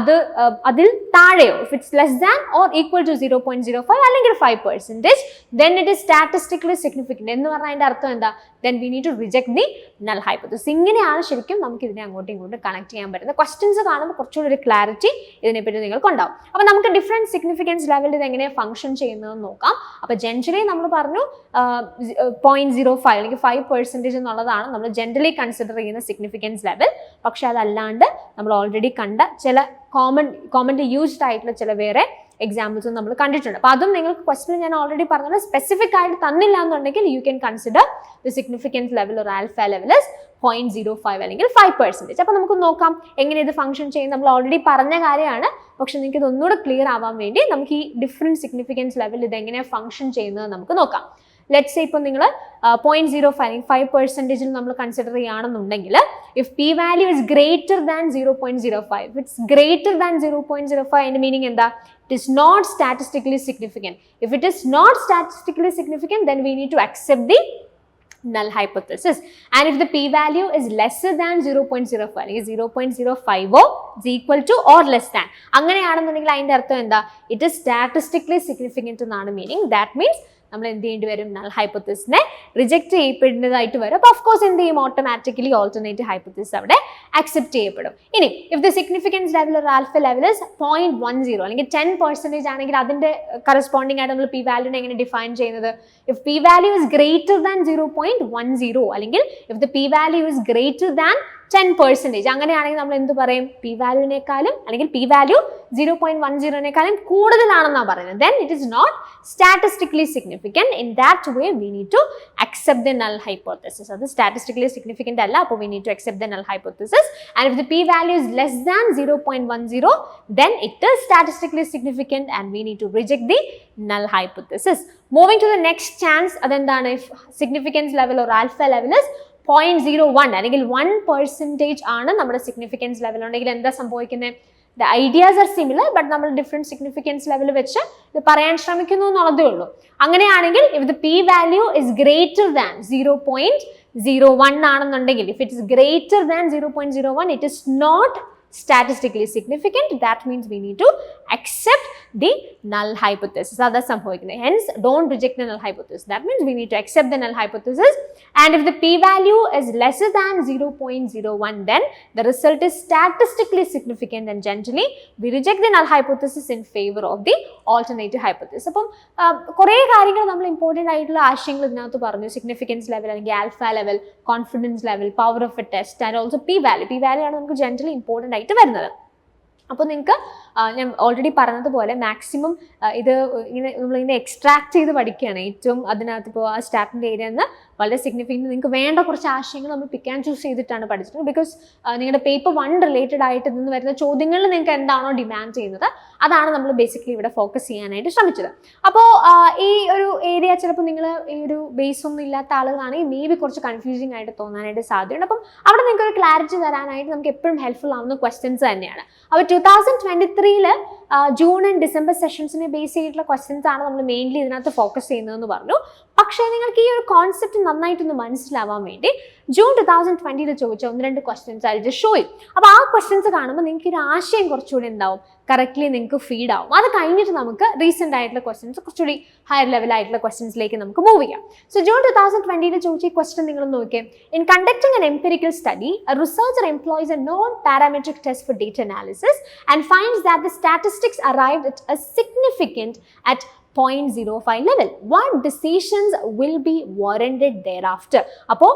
അതിൽ താഴെയോ, if it's less than or equal to 0.05 അല്ലെങ്കിൽ 5%, then it is statistically significant എന്ന് പറഞ്ഞാൽ അതിൻ്റെ അർത്ഥം എന്താ? then we need to reject the null hypothesis. ഇങ്ങനെയാണ് ശരിക്കും നമുക്ക് ഇതിനെ അങ്ങോട്ടും ഇങ്ങോട്ടും കണക്ട് ചെയ്യാൻ പറ്റുന്നത്. ക്വസ്റ്റ്യൻസ് കാണുമ്പോൾ കുറച്ചുകൂടി ഒരു ക്ലാരിറ്റി ഇതിനെപ്പറ്റി നിങ്ങൾക്ക് ഉണ്ടാവും. അപ്പോൾ നമുക്ക് ഡിഫറെൻറ്റ് സിഗ്നിഫിക്കൻസ് ലെവലിൽ ഇത് എങ്ങനെ ഫംഗ്ഷൻ ചെയ്യുന്നതെന്ന് നോക്കാം. അപ്പോൾ ജനറലി നമ്മൾ പറഞ്ഞു 0.05 അല്ലെങ്കിൽ 5% എന്നുള്ളതാണ് നമ്മൾ ജനറലി കൺസിഡർ ചെയ്യുന്ന സിഗ്നിഫിക്കൻസ് ലെവൽ. പക്ഷെ അതല്ലാണ്ട് നമ്മൾ ഓൾറെഡി കണ്ട ചില കോമൺലി യൂസ്ഡ് ആയിട്ടുള്ള ചില വേറെ എക്സാമ്പിൾസും നമ്മൾ കണ്ടിട്ടുണ്ട്. അപ്പോൾ അതും നിങ്ങൾക്ക് ക്വസ്റ്റ്യൻ ഞാൻ ഓൾറെഡി പറഞ്ഞത് സ്പെസിഫിക് ആയിട്ട് തന്നില്ല എന്നുണ്ടെങ്കിൽ you can consider the significance level or alpha level is 0.05 അല്ലെങ്കിൽ 5%. അപ്പോൾ നമുക്ക് നോക്കാം എങ്ങനെ ഇത് ഫംഗ്ഷൻ ചെയ്യും. നമ്മൾ ഓൾറെഡി പറഞ്ഞ കാര്യമാണ്, പക്ഷെ നിങ്ങൾക്ക് ഇതൊന്നുകൂടെ ക്ലിയർ ആവാൻ വേണ്ടി നമുക്ക് ഈ ഡിഫറെൻറ്റ് സിഗ്നിഫിക്കൻസ് ലെവൽ ഇതെങ്ങനെയാണ് ഫംഗ്ഷൻ ചെയ്യുന്നത് നമുക്ക് നോക്കാം. ലെറ്റ്സ് സേ ഇപ്പോൾ നിങ്ങൾ 0.05 അല്ലെങ്കിൽ 5%-ൽ നമ്മൾ കൺസിഡർ ചെയ്യുകയാണെന്നുണ്ടെങ്കിൽ if p value is greater than 0.05, it's greater than 0.05 അതിൻ്റെ മീനിങ് എന്താ? It is not statistically significant. If it is not statistically significant then we need to accept the null hypothesis. And if the p-value is lesser than 0.05 അല്ലെങ്കിൽ 0.05 is equal to or less than, അങ്ങനെയാണെന്നുണ്ടെങ്കിൽ അതിൻ്റെ അർത്ഥം എന്താ? It is statistically significant എന്നാണ് meaning. That means നമ്മൾ എന്ത് ചെയ്യേണ്ടി വരും? നൾ ഹൈപ്പോത്തസിനെ റിജക്ട് ചെയ്യപ്പെടുന്നതായിട്ട് വരും. അപ്പോൾ ഓഫ് കോഴ്സ് എന്ത് ചെയ്യും? ഓട്ടോമാറ്റിക്കലി ഓൾട്ടർനേറ്റീവ് ഹൈപ്പോത്തസിസ് അവിടെ അക്സെപ്റ്റ് ചെയ്യപ്പെടും. ഇനി ഇഫ് ദ സിഗ്നിഫിക്കൻസ് ലെവൽ ഒരു ആൽഫ ലെവൽ ഇസ് 0.10 അല്ലെങ്കിൽ 10% ആണെങ്കിൽ അതിന്റെ കറസ്പോണ്ടിങ് ആയിട്ട് നമ്മൾ പി വാല്യൂനെ എങ്ങനെ ഡിഫൈൻ ചെയ്യുന്നത്? If p value is greater than 0.10 അല്ലെങ്കിൽ if the p value is greater than 10%, അങ്ങനെയാണെങ്കിൽ നമ്മൾ എന്ത് പറയും? പി വാല്യൂവിനേക്കാളും അല്ലെങ്കിൽ പി വാല്യൂ 0.10 കൂടുതലാണെന്നാണ് പറയുന്നത്. Then it is not statistically significant. In that way we need to accept the null hypothesis. അത് statistically significant അല്ല, അപ്പോൾ we need to accept the null hypothesis. And if the p value is less than 0.10, then it is statistically significant and we need to reject the null hypothesis. Moving to the next chance, അതെന്താണ്? If significance level or alpha level is 0.01 അല്ലെങ്കിൽ 1% ആണ് നമ്മുടെ significance level ഉണ്ടെങ്കിൽ എന്താ സംഭവിക്കുന്നത്? The ideas are similar, but നമ്മൾ different significance level വെച്ച് ഇത് പറയാൻ ശ്രമിക്കുന്നു എന്നുള്ളതേ ഉള്ളൂ. അങ്ങനെയാണെങ്കിൽ if the p value is greater than 0.01 ആണെന്നുണ്ടെങ്കിൽ, if it is greater than 0.01, it is not statistically significant. That means we need to accept the null hypothesis. That's സംഭവിക്കുന്നത്. Hence, don't reject the null hypothesis. That means we need to accept the null hypothesis. And if the p-value is lesser than 0.01, then the result is statistically significant and generally we reject the null hypothesis in favor of the alternative hypothesis. അപ്പം കുറേ കാര്യങ്ങൾ നമ്മൾ important ആയിട്ടുള്ള ആശയങ്ങൾ ഇതിനകത്ത് പറഞ്ഞു. Significance level അല്ലെങ്കിൽ alpha level, confidence level, power of A test and also P value. P value ആണ് നമുക്ക് ജനറലി ഇമ്പോർട്ടൻ്റ് ആയിട്ട് വരുന്നത്. അപ്പോൾ നിങ്ങൾക്ക് ഞാൻ ഓൾറെഡി പറഞ്ഞതുപോലെ മാക്സിമം ഇത് നമ്മളിങ്ങനെ എക്സ്ട്രാക്ട് ചെയ്ത് പഠിക്കുകയാണ്. ഏറ്റവും അതിനകത്ത് ഇപ്പോൾ ആ സ്റ്റാറ്റിൻ്റെ ഏരിയ നിന്ന് വളരെ സിഗ്നിഫിക്കൻറ്റ് നിങ്ങൾക്ക് വേണ്ട കുറച്ച് ആശയങ്ങൾ നമ്മൾ പിക്ക് ആൻഡ് ചൂസ് ചെയ്തിട്ടാണ് പഠിച്ചത്. ബിക്കോസ് നിങ്ങളുടെ പേപ്പർ 1 റിലേറ്റഡ് ആയിട്ട് നിന്ന് വരുന്ന ചോദ്യങ്ങളിൽ നിങ്ങൾക്ക് എന്താണോ ഡിമാൻഡ് ചെയ്യുന്നത് അതാണ് നമ്മൾ ബേസിക്കലി ഇവിടെ ഫോക്കസ് ചെയ്യാനായിട്ട് ശ്രമിച്ചത്. അപ്പോൾ ഈ ഒരു ഏരിയ ചിലപ്പോൾ നിങ്ങൾ ഈ ഒരു ബേസ് ഒന്നും ഇല്ലാത്ത ആളുകളാണെങ്കിൽ മേ ബി കുറച്ച് കൺഫ്യൂസിങ് ആയിട്ട് തോന്നാനായിട്ട് സാധ്യതയുണ്ട്. അപ്പം അവിടെ നിങ്ങൾക്ക് ഒരു ക്ലാരിറ്റി തരാനായിട്ട് നമുക്ക് എപ്പോഴും ഹെൽപ്ഫുൾ ആവുന്ന ക്വസ്റ്റ്യൻസ് തന്നെയാണ്. അപ്പോൾ 2023 ജൂൺ ആൻഡ് ഡിസംബർ സെഷൻസിനെ ബേസ് ചെയ്തിട്ടുള്ള ക്വസ്റ്റ്യൻസ് ആണ് നമ്മൾ മെയിൻലി ഇതിനകത്ത് ഫോക്കസ് ചെയ്യുന്നതെന്ന് പറഞ്ഞു. പക്ഷേ നിങ്ങൾക്ക് ഈ ഒരു കോൺസെപ്റ്റ് നന്നായിട്ടൊന്ന് മനസ്സിലാവാൻ വേണ്ടി ജൂൺ 2020 ചോദിച്ച 1-2 ക്വസ്റ്റ്യൻസ് ആയിട്ട് ഷോ ചെയ്യും. അപ്പോൾ ആ ക്വസ്റ്റ്യൻസ് കാണുമ്പോൾ നിങ്ങൾക്ക് ഒരു ആശയം കുറച്ചുകൂടി ഉണ്ടാവും, കറക്റ്റ്ലി നിങ്ങൾക്ക് ഫീഡ് ആവും. അത് കഴിഞ്ഞിട്ട് നമുക്ക് റീസെൻ്റ് ആയിട്ടുള്ള ക്വസ്റ്റ്യൻസ് കുറച്ചുകൂടി ഹയർ ലെവലായിട്ടുള്ള ക്വസ്റ്റ്യൻസിലേക്ക് നമുക്ക് മൂവ് ചെയ്യാം. സോ ജൂൺ 2020 ചോദിച്ച ഈ ക്വസ്റ്റ്യൻ നിങ്ങൾ നോക്കിയേ. In conducting an empirical study, a researcher employs a non-parametric test for data analysis and finds that the statistics arrived at a significant at 0.05 level. What decisions will be warranted thereafter? അപ്പോൾ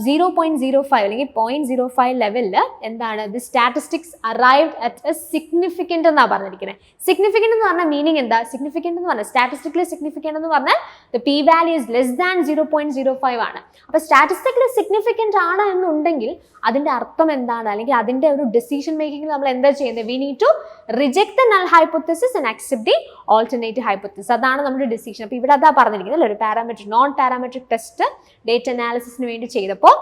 0.05 അല്ലെങ്കിൽ 0.05 ലെവലിൽ എന്താണ് the statistics arrived at A significant എന്നാണ് പറഞ്ഞിരിക്കുന്നത്. Significant എന്ന് പറഞ്ഞാൽ meaning എന്താ? Significant എന്ന് പറഞ്ഞാൽ സ്റ്റാറ്റിസ്റ്റിക്കലി സിഗ്നിഫിക്കൻ്റ് എന്ന് പറഞ്ഞാൽ the p value is less than 0.05 ആണ്. അപ്പോൾ സ്റ്റാറ്റിസ്റ്റിക്കലി സിഗ്നിഫിക്കൻ്റ് ആണ് എന്നുണ്ടെങ്കിൽ അതിൻ്റെ അർത്ഥം എന്താണ്? അല്ലെങ്കിൽ അതിൻ്റെ ഒരു ഡിസിഷൻ മേക്കിംഗ് നമ്മൾ എന്താ ചെയ്യുന്നത്? We need to reject the null hypothesis and accept the alternative hypothesis. അതാണ് നമ്മുടെ ഡിസിഷൻ. അപ്പോൾ ഇവിടെ അതാ പറഞ്ഞിരിക്കുന്നത് അല്ലേ, ഒരു parametric non parametric test data അനാലിസിസിന് വേണ്ടി ചെയ്തപ്പോൾ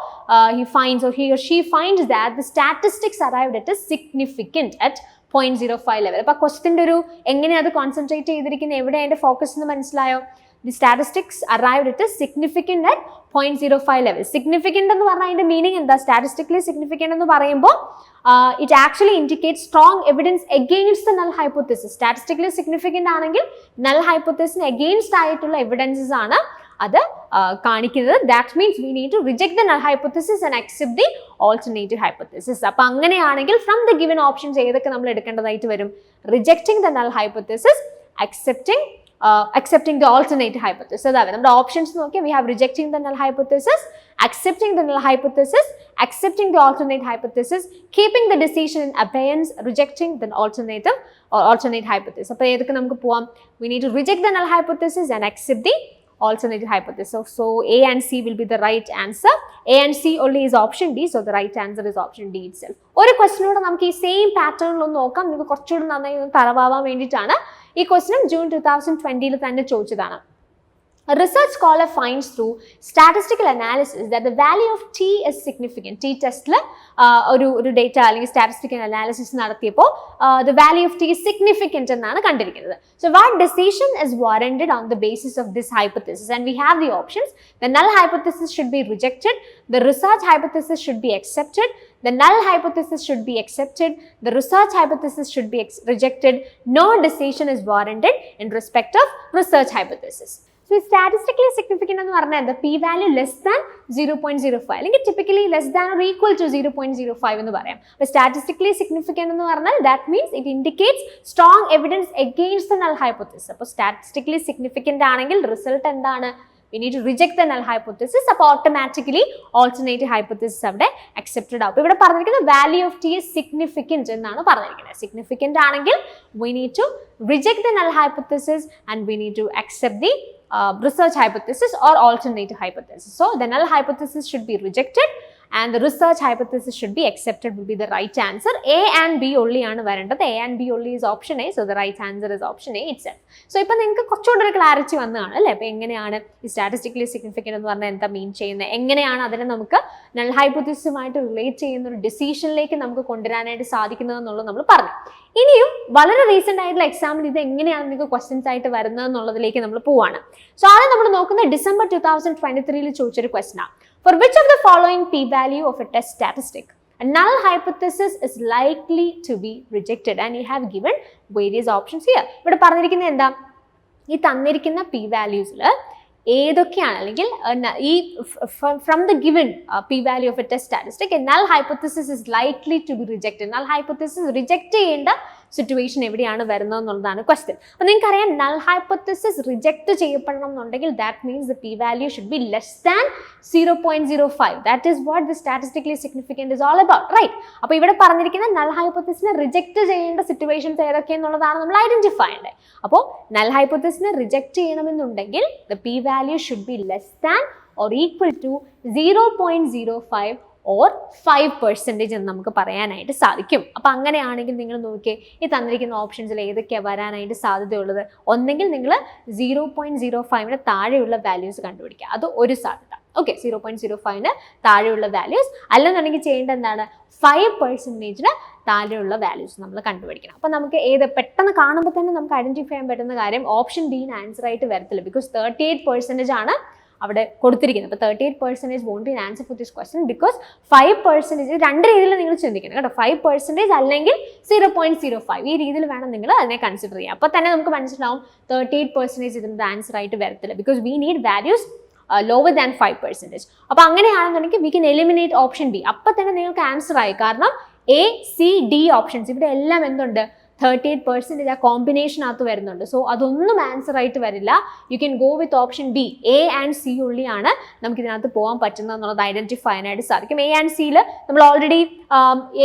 he or she finds that the statistics arrived at a significant at 0.05 level. അപ്പോൾ ക്വസ്റ്റ്യൻ്റെ ഒരു എങ്ങനെയാണ് അത് കോൺസെൻട്രേറ്റ് ചെയ്തിരിക്കുന്നത്, എവിടെ അതിൻ്റെ ഫോക്കസ് എന്ന് മനസ്സിലായോ? The statistics arrived at a significant at 0.05 level. Significant എന്ന് പറഞ്ഞാൽ അതിൻ്റെ മീനിങ് എന്താ? സ്റ്റാറ്റിസ്റ്റിക്കലി സിഗ്നിഫിക്കൻ്റ് എന്ന് പറയുമ്പോൾ it actually indicate strong evidence against the null hypothesis. Statistically significant ആണെങ്കിൽ നൾ ഹൈപ്പോത്തസിന് എഗെയിൻസ്റ്റ് ആയിട്ടുള്ള എവിഡൻസസ് ആണ് അത് കാണിക്കുന്നത്. That means we need to reject the null hypothesis and accept the alternative hypothesis. അപ്പോൾ അങ്ങനെയാണെങ്കിൽ ഫ്രം ദ ഗിവൻ ഓപ്ഷൻസ് ഏതൊക്കെ നമ്മൾ എടുക്കേണ്ടതായിട്ട് വരും? Rejecting the null hypothesis, accepting the alternative hypothesis. So നമ്മുടെ ഓപ്ഷൻസ് നോക്കിയാൽ we have rejecting the null hypothesis, accepting the null hypothesis, accepting the alternate hypothesis, keeping the decision in abeyance, rejecting the alternate hypothesis. അപ്പോൾ ഏതൊക്കെ നമുക്ക് പോവാം? We need to reject the null hypothesis and accept the alternative hypothesis. So A and C will be the right answer. A and C only is option D, so the right answer is option D itself. ഒരു ക്വസ്റ്റ്യനോട് നമുക്ക് ഈ same പാറ്റേണിലൊന്ന് നോക്കാം. നിങ്ങൾക്ക് കുറച്ചുകൂടി നന്നായി തറവാവാൻ വേണ്ടിയിട്ടാണ് ഈ question June 2020 തന്നെ ചോദിച്ചതാണ്. A research scholar finds through statistical analysis that the value of T is significant. T test ഒരു ഡേറ്റ അല്ലെങ്കിൽ സ്റ്റാറ്റിസ്റ്റിക്കൽ അനാലിസിസ് നടത്തിയപ്പോൾ the value of T is significant എന്നാണ് കണ്ടിരിക്കുന്നത്. So what decision is warranted on the basis of this hypothesis? And we have the options. The null hypothesis should be rejected. The research hypothesis should be accepted. The null hypothesis should be accepted. The research hypothesis should be rejected. No decision is warranted in respect of research hypothesis. So statistically significant എന്ന് പറഞ്ഞാൽ the p-value less than 0.05 അല്ലെങ്കിൽ typically less than or equal to 0.05 എന്ന് പറയാം. അപ്പോൾ statistically significant എന്ന് പറഞ്ഞാൽ that means it indicates strong evidence against the null hypothesis. അപ്പോൾ statistically significant ആണെങ്കിൽ result എന്താണ്? We need to reject the null hypothesis. അപ്പോൾ automatically alternative hypothesis അവിടെ accepted ആവും. ഇവിടെ പറഞ്ഞിരിക്കുന്നത് value of T is significant എന്നാണ് പറഞ്ഞിരിക്കുന്നത്. Significant ആണെങ്കിൽ we need to reject the null hypothesis and we need to accept the research hypothesis or alternative hypothesis. So the null hypothesis should be rejected and the research hypothesis should be accepted will be the right answer. A and B only ആണ് വരേണ്ടത്. A and B only is option A. So the right answer is option A itself. So ഇപ്പോൾ നിങ്ങൾക്ക് കുറച്ചുകൂടി ഒരു clarity വന്നതാണ് അല്ലേ? അപ്പോൾ എങ്ങനെയാണ് ഈ സ്റ്റാറ്റിസ്റ്റിക്കലി സിഗ്നിഫിക്കൻ്റ് എന്ന് പറഞ്ഞാൽ എന്താ മീൻ ചെയ്യുന്നത്, എങ്ങനെയാണ് അതിനെ നമുക്ക് നൾ ഹൈപ്പോത്തസിസുമായിട്ട് റിലേറ്റ് ചെയ്യുന്ന ഒരു ഡിസിഷനിലേക്ക് നമുക്ക് കൊണ്ടുവരാനായിട്ട് സാധിക്കുന്നത് എന്നുള്ളത് നമ്മൾ പറഞ്ഞു. ഇനിയും വളരെ റീസെൻ്റ് ആയിട്ടുള്ള എക്സാമിൽ ഇത് എങ്ങനെയാണ് നിങ്ങൾക്ക് ക്വസ്റ്റ്യൻസ് ആയിട്ട് വരുന്നത് എന്നുള്ളതിലേക്ക് നമ്മൾ പോവാണ്. സോ ആദ്യം നമ്മൾ നോക്കുന്നത് ഡിസംബർ 2023 ചോദിച്ചൊരു ക്വസ്റ്റ്യൻ ആണ്. For which of the following p-value of a test statistic a null hypothesis is likely to be rejected? And you have given various options here. ഇവിടെ പറഞ്ഞിരിക്കുന്നത് എന്താ? ഈ തന്നിരിക്കുന്ന p-valuesൽ ഏതൊക്കെയാണ് അല്ലെങ്കിൽ ഈ from the given p-value of a test statistic a null hypothesis is likely to be rejected. null hypothesis reject ചെയ്യേണ്ട situation എവിടെയാണ് വരുന്നത് എന്നുള്ളതാണ് ക്വസ്റ്റ്യൻ. അപ്പോൾ നിങ്ങൾക്കറിയാം നൾ ഹൈപ്പോത്തസിസ് റിജക്റ്റ് ചെയ്യപ്പെടണം എന്നുണ്ടെങ്കിൽ that means the p-value should be less than 0.05. That is what the statistically significant is all about, right? അപ്പോൾ ഇവിടെ പറഞ്ഞിരിക്കുന്ന നൾ ഹൈപ്പോത്തസിനെ റിജക്റ്റ് ചെയ്യേണ്ട സിറ്റുവേഷൻസ് ഏതൊക്കെയെന്നുള്ളതാണ് നമ്മൾ ഐഡന്റിഫൈ ചെയ്യേണ്ടത്. അപ്പോൾ നൾ ഹൈപ്പോത്തസിനെ റിജക്റ്റ് ചെയ്യണമെന്നുണ്ടെങ്കിൽ the p-value should be less than or equal to 0.05 or 5% എന്ന് നമുക്ക് പറയാനായിട്ട് സാധിക്കും. അപ്പോൾ അങ്ങനെയാണെങ്കിൽ നിങ്ങൾ നോക്കിയേ ഈ തന്നിരിക്കുന്ന ഓപ്ഷൻസിൽ ഏതൊക്കെയാണ് വരാനായിട്ട് സാധ്യതയുള്ളത്. ഒന്നെങ്കിൽ നിങ്ങൾ 0.05 താഴെയുള്ള വാല്യൂസ് കണ്ടുപിടിക്കുക, അത് ഒരു സാധ്യത. ഓക്കെ, 0.05 താഴെയുള്ള വാല്യൂസ്. അല്ലെന്നുണ്ടെങ്കിൽ ചെയ്യേണ്ട എന്താണ്, 5% താഴെയുള്ള വാല്യൂസ് നമ്മൾ കണ്ടുപിടിക്കണം. അപ്പോൾ നമുക്ക് പെട്ടെന്ന് കാണുമ്പോൾ തന്നെ നമുക്ക് ഐഡന്റിഫൈ ചെയ്യാൻ പറ്റുന്ന കാര്യം ഓപ്ഷൻ ഡി ആൻസർ ആയിട്ട് വരത്തില്ല. ബിക്കോസ് 38% ആണ് അവിടെ കൊടുത്തിരിക്കുന്നത്. അപ്പോൾ 38% won't be answer for this question because 5% രണ്ട് രീതിയിൽ നിങ്ങൾ ചിന്തിക്കണം കേട്ടോ. 5% അല്ലെങ്കിൽ 0.05 ഈ രീതിയിൽ വേണം നിങ്ങൾ അതിനെ കൺസിഡർ ചെയ്യാം. അപ്പോൾ തന്നെ നമുക്ക് മനസ്സിലാവും 38% ഇതിൻ്റെ ആൻസർ ആയിട്ട് വരത്തില്ല. Because we need values lower than 5%. അപ്പോൾ അങ്ങനെയാണെന്നുണ്ടെങ്കിൽ we can eliminate option B. അപ്പോൾ തന്നെ നിങ്ങൾക്ക് ആൻസർ ആയി. കാരണം എ സി ഡി ഓപ്ഷൻസ് ഇവിടെ എല്ലാം എന്തുണ്ട്, 38% ആ കോമ്പിനേഷനകത്ത് വരുന്നുണ്ട്. സോ അതൊന്നും ആൻസർ ആയിട്ട് വരില്ല. You can go with option B. A and C ഉള്ളിയാണ് നമുക്ക് ഇതിനകത്ത് പോകാൻ പറ്റുന്നത് എന്നുള്ളത് ഐഡന്റിഫൈ ചെയ്യാനായിട്ട് സാധിക്കും. എ ആൻഡ് സിയിൽ നമ്മൾ ഓൾറെഡി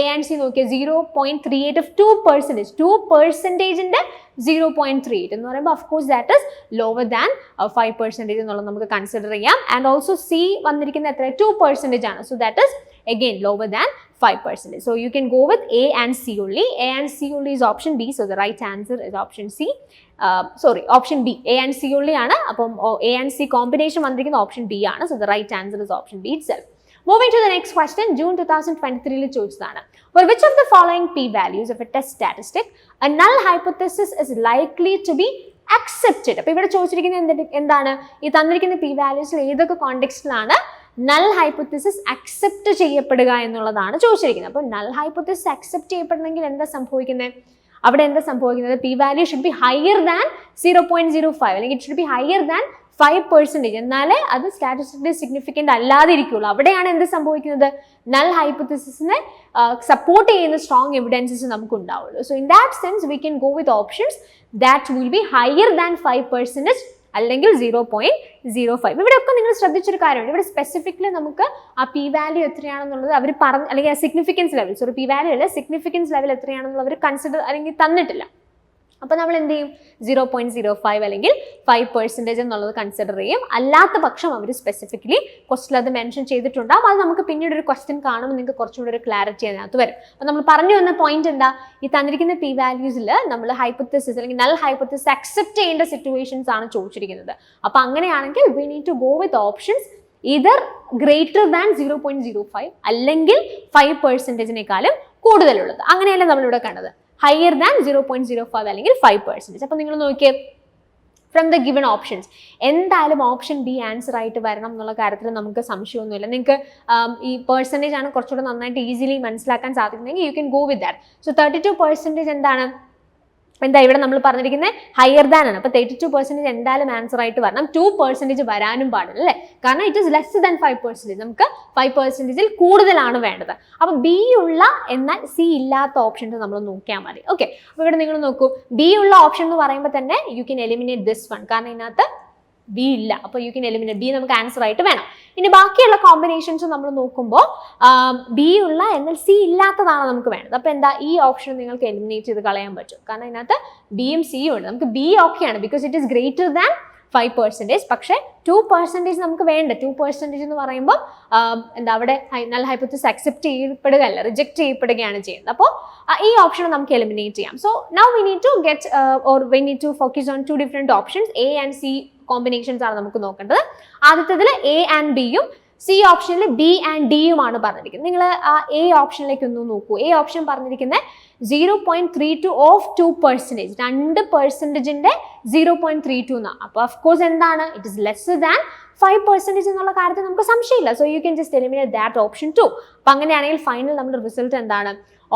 എ ആൻഡ് സി നോക്കിയാൽ 0.38 of 2%. 2%ൻ്റെ 0.38 എന്ന് പറയുമ്പോൾ of course that is lower than 5% എന്നുള്ളത് നമുക്ക് കൺസിഡർ ചെയ്യാം. ആൻഡ് ഓൾസോ സി വന്നിരിക്കുന്നത് എത്ര, 2% ആണ്. So that is again lower than 5%. So you can go with A and C only. A and C only is option B. So the right answer is option C. Option B. A and C only ആണ്. അപ്പം A and C combination വന്നിരിക്കുന്ന option B ആണ്. So the right answer is option B itself. Moving to the next question, June 2023 ചോദിച്ചതാണ്. For which of the following p-values of a test statistic a null hypothesis is likely to be accepted? അപ്പോൾ ഇവിടെ ചോദിച്ചിരിക്കുന്നത് എന്താണ്, ഈ തന്നിരിക്കുന്ന p-values ഏതൊക്കെ കോണ്ടെക്സ്റ്റിലാണ് null hypothesis accept ചെയ്യപ്പെടുക എന്നുള്ളതാണ് ചോദിച്ചിരിക്കുന്നത്. അപ്പോൾ നൾ ഹൈപ്പോത്തസിസ് അക്സെപ്റ്റ് ചെയ്യപ്പെടണമെങ്കിൽ എന്താ സംഭവിക്കുന്നത്, അവിടെ എന്താ സംഭവിക്കുന്നത്, p-value should B higher than 0.05 അല്ലെങ്കിൽ it should be higher than 5%. എന്നാലേ അത് സ്റ്റാറ്റിസ്റ്റിക്കലി സിഗ്നിഫിക്കൻ്റ് അല്ലാതെ ഇരിക്കുള്ളൂ. അവിടെയാണ് എന്ത് സംഭവിക്കുന്നത്, നൾ ഹൈപ്പോത്തസിസിനെ സപ്പോർട്ട് ചെയ്യുന്ന സ്ട്രോങ് എവിഡൻസസ് നമുക്ക് ഉണ്ടാവുള്ളൂ. So in that sense V can go with options that will be higher than 5% അല്ലെങ്കിൽ 0.05. ഇവിടെയൊക്കെ നിങ്ങൾ ശ്രദ്ധിച്ചൊരു കാര്യമുണ്ട്. ഇവിടെ സ്പെസിഫിക്കലി നമുക്ക് ആ p-value എത്രയാണെന്നുള്ളത് അവർ പറഞ്ഞ്, അല്ലെങ്കിൽ ആ സിഗ്നിഫിക്കൻസ് ലെവൽ, p-value അല്ല സിഗ്നിഫിക്കൻസ് ലെവൽ എത്രയാണെന്നുള്ളത് അവർ കൺസിഡർ അല്ലെങ്കിൽ തന്നിട്ടില്ല. അപ്പോൾ നമ്മൾ എന്ത് ചെയ്യും 0.05 അല്ലെങ്കിൽ 5% എന്നുള്ളത് കൺസിഡർ ചെയ്യും. അല്ലാത്ത പക്ഷം അവർ സ്പെസിഫിക്കലി ക്വസ്റ്റിൽ അത് മെൻഷൻ ചെയ്തിട്ടുണ്ടാകും. അത് നമുക്ക് പിന്നീട് ഒരു ക്വസ്റ്റ്യൻ കാണുമ്പോൾ നിങ്ങൾക്ക് കുറച്ചുകൂടി ഒരു ക്ലാരിറ്റി അതിനകത്ത് വരും. അപ്പോൾ നമ്മൾ പറഞ്ഞു വന്ന പോയിന്റ് എന്താ, ഈ തന്നിരിക്കുന്ന പി വാല്യൂസിൽ നമ്മൾ ഹൈപ്പോത്തസിസ് അല്ലെങ്കിൽ നൾ ഹൈപ്പോത്തസിസ് അക്സെപ്റ്റ് ചെയ്യേണ്ട സിറ്റുവേഷൻസ് ആണ് ചോദിച്ചിരിക്കുന്നത്. അപ്പോൾ അങ്ങനെയാണെങ്കിൽ we need to go with options either greater than 0.05 അല്ലെങ്കിൽ 5%-നേക്കാളും കൂടുതലുള്ളത്. അങ്ങനെയല്ല നമ്മളിവിടെ കണ്ടത്. ഹയർ ദാൻ 0.05 അല്ലെങ്കിൽ 5%. അപ്പോൾ നിങ്ങൾ നോക്കിയേ, ഫ്രം ദ ഗിവൺ ഓപ്ഷൻസ് എന്തായാലും ഓപ്ഷൻ ബി ആൻസർ ആയിട്ട് വരണം എന്നുള്ള കാര്യത്തിൽ നമുക്ക് സംശയമൊന്നുമില്ല. നിങ്ങൾക്ക് ഈ പെർസെൻറ്റേജ് ആണ് കുറച്ചുകൂടെ നന്നായിട്ട് ഈസിലി മനസ്സിലാക്കാൻ സാധിക്കുന്നെങ്കിൽ you can go with that. So 32% എന്താണ്, എന്താ ഇവിടെ നമ്മൾ പറഞ്ഞിരിക്കുന്നത് ഹയർ ദാൻ ആണ്. അപ്പോൾ 32% എന്തായാലും ആൻസർ ആയിട്ട് വരണം. 2% വരാനും പാടില്ല അല്ലേ, കാരണം ഇറ്റ് ഇസ് ലെസ് ദാൻ 5%. നമുക്ക് 5%-ൽ കൂടുതലാണ് വേണ്ടത്. അപ്പോൾ ബി ഉള്ള എന്നാൽ സി ഇല്ലാത്ത ഓപ്ഷൻസ് നമ്മൾ നോക്കിയാൽ മതി. ഓക്കെ, അപ്പോൾ ഇവിടെ നിങ്ങൾ നോക്കൂ, ബി ഉള്ള ഓപ്ഷൻ എന്ന് പറയുമ്പോൾ തന്നെ you can eliminate this one, കാരണം ഇതിനകത്ത് ബി ഇല്ല. അപ്പോൾ യു ക്യാൻ എലിമിനേറ്റ് ബി, നമുക്ക് ആൻസർ ആയിട്ട് വേണം. ഇനി ബാക്കിയുള്ള കോമ്പിനേഷൻസ് നമ്മൾ നോക്കുമ്പോൾ ബി ഉള്ള എന്നാൽ സി ഇല്ലാത്തതാണ് നമുക്ക് വേണ്ടത്. അപ്പോൾ എന്താ, ഈ ഓപ്ഷൻ നിങ്ങൾക്ക് എലിമിനേറ്റ് ചെയ്ത് കളയാൻ പറ്റും, കാരണം ഇതിനകത്ത് ബിയും സിയും ഉണ്ട്. നമുക്ക് ബി ഓക്കെയാണ് because it is greater than 5%. പക്ഷേ 2% നമുക്ക് വേണ്ട. 2% എന്ന് പറയുമ്പോൾ എന്താ, അവിടെ നൾ ഹൈപ്പോത്തസിസ് അക്സെപ്റ്റ് ചെയ്യപ്പെടുകയല്ല, റിജക്ട് ചെയ്യപ്പെടുകയാണ് ചെയ്യുന്നത്. അപ്പോൾ ഈ ഓപ്ഷൻ നമുക്ക് എലിമിനേറ്റ് ചെയ്യാം. So now we need to get or we need to focus on 2 different options. A and C combinations ആണ് നമുക്ക് നോക്കേണ്ടത്. ആദ്യത്തേതിൽ എ ആൻഡ് ബിയും സി ഓപ്ഷനിൽ ബി ആൻഡ് ഡിയുമാണ് പറഞ്ഞിരിക്കുന്നത്. നിങ്ങൾ ആ എ ഓപ്ഷനിലേക്ക് ഒന്ന് നോക്കൂ. എ ഓപ്ഷൻ പറഞ്ഞിരിക്കുന്നത് 0.32 ഓഫ് 2%, 2%-ന്റെ 0.32 എന്നാണ്. അപ്പോൾ ഓഫ്കോഴ്സ് എന്താണ്, ഇറ്റ് ഇസ് ലെസ് ദാൻ 5% എന്നുള്ള കാര്യത്തിൽ നമുക്ക് സംശയമില്ല. So you can just eliminate that option too. അപ്പം അങ്ങനെയാണെങ്കിൽ ഫൈനൽ നമ്മുടെ റിസൾട്ട് എന്താണ്,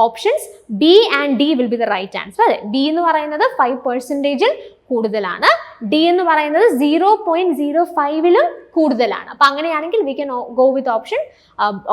options B and D will be the right answer. അതെ, ബി എന്ന് പറയുന്നത് 5%-ൽ കൂടുതലാണ്, ഡി എന്ന് പറയുന്നത് 0.05-ലും കൂടുതലാണ്. അപ്പോൾ അങ്ങനെയാണെങ്കിൽ V can go with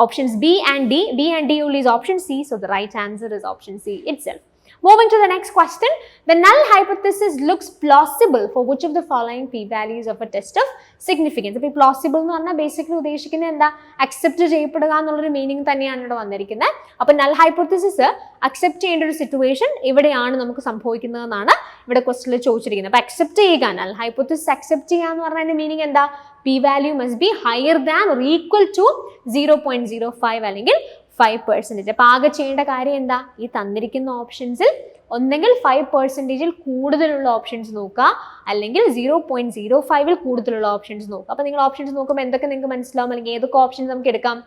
options B and D. B and D only is option C, so the right answer is option C itself. Moving to the next question, the null hypothesis looks plausible for which of the following p-values of a test of significance? അപ്പോൾ ഈ plausible എന്ന് പറഞ്ഞാൽ basically ഉദ്ദേശിക്കുന്നത് എന്താ, accept ചെയ്യപ്പെടുക എന്നുള്ളൊരു meaning തന്നെയാണ് ഇവിടെ വന്നിരിക്കുന്നത്. അപ്പോൾ നൾ ഹൈപ്പോത്തസിസ് അക്സെപ്റ്റ് ചെയ്യേണ്ട ഒരു സിറ്റുവേഷൻ ഇവിടെയാണ് നമുക്ക് സംഭവിക്കുന്നതെന്നാണ് ഇവിടെ ക്വസ്റ്റ്യനിൽ ചോദിച്ചിരിക്കുന്നത്. അപ്പോൾ അക്സെപ്റ്റ് ചെയ്യുക, നൾ ഹൈപ്പോത്തസിസ് അക്സെപ്റ്റ് ചെയ്യുക എന്ന് പറഞ്ഞതിന്റെ മീനിങ് എന്താ, p value must be higher than or equal to 0.05 അല്ലെങ്കിൽ 5%. അപ്പോൾ ആകെ ചെയ്യേണ്ട കാര്യം എന്താ, ഈ തന്നിരിക്കുന്ന ഓപ്ഷൻസിൽ ഒന്നെങ്കിൽ 5%-ൽ കൂടുതലുള്ള ഓപ്ഷൻസ് നോക്കുക, അല്ലെങ്കിൽ 0.05-ൽ കൂടുതലുള്ള ഓപ്ഷൻസ് നോക്കുക. അപ്പോൾ നിങ്ങൾ ഓപ്ഷൻസ് നോക്കുമ്പോൾ എന്തൊക്കെ നിങ്ങൾക്ക് മനസ്സിലാവും, അല്ലെങ്കിൽ ഏതൊക്കെ ഓപ്ഷൻസ് നമുക്ക് എടുക്കാം.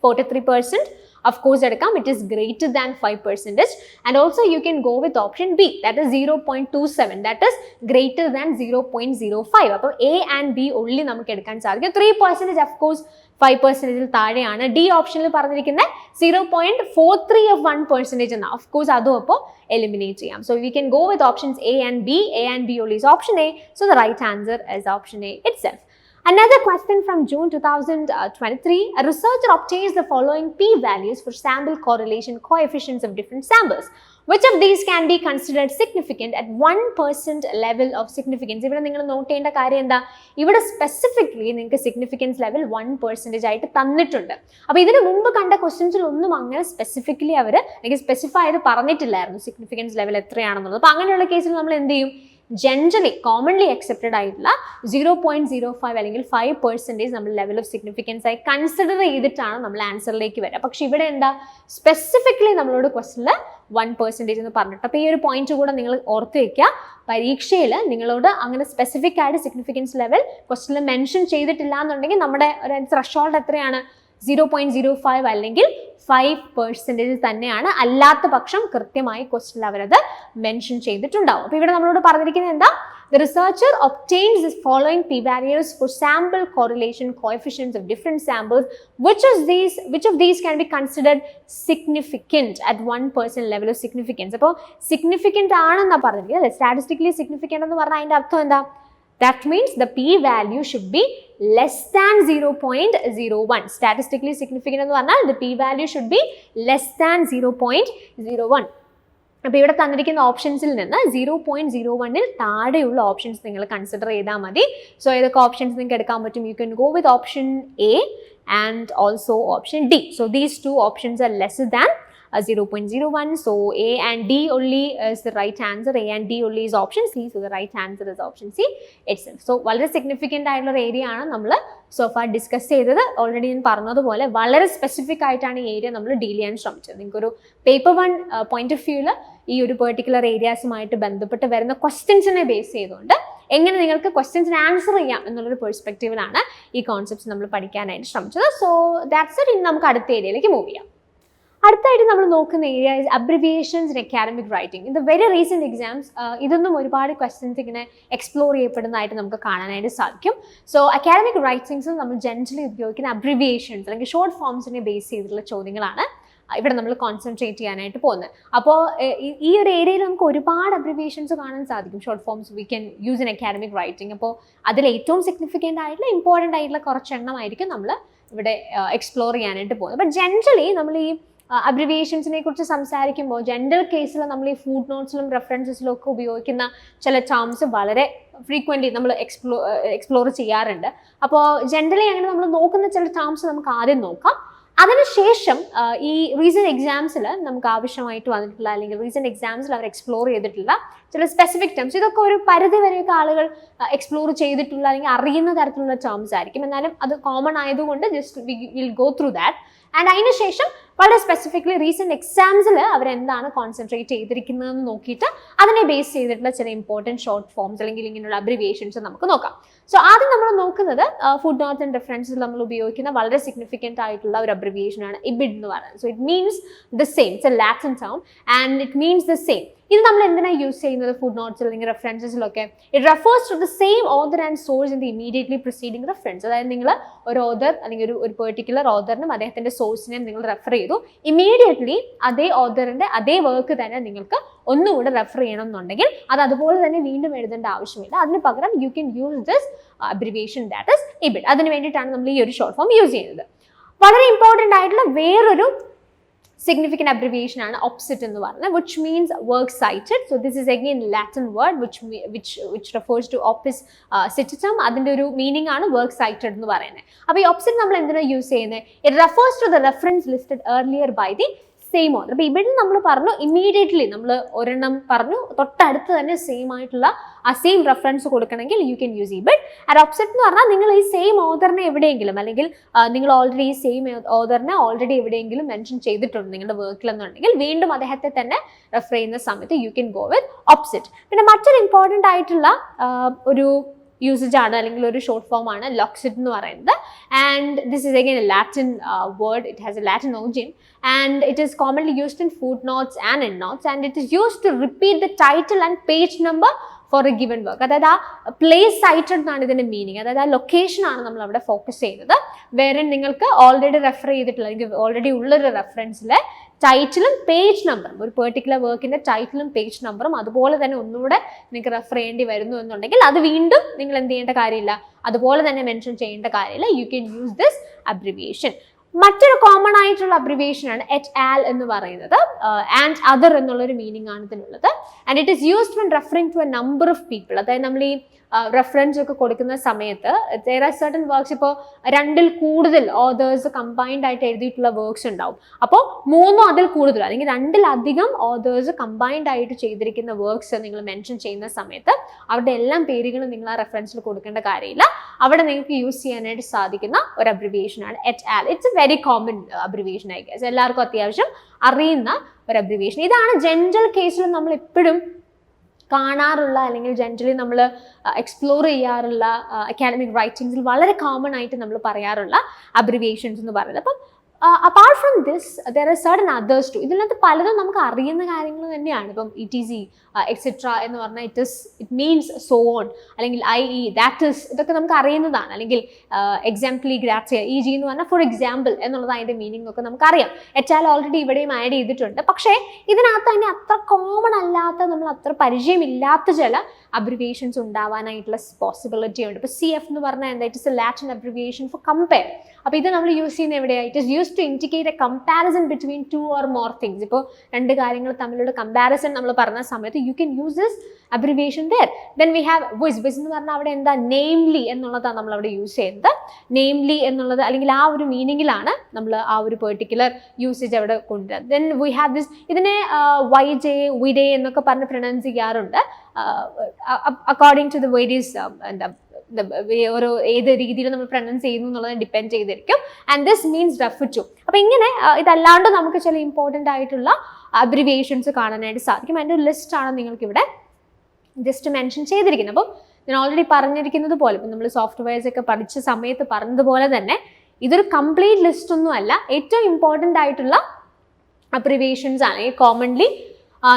43% of course എടുക്കാം, it is greater than 5%, and also you can go with option B, that is 0.27, that is greater than 0.05. അപ്പോൾ A and B only നമുക്ക് എടുക്കാൻ സാധിക്കും. 3% of course 5%-ൽ താഴെയാണ്. ഡി ഓപ്ഷനിൽ പറഞ്ഞിരിക്കുന്നത് 0.43 of 1% എന്നാണ്. ഓഫ് കോഴ്സ് അതും അപ്പോൾ എലിമിനേറ്റ് ചെയ്യാം. So we can go with options A and B. A and B only is option A, so the right answer is option A itself. Another question from June 2023. A researcher obtains the following p-values for sample correlation coefficients of different samples. Which of these can be considered significant at 1% level of significance? ഇവിടെ നിങ്ങൾ not ചെയ്യേണ്ട കാര്യം എന്താ, ഇവിടെ specifically നിങ്ങൾക്ക് significance level 1% ആയിട്ട് തന്നിട്ടുണ്ട്. അപ്പോൾ ഇതിന് മുമ്പ് കണ്ട ക്വസ്റ്റ്യൻസിൽ ഒന്നും അങ്ങനെ സ്പെസിഫിക്കലി അവർ അല്ലെങ്കിൽ സ്പെസിഫൈ ചെയ്ത് പറഞ്ഞിട്ടില്ലായിരുന്നു സിഗ്നിഫിക്കൻസ് ലെവൽ എത്രയാണെന്നുള്ളത്. അപ്പോൾ അങ്ങനെയുള്ള കേസിൽ നമ്മൾ എന്ത് ചെയ്യും, ജനറലി കോമൺലി അക്സെപ്റ്റഡ് ആയിട്ടുള്ള 0.05 അല്ലെങ്കിൽ 5% നമ്മൾ ലെവൽ ഓഫ് സിഗ്നിഫിക്കൻസ് ആയി കൺസിഡർ ചെയ്തിട്ടാണ് നമ്മൾ ആൻസറിലേക്ക് വരിക. പക്ഷെ ഇവിടെ എന്താ, സ്പെസിഫിക്കലി നമ്മളോട് ക്വസ്റ്റനിൽ 1% എന്ന് പറഞ്ഞിട്ട്. അപ്പോൾ ഈ ഒരു പോയിന്റ് കൂടെ നിങ്ങൾ ഓർത്ത് വയ്ക്കുക. പരീക്ഷയിൽ നിങ്ങളോട് അങ്ങനെ സ്പെസിഫിക് ആയിട്ട് സിഗ്നിഫിക്കൻസ് ലെവൽ ക്വസ്റ്റനിൽ മെൻഷൻ ചെയ്തിട്ടില്ല എന്നുണ്ടെങ്കിൽ നമ്മുടെ ഒരു ത്രഷോൾഡ് എത്രയാണ്, 0.05 അല്ലെങ്കിൽ 5% തന്നെയാണ്. അല്ലാത്ത പക്ഷം കൃത്യമായി ക്വസ്റ്റനിൽ അവരത് മെൻഷൻ ചെയ്തിട്ടുണ്ടാവും. അപ്പോൾ ഇവിടെ നമ്മളോട് പറഞ്ഞിരിക്കുന്നത് എന്താ, the researcher obtains the following p-values for sample correlation coefficients of different samples. Which of these can be considered significant at 1% level of significance? അപ്പോൾ significant ആണെന്നാ പറഞ്ഞിരിക്കുന്നത്. Statistically significant എന്ന് പറഞ്ഞാൽ അതിന്റെ അർത്ഥം എന്താ, that means the p-value should be less than 0.01. Statistically significant എന്ന് പറഞ്ഞാൽ the p-value should be less than 0.01. അപ്പോൾ ഇവിടെ തന്നിരിക്കുന്ന ഓപ്ഷൻസിൽ നിന്ന് 0.01-ൽ താഴെയുള്ള ഓപ്ഷൻസ് നിങ്ങൾ കൺസിഡർ ചെയ്താൽ മതി. സോ ഏതൊക്കെ ഓപ്ഷൻസ് നിങ്ങൾക്ക് എടുക്കാൻ പറ്റും, U can go with option A and also option D. So these two options are less than 0.01. So A and D only is the right answer. A and D only is option C. So the right answer is option C itself. So വളരെ significant ആയിട്ടുള്ള area ആണ് നമ്മൾ so far discuss ചെയ്തത്. Already ഞാൻ പറഞ്ഞതുപോലെ വളരെ specific ആയിട്ടാണ് ഈ ഏരിയ നമ്മൾ ഡീൽ ചെയ്യാൻ ശ്രമിച്ചത്. നിങ്ങൾക്കൊരു പേപ്പർ 1 പോയിന്റ് ഓഫ് വ്യൂവിൽ ഈ ഒരു പെർട്ടിക്കുലർ ഏരിയാസുമായിട്ട് ബന്ധപ്പെട്ട് വരുന്ന ക്വസ്റ്റ്യൻസിനെ ബേസ് ചെയ്തുകൊണ്ട് എങ്ങനെ നിങ്ങൾക്ക് ക്വസ്റ്റ്യൻസിന് ആൻസർ ചെയ്യാം എന്നുള്ളൊരു പെർസ്പെക്റ്റീവിലാണ് ഈ കോൺസെപ്റ്റ്സ് നമ്മൾ പഠിക്കാനായിട്ട് ശ്രമിച്ചത്. So that's it. ഇനി നമുക്ക് അടുത്ത ഏരിയയിലേക്ക് മൂവ് ചെയ്യാം. അടുത്തായിട്ട് നമ്മൾ നോക്കുന്ന area is abbreviations in academic writing. In the very recent exams ഇതൊന്നും ഒരുപാട് ക്വസ്റ്റ്യൻസ് ഇങ്ങനെ എക്സ്പ്ലോർ ചെയ്യപ്പെടുന്നതായിട്ട് നമുക്ക് കാണാനായിട്ട് സാധിക്കും. സോ അക്കാഡമിക് റൈറ്റിംഗ്സിൽ നമ്മൾ ജനറലി ഉപയോഗിക്കുന്ന അബ്രിവിയേഷൻസ് അല്ലെങ്കിൽ ഷോർട്ട് ഫോംസിനെ ബേസ് ചെയ്തിട്ടുള്ള ചോദ്യങ്ങളാണ് ഇവിടെ നമ്മൾ കോൺസെൻട്രേറ്റ് ചെയ്യാനായിട്ട് പോകുന്നത്. അപ്പോൾ ഈ ഒരു ഏരിയയിൽ നമുക്ക് ഒരുപാട് അബ്രിവിയേഷൻസ് കാണാൻ സാധിക്കും. Short forms we can use in academic writing. അപ്പോൾ അതിൽ ഏറ്റവും സിഗ്നിഫിക്കൻ്റ് ആയിട്ടുള്ള ഇമ്പോർട്ടൻ്റ് ആയിട്ടുള്ള കുറച്ചെണ്ണമായിരിക്കും നമ്മൾ ഇവിടെ എക്സ്പ്ലോർ ചെയ്യാനായിട്ട് പോകുന്നത്. അപ്പോൾ ജനറലി നമ്മൾ ഈ അബ്രിവിയേഷൻസിനെ കുറിച്ച് സംസാരിക്കുമ്പോൾ ജനറൽ കേസിൽ നമ്മൾ ഈ ഫുഡ് നോട്ട്സിലും റെഫറൻസസിലും ഒക്കെ ഉപയോഗിക്കുന്ന ചില ടേംസ് വളരെ ഫ്രീക്വൻ്റ്ലി നമ്മൾ എക്സ്പ്ലോർ ചെയ്യാറുണ്ട്. അപ്പോൾ ജനറലി അങ്ങനെ നമ്മൾ നോക്കുന്ന ചില ടേംസ് നമുക്ക് ആദ്യം നോക്കാം. അതിനുശേഷം ഈ റീസെൻറ്റ് എക്സാംസിൽ നമുക്ക് ആവശ്യമായിട്ട് വന്നിട്ടുള്ള അല്ലെങ്കിൽ റീസെൻറ്റ് എക്സാംസിൽ അവർ എക്സ്പ്ലോർ ചെയ്തിട്ടുള്ള ചില സ്പെസിഫിക് ടേംസ്, ഇതൊക്കെ ഒരു പരിധി വരെയൊക്കെ ആളുകൾ എക്സ്പ്ലോർ ചെയ്തിട്ടുള്ള അല്ലെങ്കിൽ അറിയുന്ന തരത്തിലുള്ള ടേംസ് ആയിരിക്കും. എന്നാലും അത് കോമൺ ആയതുകൊണ്ട് just will go through that. And അതിനുശേഷം വളരെ സ്പെസിഫിക്കലി റീസെൻറ്റ് എക്സാംസിൽ അവരെന്താണ് കോൺസെൻട്രേറ്റ് ചെയ്തിരിക്കുന്നതെന്ന് നോക്കിയിട്ട് അതിനെ ബേസ് ചെയ്തിട്ടുള്ള ചില ഇമ്പോർട്ടൻറ്റ് ഷോർട്ട് ഫോംസ് അല്ലെങ്കിൽ ഇങ്ങനെയുള്ള അബ്രിവിയേഷൻസ് നമുക്ക് നോക്കാം. സോ ആദ്യം നമ്മൾ നോക്കുന്നത് ഫുഡ് നോട്ട്സ് ആൻഡ് റെഫറൻസിൽ നമ്മൾ ഉപയോഗിക്കുന്ന വളരെ സിഗ്നിഫിക്കൻ്റ് ആയിട്ടുള്ള ഒരു അബ്രിവിയേഷനാണ് IBID എന്ന് പറയുന്നത്. So it means the same. It's a Latin term and it means the same. ഇത് നമ്മൾ എന്തിനാണ് യൂസ് ചെയ്യുന്നത് ഫുഡ് നോട്ട്സിൽ അല്ലെങ്കിൽ റെഫറൻസസിലൊക്കെ? It refers to the same author and source in the immediately preceding reference. അതായത് നിങ്ങൾ ഒരു ഓതർ അല്ലെങ്കിൽ ഒരു പെർട്ടിക്കുലർ ഓതറിനും അദ്ദേഹത്തിൻ്റെ സോഴ്സിനെയും നിങ്ങൾ റെഫർ ചെയ്തു, ഇമീഡിയറ്റ്ലി അതേ ഓതറിൻ്റെ അതേ വർക്ക് തന്നെ നിങ്ങൾക്ക് ഒന്നുകൂടെ റെഫർ ചെയ്യണം എന്നുണ്ടെങ്കിൽ അത് അതുപോലെ തന്നെ വീണ്ടും എഴുതേണ്ട ആവശ്യമില്ല. അതിന് പകരം you can use this abbreviation that is IBID. അതിന് വേണ്ടിയിട്ടാണ് നമ്മൾ ഈ ഒരു ഷോർട്ട് ഫോം യൂസ് ചെയ്യുന്നത്. വളരെ ഇമ്പോർട്ടൻ്റ് ആയിട്ടുള്ള വേറൊരു significant abbreviation ആണ് OPCIT എന്ന് പറയുന്നത്, which means works cited. So this is again Latin word which refers to opus citatum. അതിൻ്റെ ഒരു മീനിങ് ആണ് works cited എന്ന് പറയുന്നത്. അപ്പോൾ ഈ OPCIT നമ്മൾ എന്തിനാണ് യൂസ് ചെയ്യുന്നത്? It refers to the reference listed earlier by the same author. അപ്പോൾ ഇവിടെ നമ്മൾ പറഞ്ഞു ഇമ്മീഡിയറ്റ്ലി നമ്മൾ ഒരെണ്ണം പറഞ്ഞു തൊട്ടടുത്ത് തന്നെ സെയിം ആയിട്ടുള്ള ആ സെയിം റെഫറൻസ് കൊടുക്കണമെങ്കിൽ you can use IBID. And OPCIT എന്ന് പറഞ്ഞാൽ നിങ്ങൾ ഈ സെയിം ഓതറിനെ എവിടെയെങ്കിലും അല്ലെങ്കിൽ നിങ്ങൾ ഓൾറെഡി ഈ സെയിം ഓതറിനെ ഓൾറെഡി എവിടെയെങ്കിലും മെൻഷൻ ചെയ്തിട്ടുണ്ട് നിങ്ങളുടെ വർക്കിലെന്നുണ്ടെങ്കിൽ വീണ്ടും അദ്ദേഹത്തെ തന്നെ റെഫർ ചെയ്യുന്ന സമയത്ത് U can go with OPCIT. പിന്നെ മറ്റൊരു ഇമ്പോർട്ടൻ്റ് ആയിട്ടുള്ള ഒരു യൂസേജ് ആണ് അല്ലെങ്കിൽ ഒരു ഷോർട്ട് ഫോം ആണ് LOXIT എന്ന് പറയുന്നത്. And this is again A Latin word. It has A Latin origin and it is commonly used in footnotes and endnotes, and it is used to repeat the title and page number for a given work. അതായത് ആ place സൈറ്റഡ് എന്നാണ് ഇതിൻ്റെ meaning. അതായത് ആ ലൊക്കേഷനാണ് നമ്മൾ അവിടെ focus ചെയ്യുന്നത്. വേറെ നിങ്ങൾക്ക് ഓൾറെഡി റെഫർ ചെയ്തിട്ടുള്ള അല്ലെങ്കിൽ ഓൾറെഡി ഉള്ളൊരു റെഫറൻസിലെ ടൈറ്റിലും പേജ് നമ്പറും, ഒരു പെർട്ടിക്കുലർ വർക്കിൻ്റെ ടൈറ്റിലും പേജ് നമ്പറും അതുപോലെ തന്നെ ഒന്നുകൂടെ നിങ്ങൾക്ക് റെഫർ ചെയ്യേണ്ടി വരുന്നു എന്നുണ്ടെങ്കിൽ അത് വീണ്ടും നിങ്ങൾ എന്ത് ചെയ്യേണ്ട കാര്യമില്ല, അതുപോലെ തന്നെ മെൻഷൻ ചെയ്യേണ്ട കാര്യമില്ല. You can use this abbreviation. മറ്റൊരു കോമൺ ആയിട്ടുള്ള അബ്രിവിയേഷൻ ആണ് et al എന്ന് പറയുന്നത്. ആൻഡ് അതർ എന്നുള്ളൊരു മീനിങ് ആണ് ഇതിനുള്ളത്. And it is used when referring to a number of people. അതായത് നമ്മൾ ഈ റെഫറൻസ് ഒക്കെ കൊടുക്കുന്ന സമയത്ത് there are certain വർക്ക്സ്, ഇപ്പോൾ 2ൽ കൂടുതൽ ഓതേഴ്സ് കമ്പൈൻഡ് ആയിട്ട് എഴുതിയിട്ടുള്ള വർക്ക്സ് ഉണ്ടാവും. അപ്പോൾ 3 അതിൽ കൂടുതൽ അല്ലെങ്കിൽ 2-ലധികം ഓതേഴ്സ് കമ്പൈൻഡ് ആയിട്ട് ചെയ്തിരിക്കുന്ന വർക്ക്സ് നിങ്ങൾ മെൻഷൻ ചെയ്യുന്ന സമയത്ത് അവരുടെ എല്ലാം പേരുകളും നിങ്ങൾ ആ റെഫറൻസിൽ കൊടുക്കേണ്ട കാര്യമില്ല. അവിടെ നിങ്ങൾക്ക് യൂസ് ചെയ്യാനായിട്ട് സാധിക്കുന്ന ഒരു അബ്രിവിയേഷൻ ആണ് et al. It's A very common abbreviation ആയി ഗെസ്. എല്ലാവർക്കും അത്യാവശ്യം അറിയുന്ന ഒരു അബ്രിവിയേഷൻ. ഇതാണ് ജനറൽ കേസിൽ നമ്മൾ എപ്പോഴും കാണാറുള്ള അല്ലെങ്കിൽ ജനറലി നമ്മൾ എക്സ്പ്ലോർ ചെയ്യാറുള്ള അക്കാഡമിക് റൈറ്റിംഗ്സിൽ വളരെ കോമൺ ആയിട്ട് നമ്മൾ പറയാറുള്ള അബ്രിവിയേഷൻസ് എന്ന് പറയുന്നത്. അപ്പം apart from this there are certain others too. ഇതിനകത്ത് പലതും നമുക്ക് അറിയുന്ന കാര്യങ്ങൾ തന്നെയാണ്. ഇപ്പം ETC എക്സെട്ര എന്ന് പറഞ്ഞാൽ ഇറ്റ് മീൻസ് സോ ഓൺ, അല്ലെങ്കിൽ IE ദാറ്റ് ഇസ്, ഇതൊക്കെ നമുക്ക് അറിയുന്നതാണ്. അല്ലെങ്കിൽ എക്സാംപ്ലി ഗ്രാറ്റ്സിയ EG എന്ന് പറഞ്ഞാൽ ഫോർ എക്സാമ്പിൾ എന്നുള്ളത് അതിൻ്റെ മീനിങ് ഒക്കെ നമുക്കറിയാം. et al ഓൾറെഡി ഇവിടെയും ആഡ് ചെയ്തിട്ടുണ്ട്. പക്ഷേ ഇതിനകത്ത് തന്നെ അത്ര കോമൺ അല്ലാത്ത, നമ്മൾ അത്ര പരിചയമില്ലാത്ത ചില അബ്രിവിയേഷൻസ് ഉണ്ടാവാനായിട്ടുള്ള പോസിബിലിറ്റി ഉണ്ട്. ഇപ്പോൾ CF എന്ന് പറഞ്ഞാൽ എന്താ, it is a Latin abbreviation for compare. അപ്പോൾ ഇത് നമ്മൾ യൂസ് ചെയ്യുന്ന എവിടെയാണ്? It is use to indicate a comparison between 2 or more things. ഇപ്പോൾ രണ്ട് കാര്യങ്ങൾ തമ്മിലുള്ള കമ്പാരിസൺ നമ്മൾ പറഞ്ഞ സമയത്ത് you can use this abbreviation there. Then we have വിസ്. വിസ് എന്ന് പറഞ്ഞാൽ അവിടെ എന്താ, നെയിംലി എന്നുള്ളതാണ് നമ്മൾ അവിടെ യൂസ് ചെയ്യുന്നത്. നെയിംലി എന്നുള്ളത് അല്ലെങ്കിൽ ആ ഒരു മീനിങ്ങിലാണ് നമ്മൾ ആ ഒരു പെർട്ടിക്കുലർ യൂസേജ് അവിടെ കൊണ്ടുവരുന്നത്. ദെൻ വി ഹാവ് ദിസ്, ഇതിനെ YJ, വിഡേ എന്നൊക്കെ പറഞ്ഞ് പ്രൊനൗൺസ് ചെയ്യാറുണ്ട്. അക്കോർഡിംഗ് ടു ദ വേരിയസ് എന്താ ഓരോ ഏത് രീതിയിൽ നമ്മൾ പ്രൊനൗൺസ് ചെയ്യുന്നു എന്നുള്ളത് ഡിപ്പെൻഡ് ചെയ്തിരിക്കും. And this means refer to. അപ്പോൾ ഇങ്ങനെ ഇതല്ലാണ്ട് നമുക്ക് ചില ഇമ്പോർട്ടൻ്റ് ആയിട്ടുള്ള അബ്രിവിയേഷൻസ് കാണാനായിട്ട് സാധിക്കും. അതിൻ്റെ ഒരു ലിസ്റ്റാണ് നിങ്ങൾക്കിവിടെ ജസ്റ്റ് മെൻഷൻ ചെയ്തിരിക്കുന്നത്. അപ്പോൾ ഞാൻ ഓൾറെഡി പറഞ്ഞിരിക്കുന്നത് പോലെ, ഇപ്പം നമ്മൾ സോഫ്റ്റ്വെയർസ് ഒക്കെ പഠിച്ച സമയത്ത് പറഞ്ഞതുപോലെ തന്നെ ഇതൊരു കംപ്ലീറ്റ് ലിസ്റ്റ് ഒന്നും അല്ല. ഏറ്റവും ഇമ്പോർട്ടൻ്റ് ആയിട്ടുള്ള അബ്രിവിയേഷൻസ് ആണ് ഈ കോമൺലി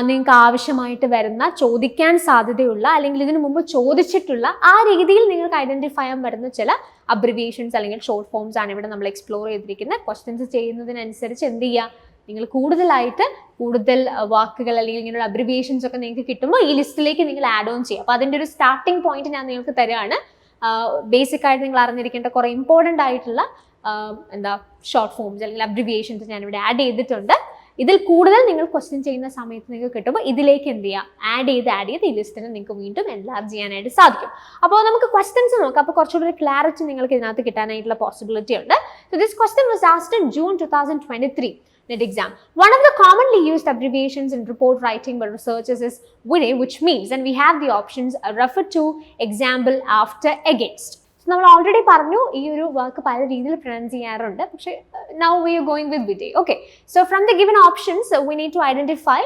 നിങ്ങൾക്ക് ആവശ്യമായിട്ട് വരുന്ന, ചോദിക്കാൻ സാധ്യതയുള്ള അല്ലെങ്കിൽ ഇതിനു മുമ്പ് ചോദിച്ചിട്ടുള്ള ആ രീതിയിൽ നിങ്ങൾക്ക് ഐഡന്റിഫൈ ചെയ്യാൻ വരുന്ന ചില അബ്രിവിയേഷൻസ് അല്ലെങ്കിൽ ഷോർട്ട് ഫോംസ് ആണ് ഇവിടെ നമ്മൾ എക്സ്പ്ലോർ ചെയ്തിരിക്കുന്നത്. ക്വസ്റ്റ്യൻസ് ചെയ്യുന്നതിനനുസരിച്ച് എന്ത് ചെയ്യുക, നിങ്ങൾ കൂടുതൽ വാക്കുകൾ അല്ലെങ്കിൽ ഇങ്ങനെയുള്ള അബ്രിവിയേഷൻസ് ഒക്കെ നിങ്ങൾക്ക് കിട്ടുമ്പോൾ ഈ ലിസ്റ്റിലേക്ക് നിങ്ങൾ ആഡ് ഓൺ ചെയ്യുക. അപ്പോൾ അതിൻ്റെ ഒരു സ്റ്റാർട്ടിംഗ് പോയിന്റ് ഞാൻ നിങ്ങൾക്ക് തരികയാണ്. ബേസിക് ആയിട്ട് നിങ്ങൾ അറിഞ്ഞിരിക്കേണ്ട കുറേ ഇമ്പോർട്ടൻ്റ് ആയിട്ടുള്ള ഷോർട്ട് ഫോംസ് അല്ലെങ്കിൽ അബ്രിവിയേഷൻസ് ഞാനിവിടെ ആഡ് ചെയ്തിട്ടുണ്ട്. ഇതിൽ കൂടുതൽ നിങ്ങൾ ക്വസ്റ്റ്യൻ ചെയ്യുന്ന സമയത്ത് നിങ്ങൾക്ക് കിട്ടുമ്പോൾ ഇതിലേക്ക് എന്ത് ചെയ്യുക, ആഡ് ചെയ്ത് ഈ ലിസ്റ്റിനെ നിങ്ങൾക്ക് വീണ്ടും എൻലാർജ് ചെയ്യാനായിട്ട് സാധിക്കും. അപ്പോൾ നമുക്ക് ക്വസ്റ്റ്യൻസ് നോക്കാം. അപ്പോൾ കുറച്ചുകൂടി ക്ലാരിറ്റി നിങ്ങൾക്ക് ഇതിനകത്ത് കിട്ടാനായിട്ടുള്ള പോസിബിലിറ്റി ഉണ്ട്. So this question was asked in June 2023 NET exam. One of the commonly used abbreviations in report writing by researchers is WIDE, which means, and we have the options refer to, example, after, against. നമ്മൾ already പറഞ്ഞു ഈ ഒരു വാക്ക് പല രീതിയിൽ pronounce ചെയ്യാറുണ്ട്, പക്ഷേ now we are going with WIDE. Okay, so from the given options we need to identify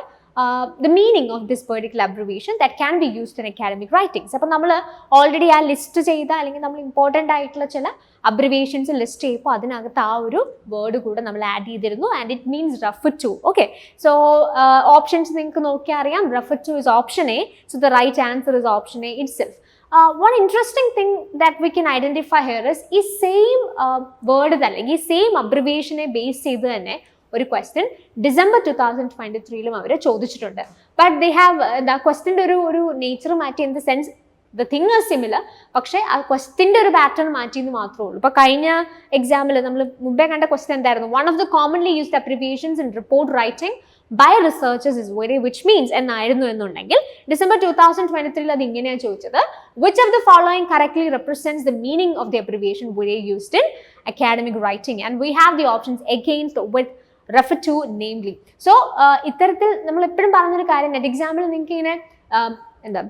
the meaning of this particular abbreviation that can be used in academic writings. അപ്പോൾ നമ്മൾ already ആ list ചെയ്ത അല്ലെങ്കിൽ നമ്മൾ important ആയിട്ടുള്ള ചില abbreviations list ചെയ്യുമ്പോൾ അതിനകത്ത് ആ ഒരു വേർഡ് കൂടെ നമ്മൾ ആഡ് ചെയ്തിരുന്നു. And it means refer to. Okay, so options നിങ്ങൾക്ക് നോക്കിയാൽ അറിയാം. Refer to is option A. So the right answer is option A itself. One interesting thing that we can identify here is ഈ same word തന്നെ, ഈ same അബ്രിവിയേഷനെ base ചെയ്ത് തന്നെ ഒരു question December 2023 അവർ ചോദിച്ചിട്ടുണ്ട്. ബട്ട് ദേ ഹാവ് ക്വസ്റ്റ്യൻ്റെ ഒരു nature മാറ്റി, in the sense the thing are similar, പക്ഷേ ആ ക്വസ്റ്റ്യൻ്റെ ഒരു പാറ്റേൺ മാറ്റിയെന്ന് മാത്രമേ ഉള്ളൂ. ഇപ്പോൾ കഴിഞ്ഞ എക്സാമിൽ നമ്മൾ മുമ്പേ കണ്ട ക്വസ്റ്റ്യൻ എന്തായിരുന്നു? One of the commonly used abbreviations in report writing by researchers is WIDE, which means എന്നായിരുന്നു എന്നുണ്ടെങ്കിൽ ഡിസംബർ 2023 അത് ഇങ്ങനെയാണ് ചോദിച്ചത്. Which of the following correctly represents the meaning of the abbreviation WIDE used in academic writing? And we have the options against, with, refer to, namely. So ഇത്തരത്തിൽ നമ്മൾ എപ്പോഴും പറഞ്ഞൊരു കാര്യം, നെറ്റ് എക്സാമിൽ നിങ്ങൾക്ക് ഇങ്ങനെ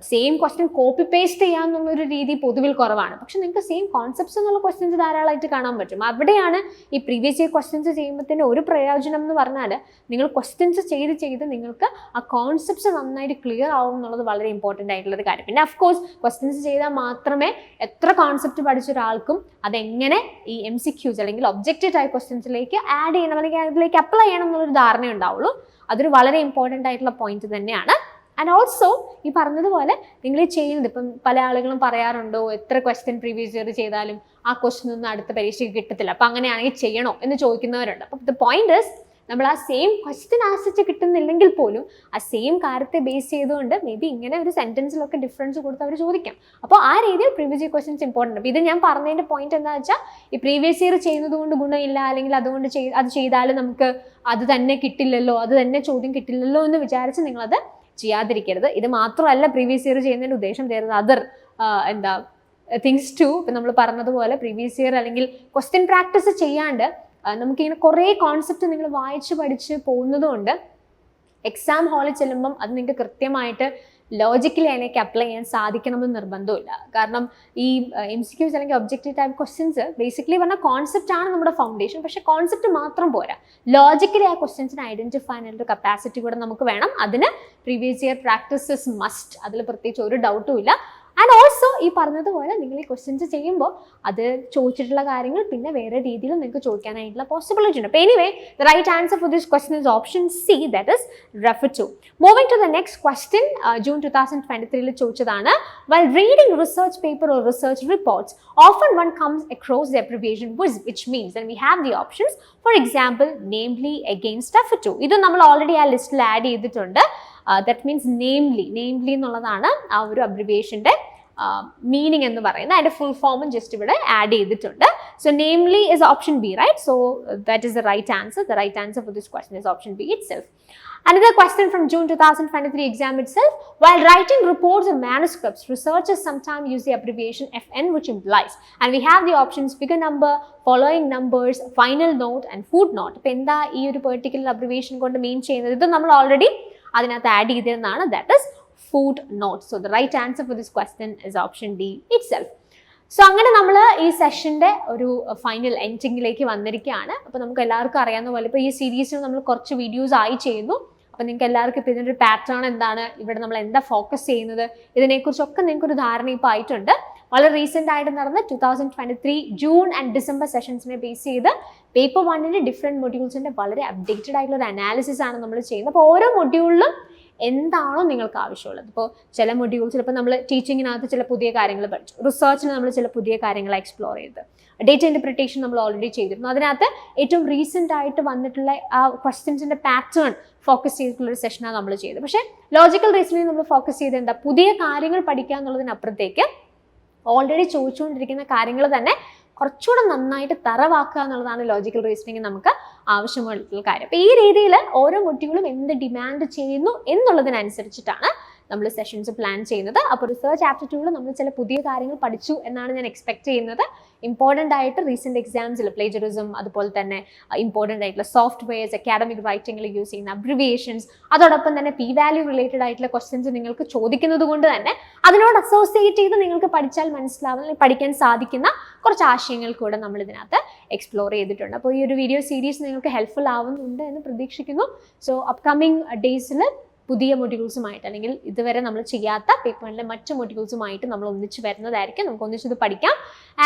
സെയിം ക്വസ്റ്റ്യൻ കോപ്പി പേസ്റ്റ് ചെയ്യാമെന്നുള്ളൊരു രീതി പൊതുവിൽ കുറവാണ്. പക്ഷെ നിങ്ങൾക്ക് സെയിം കോൺസെപ്റ്റ്സ് എന്നുള്ള ക്വസ്റ്റ്യൻസ് ധാരാളമായിട്ട് കാണാൻ പറ്റും. അവിടെയാണ് ഈ പ്രീവിയസ് ഇയർ ക്വസ്റ്റ്യൻസ് ചെയ്യുമ്പോഴത്തേന് ഒരു പ്രയോജനം എന്ന് പറഞ്ഞാൽ നിങ്ങൾ ക്വസ്റ്റ്യൻസ് ചെയ്ത് നിങ്ങൾക്ക് ആ കോൺസെപ്റ്റ്സ് നന്നായിട്ട് ക്ലിയർ ആവും എന്നുള്ളത് വളരെ ഇമ്പോർട്ടൻ്റ് ആയിട്ടുള്ളൊരു കാര്യം. പിന്നെ അഫ്കോഴ്സ് ക്വസ്റ്റ്യൻസ് ചെയ്താൽ മാത്രമേ എത്ര കോൺസെപ്റ്റ് പഠിച്ച ഒരാൾക്കും അതെങ്ങനെ ഈ MCQs അല്ലെങ്കിൽ ഒബ്ജക്റ്റീവ് ടൈപ്പ് ക്വസ്റ്റ്യൻസിലേക്ക് ആഡ് ചെയ്യണം അല്ലെങ്കിൽ അതിലേക്ക് അപ്ലൈ ചെയ്യണം എന്നുള്ളൊരു ധാരണ ഉണ്ടാവുള്ളൂ. അതൊരു വളരെ ഇമ്പോർട്ടൻ്റ് ആയിട്ടുള്ള പോയിന്റ് തന്നെയാണ്. ആൻഡ് ഓൾസോ ഈ പറഞ്ഞതുപോലെ നിങ്ങൾ ചെയ്യുന്നത്, ഇപ്പം പല ആളുകളും പറയാറുണ്ടോ എത്ര ക്വസ്റ്റ്യൻ പ്രീവിയസ് ഇയർ ചെയ്താലും ആ ക്വസ്റ്റ്യൻ ഒന്നും അടുത്ത പരീക്ഷയ്ക്ക് കിട്ടത്തില്ല, അപ്പം അങ്ങനെയാണെങ്കിൽ ചെയ്യണോ എന്ന് ചോദിക്കുന്നവരുണ്ട്. അപ്പം ദ പോയിന്റ് ഇസ്, നമ്മൾ ആ സെയിം ക്വസ്റ്റ്യൻ ആൻസർ കിട്ടുന്നില്ലെങ്കിൽ പോലും ആ സെയിം കാര്യത്തെ ബേസ് ചെയ്തുകൊണ്ട് മേ ബി ഇങ്ങനെ ഒരു സെൻറ്റൻസിലൊക്കെ ഡിഫറൻസ് കൊടുത്ത് അവർ ചോദിക്കാം. അപ്പോൾ ആ രീതിയിൽ പ്രീവിയസ് ഇയർ ക്വസ്റ്റ്യൻസ് ഇമ്പോർട്ടൻ്റ്. അപ്പോൾ ഇത് ഞാൻ പറഞ്ഞതിൻ്റെ പോയിന്റ് എന്താ വെച്ചാൽ, ഈ പ്രീവിയസ് ഇയർ ചെയ്യുന്നത് കൊണ്ട് ഗുണമില്ല, അല്ലെങ്കിൽ അതുകൊണ്ട് അത് ചെയ്താൽ നമുക്ക് അത് തന്നെ കിട്ടില്ലല്ലോ, അത് തന്നെ ചോദ്യം കിട്ടില്ലല്ലോ എന്ന് വിചാരിച്ച് നിങ്ങളത് ചെയ്യാതിരിക്കരുത്. ഇത് മാത്രമല്ല പ്രീവിയസ് ഇയർ ചെയ്യുന്നതിൻ്റെ ഉദ്ദേശം തരുന്നത് അതർ തിങ്സ് ടു. ഇപ്പം നമ്മൾ പറഞ്ഞതുപോലെ പ്രീവിയസ് ഇയർ അല്ലെങ്കിൽ ക്വസ്റ്റ്യൻ പ്രാക്ടീസ് ചെയ്യാണ്ട് നമുക്കിങ്ങനെ കുറേ കോൺസെപ്റ്റ് നിങ്ങൾ വായിച്ച് പഠിച്ച് പോകുന്നതുകൊണ്ട് എക്സാം ഹാളിൽ ചെല്ലുമ്പം അത് നിങ്ങൾക്ക് കൃത്യമായിട്ട് ലോജിക്കലി അതിലേക്ക് അപ്ലൈ ചെയ്യാൻ സാധിക്കണമെന്ന് നിർബന്ധമില്ല. കാരണം ഈ MCQs അല്ലെങ്കിൽ ഒബ്ജക്റ്റീവ് ടൈപ്പ് ക്വസ്റ്റ്യൻസ് ബേസിക്കലി പറഞ്ഞാൽ കോൺസെപ്റ്റ് ആണ് നമ്മുടെ ഫൗണ്ടേഷൻ. പക്ഷേ കോൺസെപ്റ്റ് മാത്രം പോരാ, ലോജിക്കലി ആ ക്വസ്റ്റ്യൻസിനെ ഐഡന്റിഫൈ ചെയ്യാനുള്ള കപ്പാസിറ്റി കൂടെ നമുക്ക് വേണം. അതിന് പ്രീവിയസ് ഇയർ പ്രാക്ടീസസ് മസ്റ്റ്, അതിൽ പ്രത്യേകിച്ച് ഒരു ഡൗട്ടും ഇല്ല. ആൻഡ് ഓൾസോ ഈ പറഞ്ഞതുപോലെ നിങ്ങൾ ഈ ക്വസ്റ്റ്യൻസ് ചെയ്യുമ്പോൾ അത് ചോദിച്ചിട്ടുള്ള കാര്യങ്ങൾ പിന്നെ വേറെ രീതിയിൽ നിങ്ങൾക്ക് ചോദിക്കാനായിട്ടുള്ള പോസിബിലിറ്റി ഉണ്ട്. അപ്പോൾ anyway the right answer for this question is option C, that is refer to. Moving to the next question, June 2023 ചോദിച്ചതാണ്. While reading research paper or research reports, often one comes across the abbreviation WIS, which means, and we have the options, for example, namely, against, refer to. ഇത് നമ്മൾ already ആ ലിസ്റ്റിൽ add ചെയ്തിട്ടുണ്ട്. That means namely എന്നുള്ളതാണ് ആ ഒരു അബ്രിവിയേഷൻ്റെ meaning എന്ന് പറയുന്നത്. അതിൻ്റെ ഫുൾ ഫോമും ജസ്റ്റ് ഇവിടെ ആഡ് ചെയ്തിട്ടുണ്ട്. So namely is option B, right? So that is the right answer. The right answer for this question is option B itself. Another question from June 2023 exam itself. While writing reports or manuscripts, researchers sometimes use the abbreviation FN, which implies, and we have the options figure number, following numbers, final note and footnote. അപ്പോൾ എന്താ ഈ ഒരു particular abbreviation കൊണ്ട് മീൻ ചെയ്യുന്നത്? ഇത് നമ്മൾ already അതിനകത്ത് add ചെയ്തിരുന്നതാണ്. That is footnote. So the right answer for this question is option D itself. So അങ്ങനെ നമ്മൾ ഈ സെഷൻ്റെ ഒരു ഫൈനൽ എൻഡിങ്ങിലേക്ക് വന്നിരിക്കുകയാണ്. അപ്പോൾ നമുക്ക് എല്ലാവർക്കും അറിയാവുന്ന പോലെ ഇപ്പോൾ ഈ സീരീസിൽ നമ്മൾ കുറച്ച് വീഡിയോസ് ആയി ചെയ്യുന്നു. അപ്പോൾ നിങ്ങൾക്ക് എല്ലാവർക്കും ഇപ്പോൾ ഇതിൻ്റെ ഒരു പാറ്റേൺ എന്താണ്, ഇവിടെ നമ്മൾ എന്താ ഫോക്കസ് ചെയ്യുന്നത്, ഇതിനെക്കുറിച്ചൊക്കെ നിങ്ങൾക്കൊരു ധാരണ ഇപ്പോൾ ആയിട്ടുണ്ട്. വളരെ റീസെൻ്റ് ആയിട്ട് നടന്ന 2023 ജൂൺ ആൻഡ് ഡിസംബർ സെഷൻസിനെ ബേസ് ചെയ്ത് പേപ്പർ 1ൻ്റെ ഡിഫറെൻറ്റ് മൊഡ്യൂൾസിൻ്റെ വളരെ അപ്ഡേറ്റഡ് ആയിട്ടുള്ള ഒരു അനാലിസിസ് ആണ് നമ്മൾ ചെയ്യുന്നത്. അപ്പോൾ ഓരോ മൊഡ്യൂളിലും എന്താണോ നിങ്ങൾക്ക് ആവശ്യമുള്ളത്. ഇപ്പോൾ ചില മൊഡ്യൂൾസിൽ ഇപ്പോൾ നമ്മൾ ടീച്ചിങ്ങിനകത്ത് ചില പുതിയ കാര്യങ്ങൾ പഠിച്ചു, റിസർച്ചിന് നമ്മൾ ചില പുതിയ കാര്യങ്ങൾ എക്സ്പ്ലോർ ചെയ്ത്, ഡേറ്റ ഇൻ്റർപ്രിട്ടേഷൻ നമ്മൾ ഓൾറെഡി ചെയ്തിരുന്നു. അതിനകത്ത് ഏറ്റവും റീസെൻ്റ് ആയിട്ട് വന്നിട്ടുള്ള ആ ക്വസ്റ്റ്യൻസിൻ്റെ പാറ്റേൺ ഫോക്കസ് ചെയ്തിട്ടുള്ളൊരു സെഷനാണ് നമ്മൾ ചെയ്തത്. പക്ഷേ ലോജിക്കൽ റീസണിങ് നമ്മൾ ഫോക്കസ് ചെയ്ത് എന്താ, പുതിയ കാര്യങ്ങൾ പഠിക്കുക എന്നുള്ളതിനപ്പുറത്തേക്ക് ഓൾറെഡി ചോദിച്ചുകൊണ്ടിരിക്കുന്ന കാര്യങ്ങൾ തന്നെ കുറച്ചുകൂടെ നന്നായിട്ട് തറവാക്കുക എന്നുള്ളതാണ് ലോജിക്കൽ റീസണിങ് നമുക്ക് ആവശ്യമായിട്ടുള്ള കാര്യം. അപ്പോൾ ഈ രീതിയിൽ ഓരോ മൊഡ്യൂളും എന്ത് ഡിമാൻഡ് ചെയ്യുന്നു എന്നുള്ളതിനനുസരിച്ചിട്ടാണ് നമ്മൾ സെഷൻസ് പ്ലാൻ ചെയ്യുന്നത്. അപ്പോൾ റിസർച്ച് ആപ്റ്റിറ്റ്യൂഡിൽ നമ്മൾ ചില പുതിയ കാര്യങ്ങൾ പഠിച്ചു എന്നാണ് ഞാൻ എക്സ്പെക്ട് ചെയ്യുന്നത്. ഇമ്പോർട്ടൻ്റ് ആയിട്ട് റീസെൻറ്റ് എക്സാംസിൽ പ്ലേജറിസം, അതുപോലെ തന്നെ ഇമ്പോർട്ടൻ്റ് ആയിട്ടുള്ള സോഫ്റ്റ്വെയർസ്, അക്കാഡമിക് റൈറ്റിംഗിൽ യൂസ് ചെയ്യുന്ന അബ്രിവിയേഷൻസ്, അതോടൊപ്പം തന്നെ പി വാല്യൂ റിലേറ്റഡ് ആയിട്ടുള്ള ക്വസ്റ്റ്യൻസ് നിങ്ങൾക്ക് ചോദിക്കുന്നത് കൊണ്ട് തന്നെ അതിനോട് അസോസിയേറ്റ് ചെയ്ത് നിങ്ങൾക്ക് പഠിച്ചാൽ മനസ്സിലാവുന്ന, പഠിക്കാൻ സാധിക്കുന്ന കുറച്ച് ആശയങ്ങൾ കൂടെ നമ്മൾ ഇതിനകത്ത് എക്സ്പ്ലോർ ചെയ്തിട്ടുണ്ട്. അപ്പോൾ ഈ ഒരു വീഡിയോ സീരീസ് നിങ്ങൾക്ക് ഹെൽപ്ഫുൾ ആവുന്നുണ്ട് എന്ന് പ്രതീക്ഷിക്കുന്നു. സോ അപ്കമിങ് ഡേയ്സിൽ പുതിയ മൊഡ്യൂൾസുമായിട്ട്, അല്ലെങ്കിൽ ഇതുവരെ നമ്മൾ ചെയ്യാത്ത പേപ്പറിലെ മറ്റ് മൊഡ്യൂൾസുമായിട്ട് നമ്മൾ ഒന്നിച്ച് വരുന്നതായിരിക്കും. നമുക്ക് ഒന്നിച്ചത് പഠിക്കാം.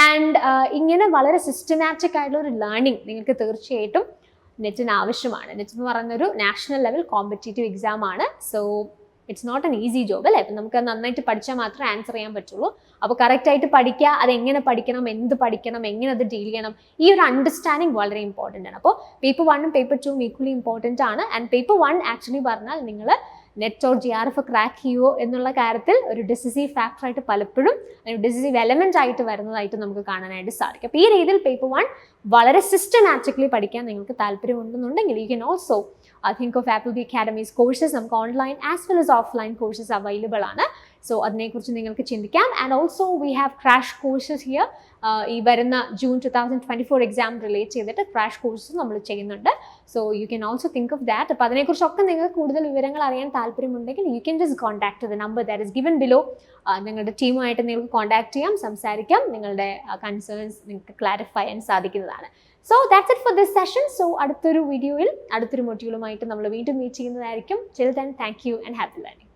ആൻഡ് ഇങ്ങനെ വളരെ സിസ്റ്റമാറ്റിക് ആയിട്ടുള്ള ഒരു ലേണിംഗ് നിങ്ങൾക്ക് തീർച്ചയായിട്ടും നെറ്റിന് ആവശ്യമാണ്. നെറ്റ് എന്ന് പറയുന്നൊരു നാഷണൽ ലെവൽ കോമ്പറ്റേറ്റീവ് എക്സാം ആണ്. So it's not an easy job അല്ലേ. അപ്പം നമുക്ക് നന്നായിട്ട് പഠിച്ചാൽ മാത്രമേ ആൻസർ ചെയ്യാൻ പറ്റുള്ളൂ. അപ്പോൾ കറക്റ്റായിട്ട് പഠിക്കുക, അതെങ്ങനെ പഠിക്കണം, എന്ത് പഠിക്കണം, എങ്ങനെ അത് ഡീൽ ചെയ്യണം, ഈ ഒരു അണ്ടർസ്റ്റാൻഡിങ് വളരെ ഇമ്പോർട്ടൻ്റ് ആണ്. അപ്പോൾ പേപ്പർ 1ഉം പേപ്പർ 2ഉം ഈക്വലി ഇമ്പോർട്ടൻ്റ് ആണ്. ആൻഡ് പേപ്പർ 1 ആക്ച്വലി പറഞ്ഞാൽ നിങ്ങൾ നെറ്റ് ഓർ GRF ക്രാക്ക് ചെയ്യുമോ എന്നുള്ള കാര്യത്തിൽ ഒരു ഡിസിസീവ് ഫാക്ടറായിട്ട് പലപ്പോഴും ഒരു ഡിസിസീവ് എലമെൻ്റ് ആയിട്ട് വരുന്നതായിട്ട് നമുക്ക് കാണാനായിട്ട് സാധിക്കും. അപ്പോൾ ഈ രീതിയിൽ പേപ്പർ 1 വളരെ സിസ്റ്റമാറ്റിക്കലി പഠിക്കാൻ നിങ്ങൾക്ക് താല്പര്യമുണ്ടെന്നുണ്ടെങ്കിൽ you can also think of Appleby Academy's courses. നമുക്ക് online as well as offline courses available ആണ്. സോ അതിനെക്കുറിച്ച് നിങ്ങൾക്ക് ചിന്തിക്കാം. And also we have crash courses here. ഈ വരുന്ന ജൂൺ 2024 എക്സാം റിലേറ്റ് ചെയ്തിട്ട് ക്രാഷ് കോഴ്സസ് നമ്മൾ ചെയ്യുന്നുണ്ട്. So you can also think of that. അപ്പോൾ അതിനെക്കുറിച്ചൊക്കെ നിങ്ങൾക്ക് കൂടുതൽ വിവരങ്ങൾ അറിയാൻ താല്പര്യമുണ്ടെങ്കിൽ you can just contact the number that is given below. നിങ്ങളുടെ ടീമുമായിട്ട് നിങ്ങൾക്ക് കോൺടാക്ട് ചെയ്യാം, സംസാരിക്കാം, നിങ്ങളുടെ കൺസേൺസ് നിങ്ങൾക്ക് ക്ലാരിഫൈ ചെയ്യാൻ സാധിക്കുന്നതാണ്. So that's it for this session. So അടുത്തൊരു വീഡിയോയിൽ അടുത്തൊരു മൊഡ്യൂളുമായിട്ട് നമ്മൾ വീണ്ടും മീറ്റ് ചെയ്യുന്നതായിരിക്കും. Till then, thank you and happy learning.